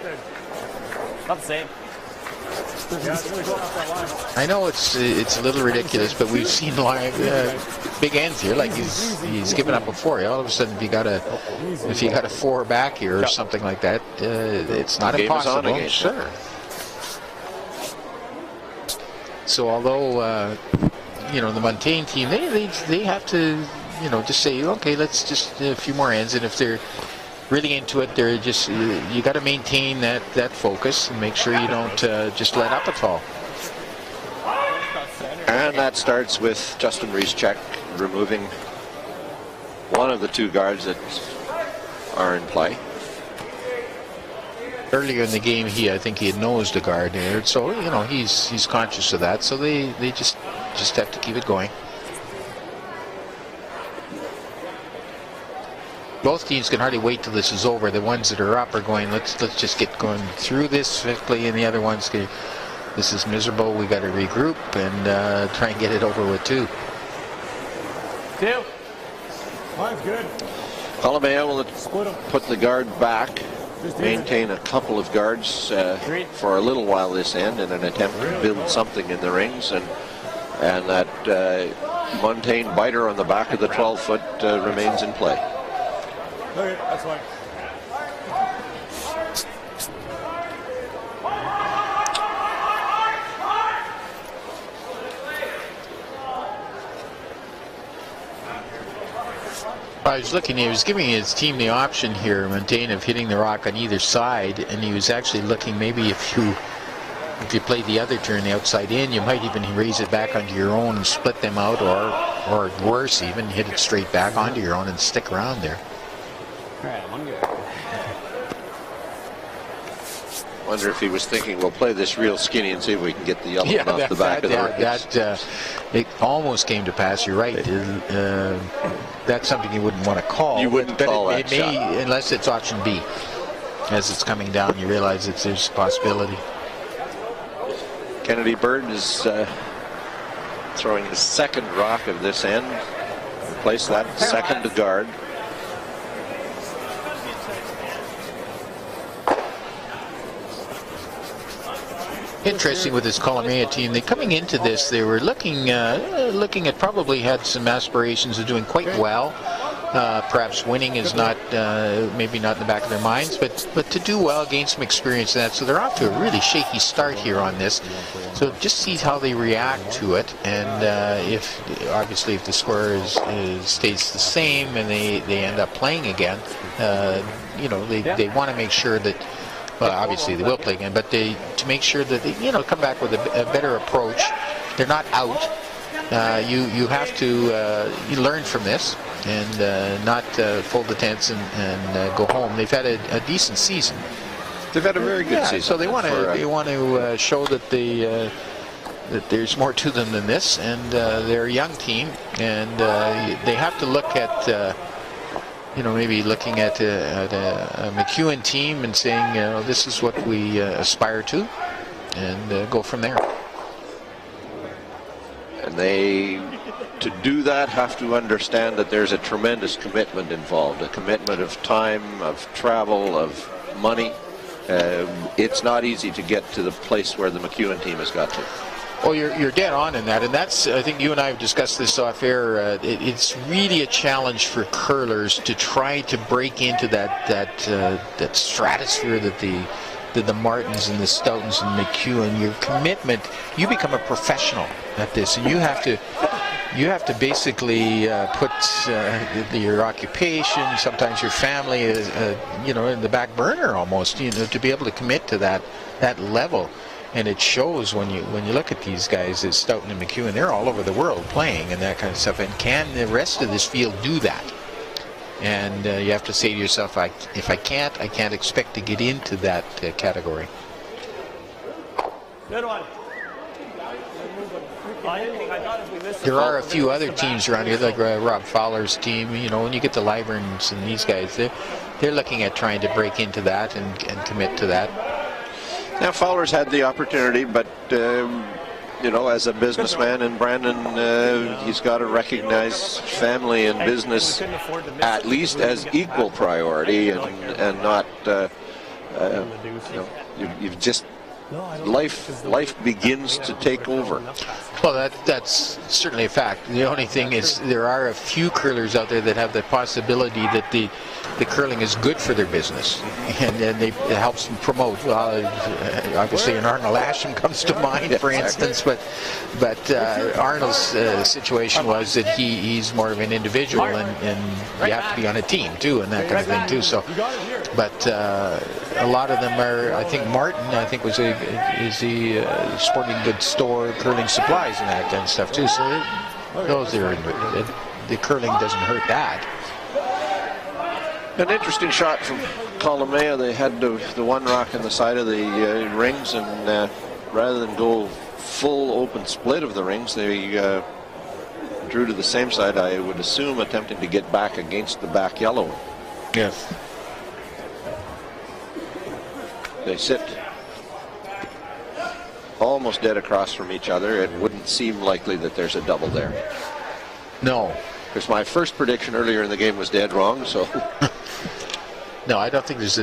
Not the same. I know it's a little ridiculous, but we've seen big ends here. Like he's given up before. All of a sudden, if you got a 4 back here or something like that, it's not impossible. Again, sure. So although the Muntain team, they have to just say, okay, let's just a few more ends, and if they're really into it, they're just you got to maintain that focus and make sure you don't just let up at all. And that starts with Justin Rieschek removing one of the 2 guards that are in play. Earlier in the game, I think he had nosed a guard there, so he's conscious of that. So they just have to keep it going. Both teams can hardly wait till this is over. The ones that are up are going, let's just get going through this quickly, and the other ones, this is miserable. We got to regroup and try and get it over with too. 2. 5's good. Kolomaya will put the guard back, maintain a couple of guards for a little while this end in an attempt to build something in the rings, and that Muntain biter on the back of the 12-foot remains in play. Okay, that's fine. I was looking, he was giving his team the option here, Muntain, of hitting the rock on either side, and he was actually looking maybe if you played the other turn, the outside in, you might even raise it back onto your own and split them out, or worse even, hit it straight back onto your own and stick around there. right, one good. Wonder if he was thinking, we'll play this real skinny and see if we can get the yellow one off the back of the ring. It almost came to pass. You're right. That's something you wouldn't want to call. You wouldn't call that shot. Unless it's option B. As it's coming down, you realize that there's a possibility. Kennedy Bird is throwing the second rock of this end. Replace that second to guard. Interesting with this Kolomaya team. They coming into this, they were looking at probably had some aspirations of doing quite well. Perhaps winning is not maybe not in the back of their minds, but to do well, gain some experience in that. So they're off to a really shaky start here on this. So just see how they react to it, and if obviously if the score stays the same and they end up playing again, they want to make sure that. Well, obviously they will play again, but to make sure that they come back with a better approach. They're not out. You have to you learn from this and not fold the tents and go home. They've had a decent season. They've had a very good season. So they want to show that that there's more to them than this, and they're a young team, and they have to look at. Maybe looking at a McEwen team and saying, this is what we aspire to, and go from there. And they, to do that, have to understand that there's a tremendous commitment involved, a commitment of time, of travel, of money. It's not easy to get to the place where the McEwen team has got to. Well, you're dead on in that, and that's, I think you and I have discussed this off air. It's really a challenge for curlers to try to break into that stratosphere that the Martins and the Stoutons and McEwen. Your commitment, you become a professional at this, and you have to basically put your occupation, sometimes your family, in the back burner almost, to be able to commit to that level. And it shows when you look at these guys, as Stoughton and McEwen, they're all over the world playing and that kind of stuff. And can the rest of this field do that? And you have to say to yourself, if I can't expect to get into that category. Good one. There are a few other teams around here, like Rob Fowler's team. When you get the Liburns and these guys, they're looking at trying to break into that and commit to that. Now Fowler's had the opportunity, but as a businessman in Brandon, he's got to recognize family and business at least as equal priority, and not you've just life begins to take over. Well, that's certainly a fact. The only thing is there are a few curlers out there that have the possibility that the curling is good for their business, and it helps them promote. Well, obviously, an Arnold Asham comes to mind, for instance, but Arnold's situation was that he's more of an individual, and you have to be on a team too, and that kind of thing too. So, but a lot of them are. I think Martin, was the sporting goods store, curling supplies, and that kind of stuff too. So those are the curling doesn't hurt that. An interesting shot from Kolomaya. They had the one rock on the side of the rings, and rather than go full open split of the rings, they drew to the same side, I would assume, attempting to get back against the back yellow. Yes. They sit almost dead across from each other. It wouldn't seem likely that there's a double there. No. Because my first prediction earlier in the game was dead wrong, so... No, I don't think there's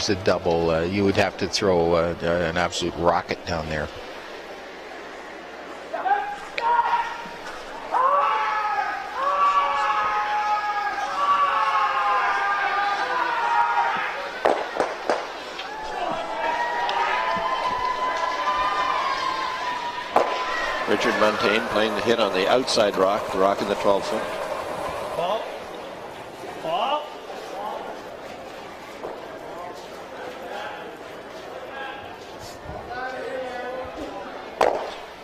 a double. You would have to throw an absolute rocket down there. Richard Muntain playing the hit on the outside rock, the rock in the 12-foot.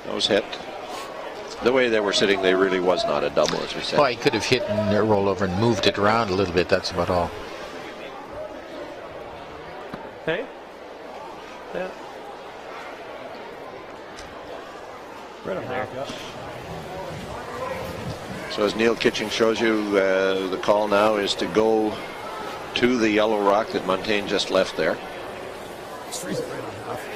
Nose hit. The way they were sitting, they really was not a double, as we said. Well, he could have hit and rolled over and moved it around a little bit. That's about all. Hey? Yeah. Right up there. Yeah. So as Neil Kitching shows you, the call now is to go to the yellow rock that Muntain just left there. It's freezing right on half.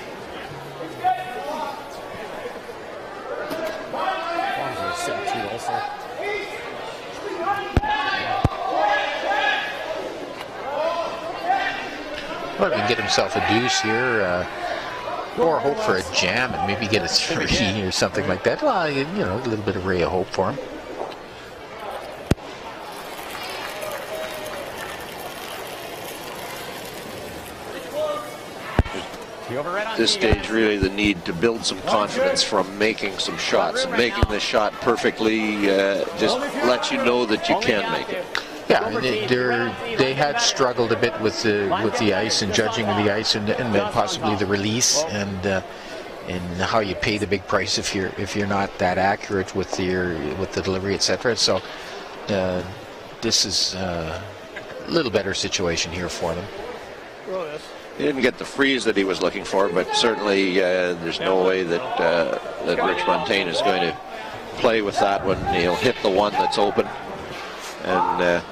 Well, he can get himself a deuce here, or hope for a jam and maybe get a 3 or something like that. Well, you know, a little bit of ray of hope for him. At this stage, really the need to build some confidence from making some shots. And making the shot perfectly just lets you know that you can make it. Yeah, they had struggled a bit with the ice and judging the ice and then possibly the release and how you pay the big price if you're not that accurate with the delivery, etc. So this is a little better situation here for them. He didn't get the freeze that he was looking for, but certainly there's no way that Rich Muntain is going to play with that one. He'll hit the one that's open. And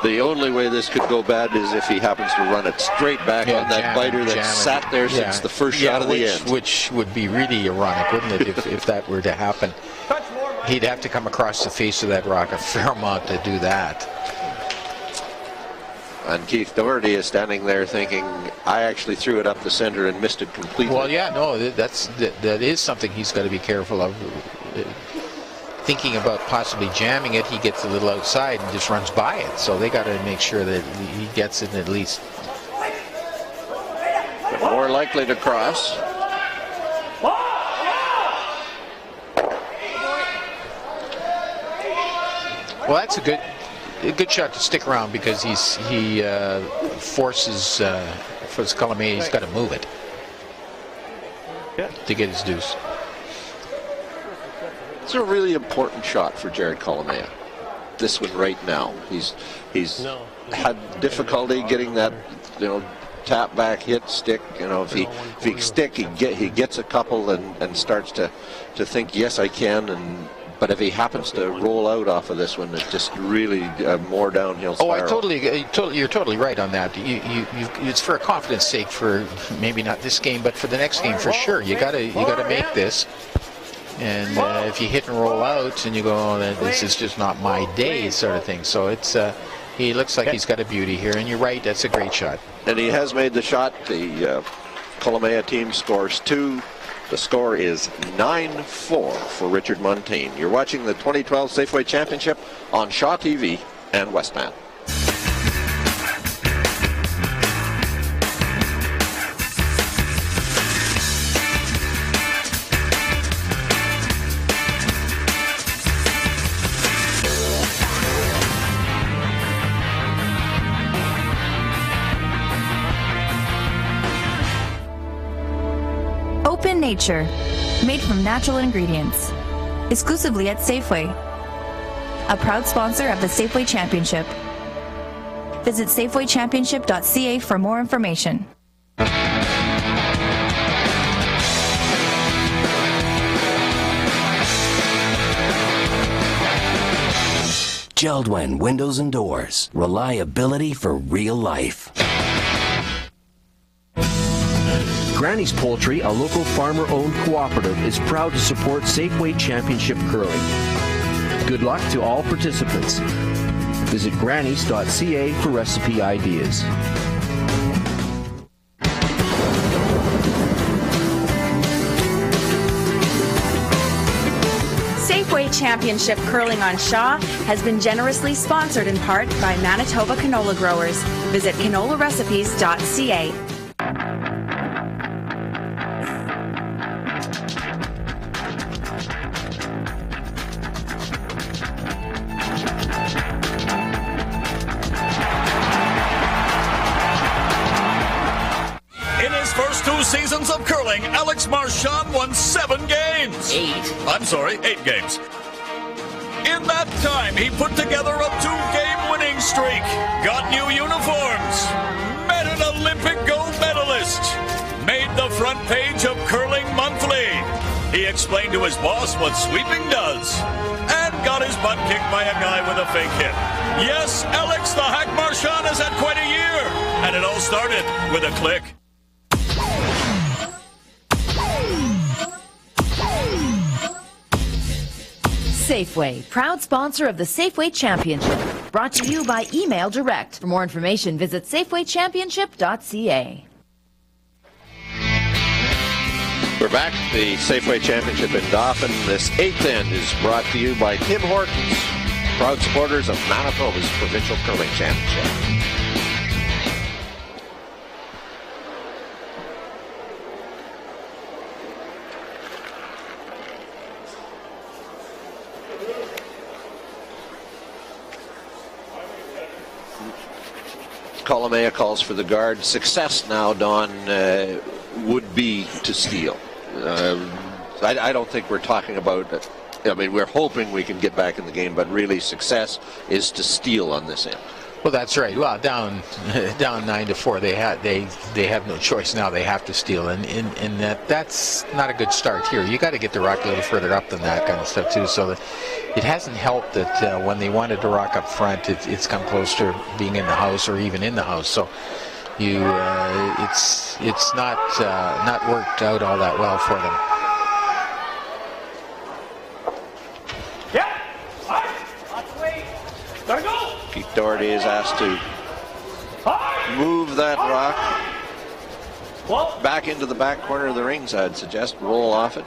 the only way this could go bad is if he happens to run it straight back on that biter that sat there since the first shot of the end. Which would be really ironic, wouldn't it, if that were to happen? He'd have to come across the face of that rock a fair amount to do that. And Keith Doherty is standing there thinking, I actually threw it up the center and missed it completely. Well, yeah, no, that is something he's got to be careful of. Thinking about possibly jamming it, he gets a little outside and just runs by it. So they got to make sure that he gets it at least. But more likely to cross. Well, that's a good shot to stick around because he forces Kolomaya. He's got to move it to get his deuce. It's a really important shot for Jared Kolomaya. This one right now. He's had difficulty getting that, tap back hit stick. If he stick, he gets a couple and starts to think, yes, I can. But if he happens to roll out off of this one, it's just really more downhill spiral. You're totally right on that. It's for a confidence sake for maybe not this game, but for the next game for sure. You gotta make this. And if you hit and roll out and you go, oh, this is just not my day, sort of thing. So he looks like he's got a beauty here. And you're right, that's a great shot. And he has made the shot. The Kolomaya team scores 2. The score is 9-4 for Richard Muntain. You're watching the 2012 Safeway Championship on Shaw TV and Westman. Open Nature, made from natural ingredients, exclusively at Safeway. A proud sponsor of the Safeway Championship. Visit safewaychampionship.ca for more information. Geldwen Windows and Doors. Reliability for real life. Granny's Poultry, a local farmer-owned cooperative, is proud to support Safeway Championship Curling. Good luck to all participants. Visit grannys.ca for recipe ideas. Safeway Championship Curling on Shaw has been generously sponsored in part by Manitoba canola growers. Visit canolarecipes.ca. seasons of curling, Alex Marchand won 7 games. 8 games. In that time, he put together a 2-game winning streak, got new uniforms, met an Olympic gold medalist, made the front page of Curling Monthly. He explained to his boss what sweeping does, and got his butt kicked by a guy with a fake hip. Yes, Alex the Hack Marchand has had quite a year, and it all started with a click. Safeway, proud sponsor of the Safeway Championship. Brought to you by Email Direct. For more information, visit safewaychampionship.ca. We're back. The Safeway Championship in Dauphin. This 8th end is brought to you by Tim Hortons, proud supporters of Manitoba's provincial curling championship. Kolomaya calls for the guard. Success now, Don, would be to steal. I don't think we're talking about, I mean, we're hoping we can get back in the game, but really success is to steal on this end. Well, that's right. Well, down 9-4, they have no choice now. They have to steal, and that's not a good start here. You got to get the rock a little further up than that kind of stuff too. So that it hasn't helped that when they wanted to rock up front, it's come close to being in the house or even in the house. So it's not worked out all that well for them. Keith Doherty is asked to move that rock back into the back corner of the rings, I'd suggest. Roll off it.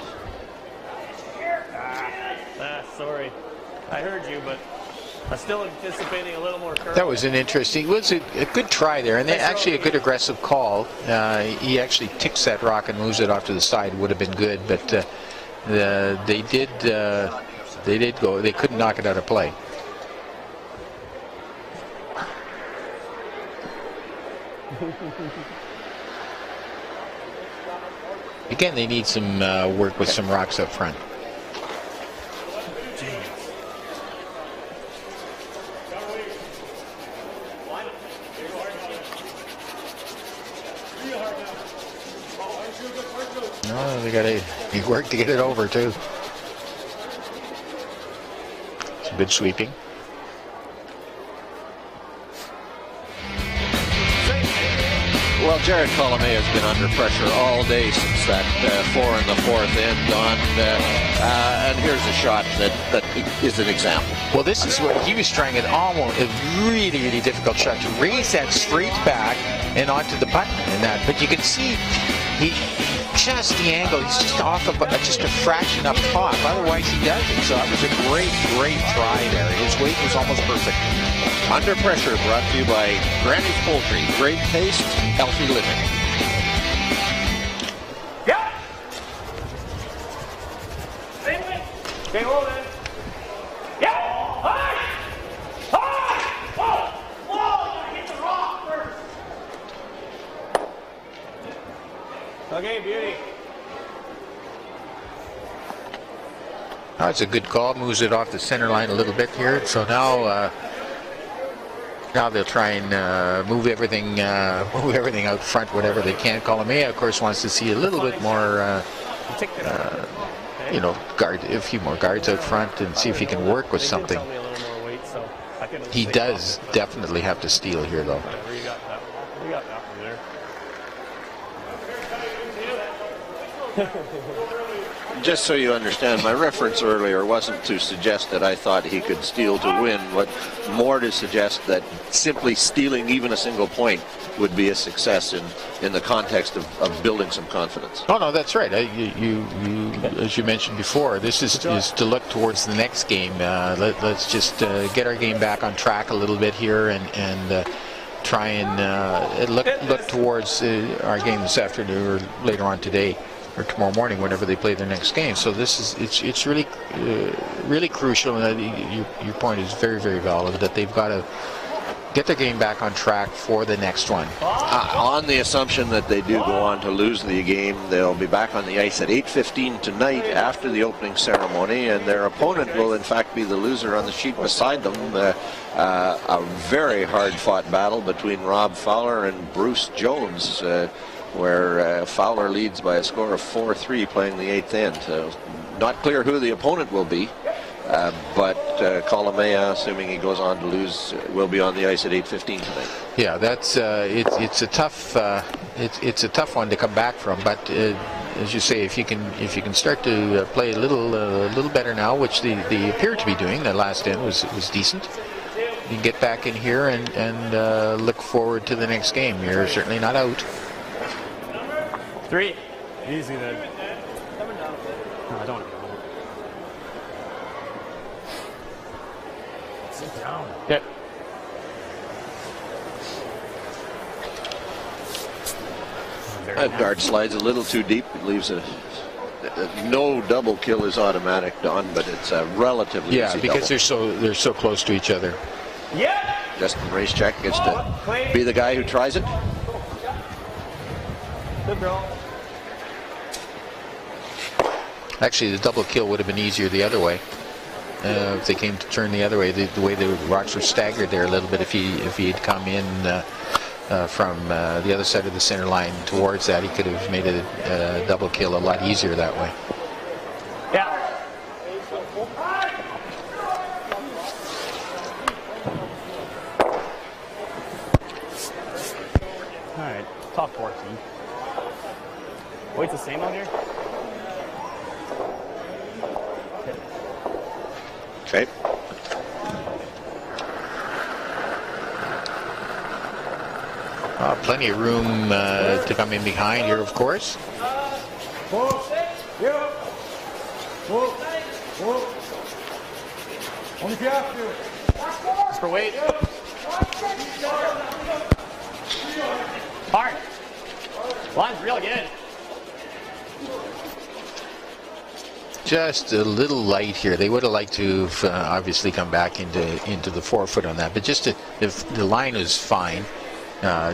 Sorry. I heard you, but I'm still anticipating a little more curve. That was an interesting, it was a good try there, and actually a good aggressive call. He actually ticks that rock and moves it off to the side. Would have been good, but they did go. They couldn't knock it out of play. Again, they need some work with some rocks up front. No, they got to work to get it over too. Some good sweeping. Well, Jared Kolomaya has been under pressure all day since that 4 in the 4th end, Don. And here's a shot that is an example. Well, this is what he was trying at almost a really, really difficult shot to raise that straight back and onto the button and that. But you can see just the angle. He's just off of just a fraction up top. Otherwise, he does it. So that was a great try there. His weight was almost perfect. Under Pressure brought to you by Granny's Poultry. Great taste, healthy living. Yeah. Okay, hold it. Yeah. High. Whoa. Whoa. Hit the rock first. Okay, beauty. That's a good call. Moves it off the center line a little bit here. So now they'll try and move everything out front, whatever they can. Kolomaya, of course, wants to see a little bit more, a few more guards out front and see if he can work with something. He does definitely have to steal here, though. Just so you understand, my reference earlier wasn't to suggest that I thought he could steal to win, but more to suggest that simply stealing even a single point would be a success in the context of building some confidence. Oh, no, that's right. You as you mentioned before, this is to look towards the next game. Let's just get our game back on track a little bit here and try and look towards our game this afternoon or later on today, or tomorrow morning, whenever they play their next game. So it's really really crucial, and your point is very, very valid, that they've got to get their game back on track for the next one. On the assumption that they do go on to lose the game, they'll be back on the ice at 8:15 tonight after the opening ceremony, and their opponent will in fact be the loser on the sheet beside them. A very hard-fought battle between Rob Fowler and Bruce Jones, where Fowler leads by a score of 4-3 playing the 8th end. So not clear who the opponent will be. But Kolomaya, assuming he goes on to lose, will be on the ice at 8:15 tonight. Yeah, that's it's a tough it's a tough one to come back from. But as you say, if you can start to play a little better now, which they appear to be doing. The last end was decent. You can get back in here and look forward to the next game. You're certainly not out. 3. Easy then. No, I don't want to go. Sit down. Yep. That guard slides a little too deep. It leaves no double kill is automatic, Don, but it's a relatively easy because double. they're so close to each other. Yeah. Justin Racechek gets to be the guy who tries it. Good throw. Actually, the double kill would have been easier the other way. If they came to turn the other way, the way the Rocks were staggered there a little bit. If he had come in from the other side of the center line towards that, he could have made a double kill a lot easier that way. Yeah. All right, top 14. Weight's the same out here? Okay. Plenty of room to come in behind here, of course. Only if you have to. Just for weight. Hard. Line's real good. Just a little light here. They would have liked to have, obviously come back into the forefoot on that, but just if the line is fine,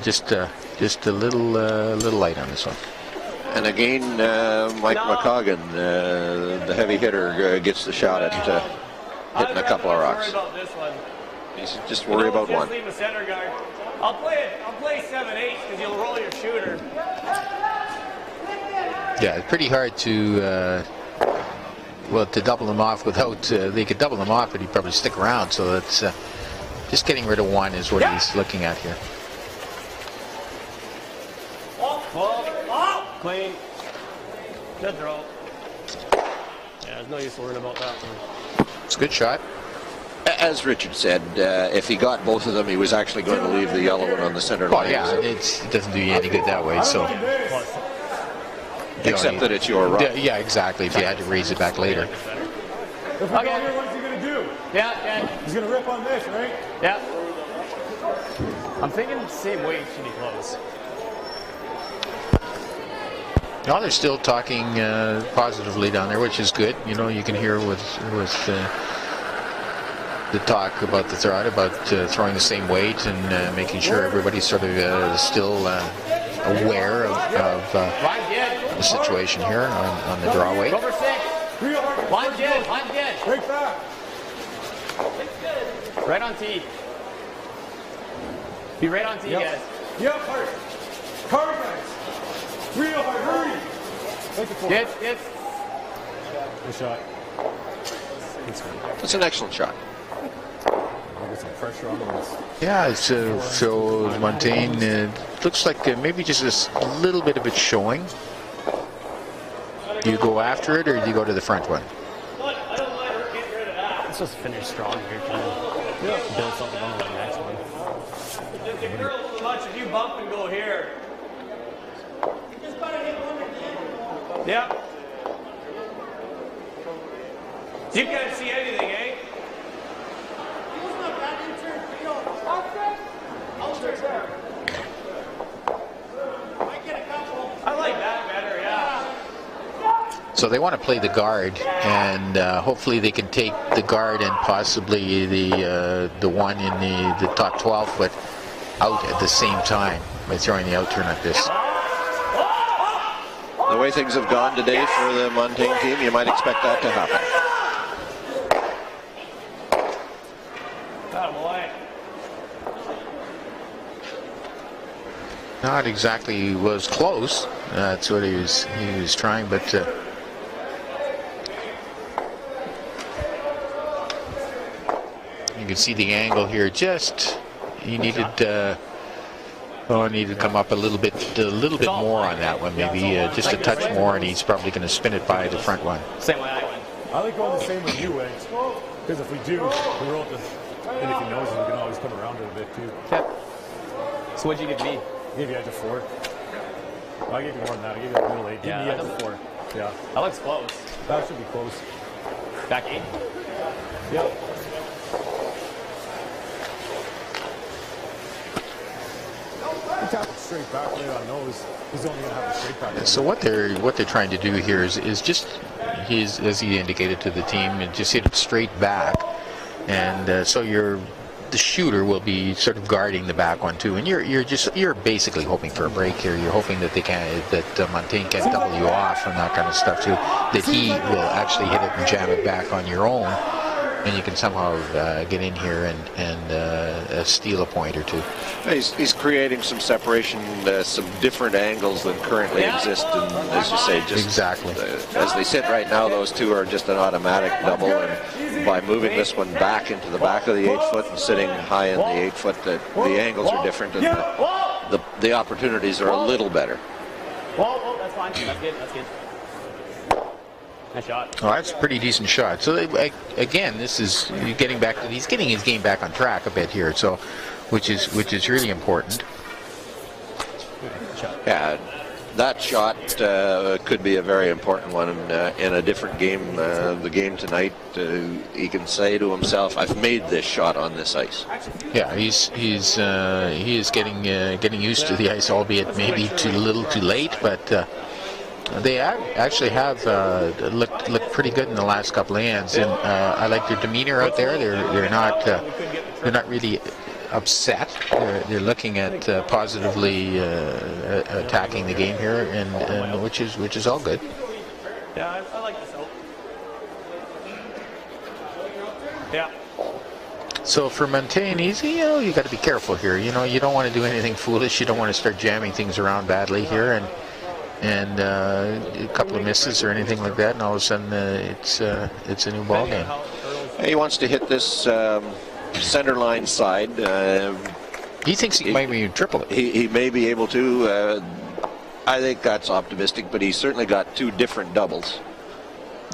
just a little light on this one. And again, Mike McCoggan, the heavy hitter, gets the shot at hitting a couple of rocks. He's just worried about one. Leave a center guard. I'll play 7-8 because you'll roll your shooter. Yeah, it's pretty hard to double them off without. They could double them off, but he'd probably stick around. So that's just getting rid of one is what he's looking at here. Clean. Good throw. Yeah, there's no use worrying about that one. It's a good shot. As Richard said, if he got both of them, he was actually going to leave the yellow one on the center line. Yeah, it doesn't do you any good that way. So, except that it's your rock. Yeah, exactly. If you had to raise it back later. If we go here, what's he going to do? Yeah. He's going to rip on this, right? Yeah. I'm thinking same weight should be close. No, they're still talking positively down there, which is good. You know, you can hear with the talk about the throw, about throwing the same weight and making sure everybody's sort of still aware of the situation here on the draw weight. Over 6. Line good. Break back. Right on tee. Be right on tee, guys. Yep, hard. Hard, guys. Real hard, hurry. Good. Good shot. That's an excellent shot. Get some pressure on this. Yeah, so Muntain looks like maybe just a little bit of it showing. Do you go after it or do you go to the front one? Let's just finish strong here. Build something on the next one. If the girls so much, if you bump and go here. Yep. You can't see anything, eh? I like that better, yeah. So they want to play the guard, and hopefully they can take the guard and possibly the one in the top 12 foot out at the same time by throwing the out turn like this. The way things have gone today for the Muntain team, you might expect that to happen. Not exactly was close. That's what he was trying, but you can see the angle here. Just he needed needed to come up a little bit more on that one, maybe just a touch more, and he's probably going to spin it by the front one. Same way I went. I like going the same with you, Wags, because if we do, we roll the. And if he knows, we can always come around it a bit too. Okay. So what'd you give me? I gave you edge of 4. Well, I gave you more than that. I gave you a middle 8. Give me edge of 4. Yeah. That looks close. That should be close. Back 8? Yep. He tapped it straight back right on nose. He's only going to have a straight back. So what they're trying to do here is just as he indicated to the team, and just hit it straight back, and so the shooter will be sort of guarding the back one too, and you're basically hoping for a break here. You're hoping that Muntain can double you off and that kind of stuff too. That he will actually hit it and jam it back on your own, and you can somehow get in here and steal a point or two. He's creating some separation, some different angles than currently exist, and as you say, just exactly as they sit right now, those two are just an automatic double. And by moving this one back into the back of the 8 foot and sitting high in the 8 foot, the angles are different, and the opportunities are a little better. Whoa, that's fine. That's good. That's good. Nice shot. Oh, that's a pretty decent shot. So again, this is getting back to he's getting his game back on track a bit here. So, which is really important. Yeah, that shot could be a very important one in a different game. The game tonight, he can say to himself, "I've made this shot on this ice." Yeah, he is getting used to the ice, albeit maybe too little, too late, but. They actually have looked pretty good in the last couple of hands, and I like their demeanor out there. They're not really upset. They're looking at positively attacking the game here, and which is all good. Yeah, I like this out. Yeah. So for Muntain, you got to be careful here. You don't want to do anything foolish. You don't want to start jamming things around badly here, and a couple of misses or anything like that, and all of a sudden it's a new ball game. He wants to hit this center line side. He thinks he might even triple it. He may be able to. I think that's optimistic, but he's certainly got 2 different doubles.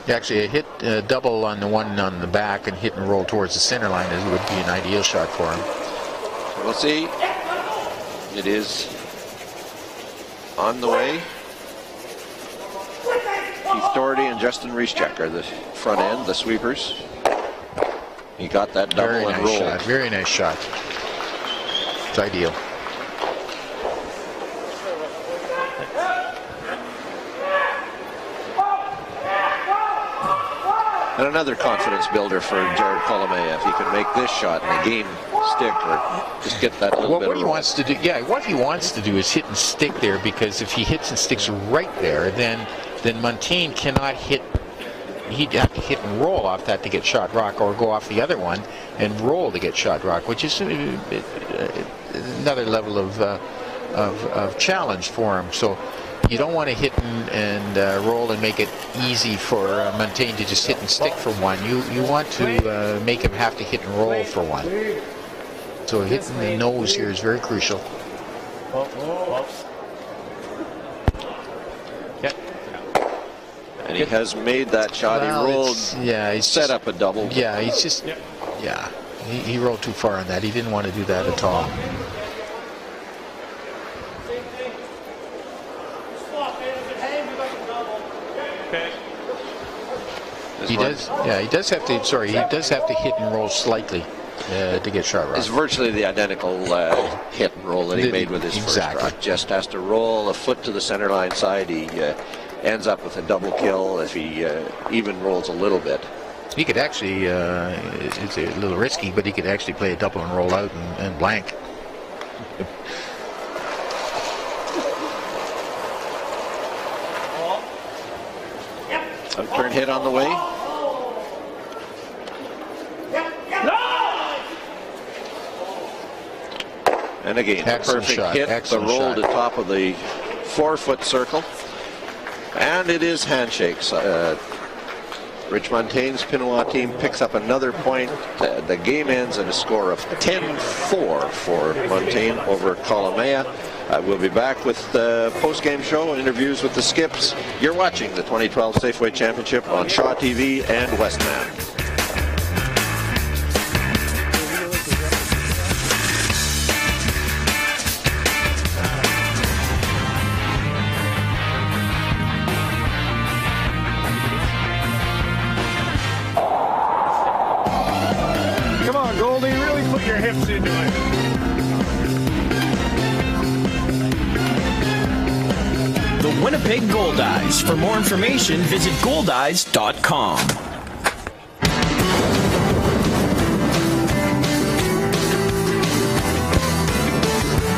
Actually, a hit double on the one on the back and hit and roll towards the center line would be an ideal shot for him. We'll see. It is on the way. Keith Doherty and Justin Reeschek are the front end, the sweepers. He got that double and rolled. Shot. Very nice shot. It's ideal. And another confidence builder for Jared Kolomaya if he can make this shot and the game stick or just get that little bit what of he wants to do, what he wants to do is hit and stick there, because if he hits and sticks right there, then Muntain cannot hit. He'd have to hit and roll off that to get shot rock, or go off the other one and roll to get shot rock, which is another level of challenge for him. So you don't want to hit and roll and make it easy for Muntain to just hit and stick for one. You want to make him have to hit and roll for one. So hitting the nose here is very crucial. And he has made that shot. He rolled. Yeah, he's set up a double. Yeah, he's just. Yeah, he rolled too far on that. He didn't want to do that at all. He does. Yeah, he does have to. Sorry, he does have to hit and roll slightly to get shot right. It's virtually the identical hit and roll that he made with his first shot. Just has to roll a foot to the center line side. ends up with a double kill if he even rolls a little bit. He could actually, it's a little risky, but he could actually play a double and roll out and blank. Turn hit on the way. And again, Excellent perfect shot. hit. Excellent the roll shot. to top of the 4-foot circle. And it is handshakes. Rich Muntain's Pinois team picks up another point. The game ends at a score of 10-4 for Muntain over Kolomaya. We'll be back with the post-game show, interviews with the Skips. You're watching the 2012 Safeway Championship on Shaw TV and Westman. Come on, Goldie, really put your hips into it. The Winnipeg Goldeyes. For more information, visit goldeyes.com.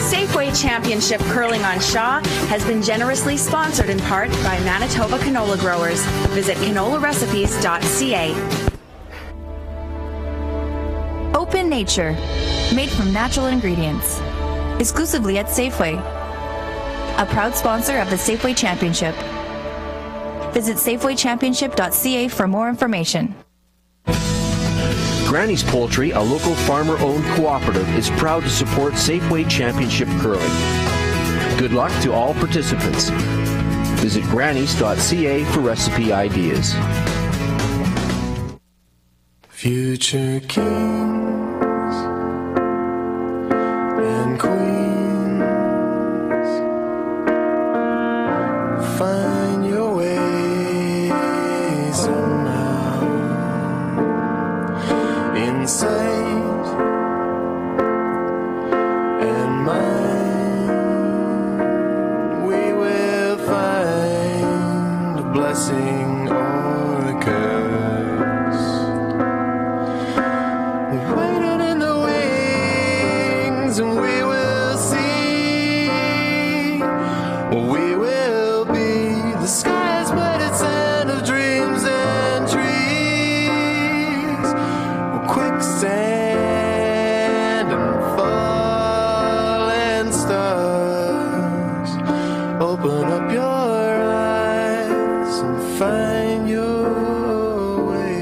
Safeway Championship Curling on Shaw has been generously sponsored in part by Manitoba canola growers. Visit canolarecipes.ca. Open Nature, made from natural ingredients. Exclusively at Safeway. A proud sponsor of the Safeway Championship. Visit safewaychampionship.ca for more information. Granny's Poultry, a local farmer-owned cooperative, is proud to support Safeway Championship Curling. Good luck to all participants. Visit grannys.ca for recipe ideas. Future kings and queens, find your way somehow in sight and mind. We will find a blessing or a curse. Waiting in the wings, and we will see. We will be the sky's splendid sand of dreams and trees. Quicksand and falling stars. Open up your eyes and find your way.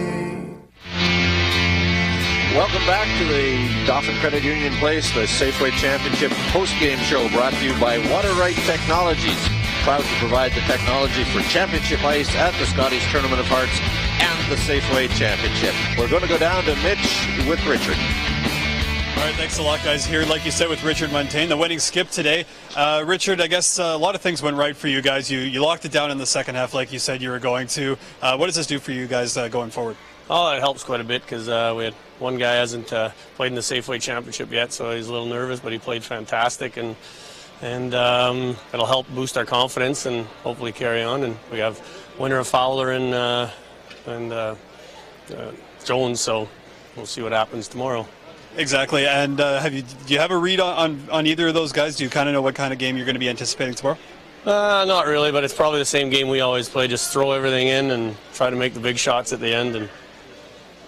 Welcome back to the Dauphin Credit Union Place, the Safeway Championship post-game show brought to you by Water-Right Technologies. Proud to provide the technology for championship ice at the Scottish Tournament of Hearts and the Safeway Championship. We're going to go down to Mitch with Richard. All right, thanks a lot, guys. Here, like you said, with Richard Muntain, the winning skip today. Richard, I guess a lot of things went right for you guys. You locked it down in the second half like you said you were going to. What does this do for you guys going forward? Oh, it helps quite a bit because we had one guy hasn't played in the Safeway Championship yet, so he's a little nervous, but he played fantastic, and it'll help boost our confidence and hopefully carry on. And we have winner of Fowler and Jones, so we'll see what happens tomorrow. Exactly. And do you have a read on either of those guys? Do you kind of know what kind of game you're going to be anticipating tomorrow? Not really, but it's probably the same game we always play. Just throw everything in and try to make the big shots at the end and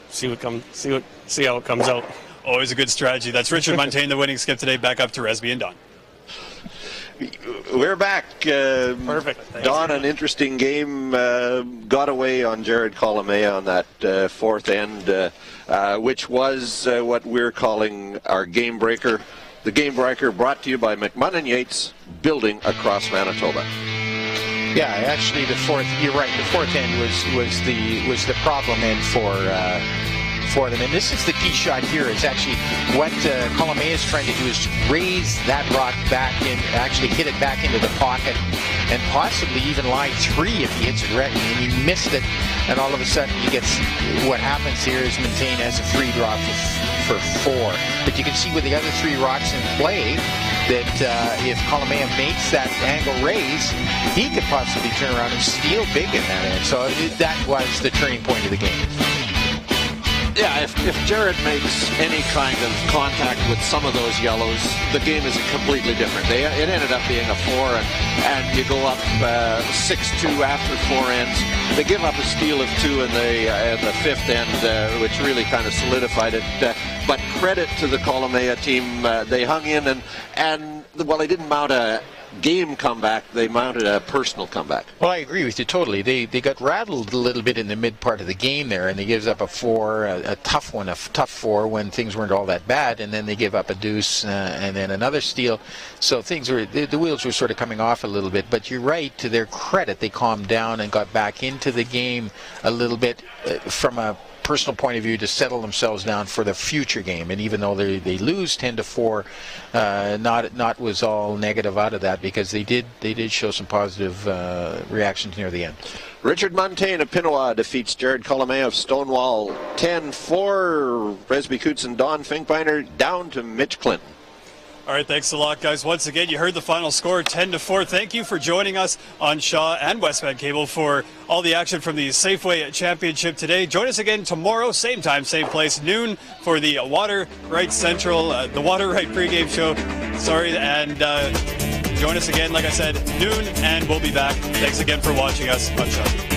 see how it comes out. Always a good strategy. That's Richard Muntain, the winning skip today. Back up to Resby and Don. We're back. Perfect. Thanks. Don, an interesting game. Got away on Jared Kolomaya on that fourth end, which was what we're calling our game breaker. The game breaker brought to you by McMahon & Yates, building across Manitoba. Yeah, actually, the fourth. You're right. The fourth end was the problem end for them. And this is the key shot here. Is actually what Kolomaya is trying to do is raise that rock back in, actually hit it back into the pocket, and possibly even line 3 if he hits it right. And he missed it, and all of a sudden he gets, what happens here is Muntain has a free draw for 4. But you can see with the other 3 rocks in play that if Kolomaya makes that angle raise, he could possibly turn around and steal big in that end. So that was the turning point of the game. Yeah, if Jared makes any kind of contact with some of those yellows, the game is completely different. It ended up being a 4, and you go up 6-2 after 4 ends. They give up a steal of 2 in the 5th end, which really kind of solidified it. But credit to the Kolomaya team. They hung in, and well, they didn't mount a game comeback, they mounted a personal comeback. Well, I agree with you totally. They got rattled a little bit in the mid part of the game there, and they gives up a 4, a tough one, a tough 4 when things weren't all that bad, and then they give up a deuce and then another steal. So things were, the wheels were sort of coming off a little bit. But you're right, to their credit, they calmed down and got back into the game a little bit from a personal point of view to settle themselves down for the future game. And even though they lose 10-4, not was all negative out of that, because they did show some positive reactions near the end. Richard Muntain of Pinawa defeats Jared Kolomaya of Stonewall 10-4. Resby Coots and Don Finkbeiner down to Mitch Clinton. All right, thanks a lot, guys. Once again, you heard the final score, 10-4. Thank you for joining us on Shaw and Westman Cable for all the action from the Safeway Championship today. Join us again tomorrow, same time, same place, noon, for the Water Right Central, the Water Right pregame show. And join us again, like I said, noon, and we'll be back. Thanks again for watching us on Shaw.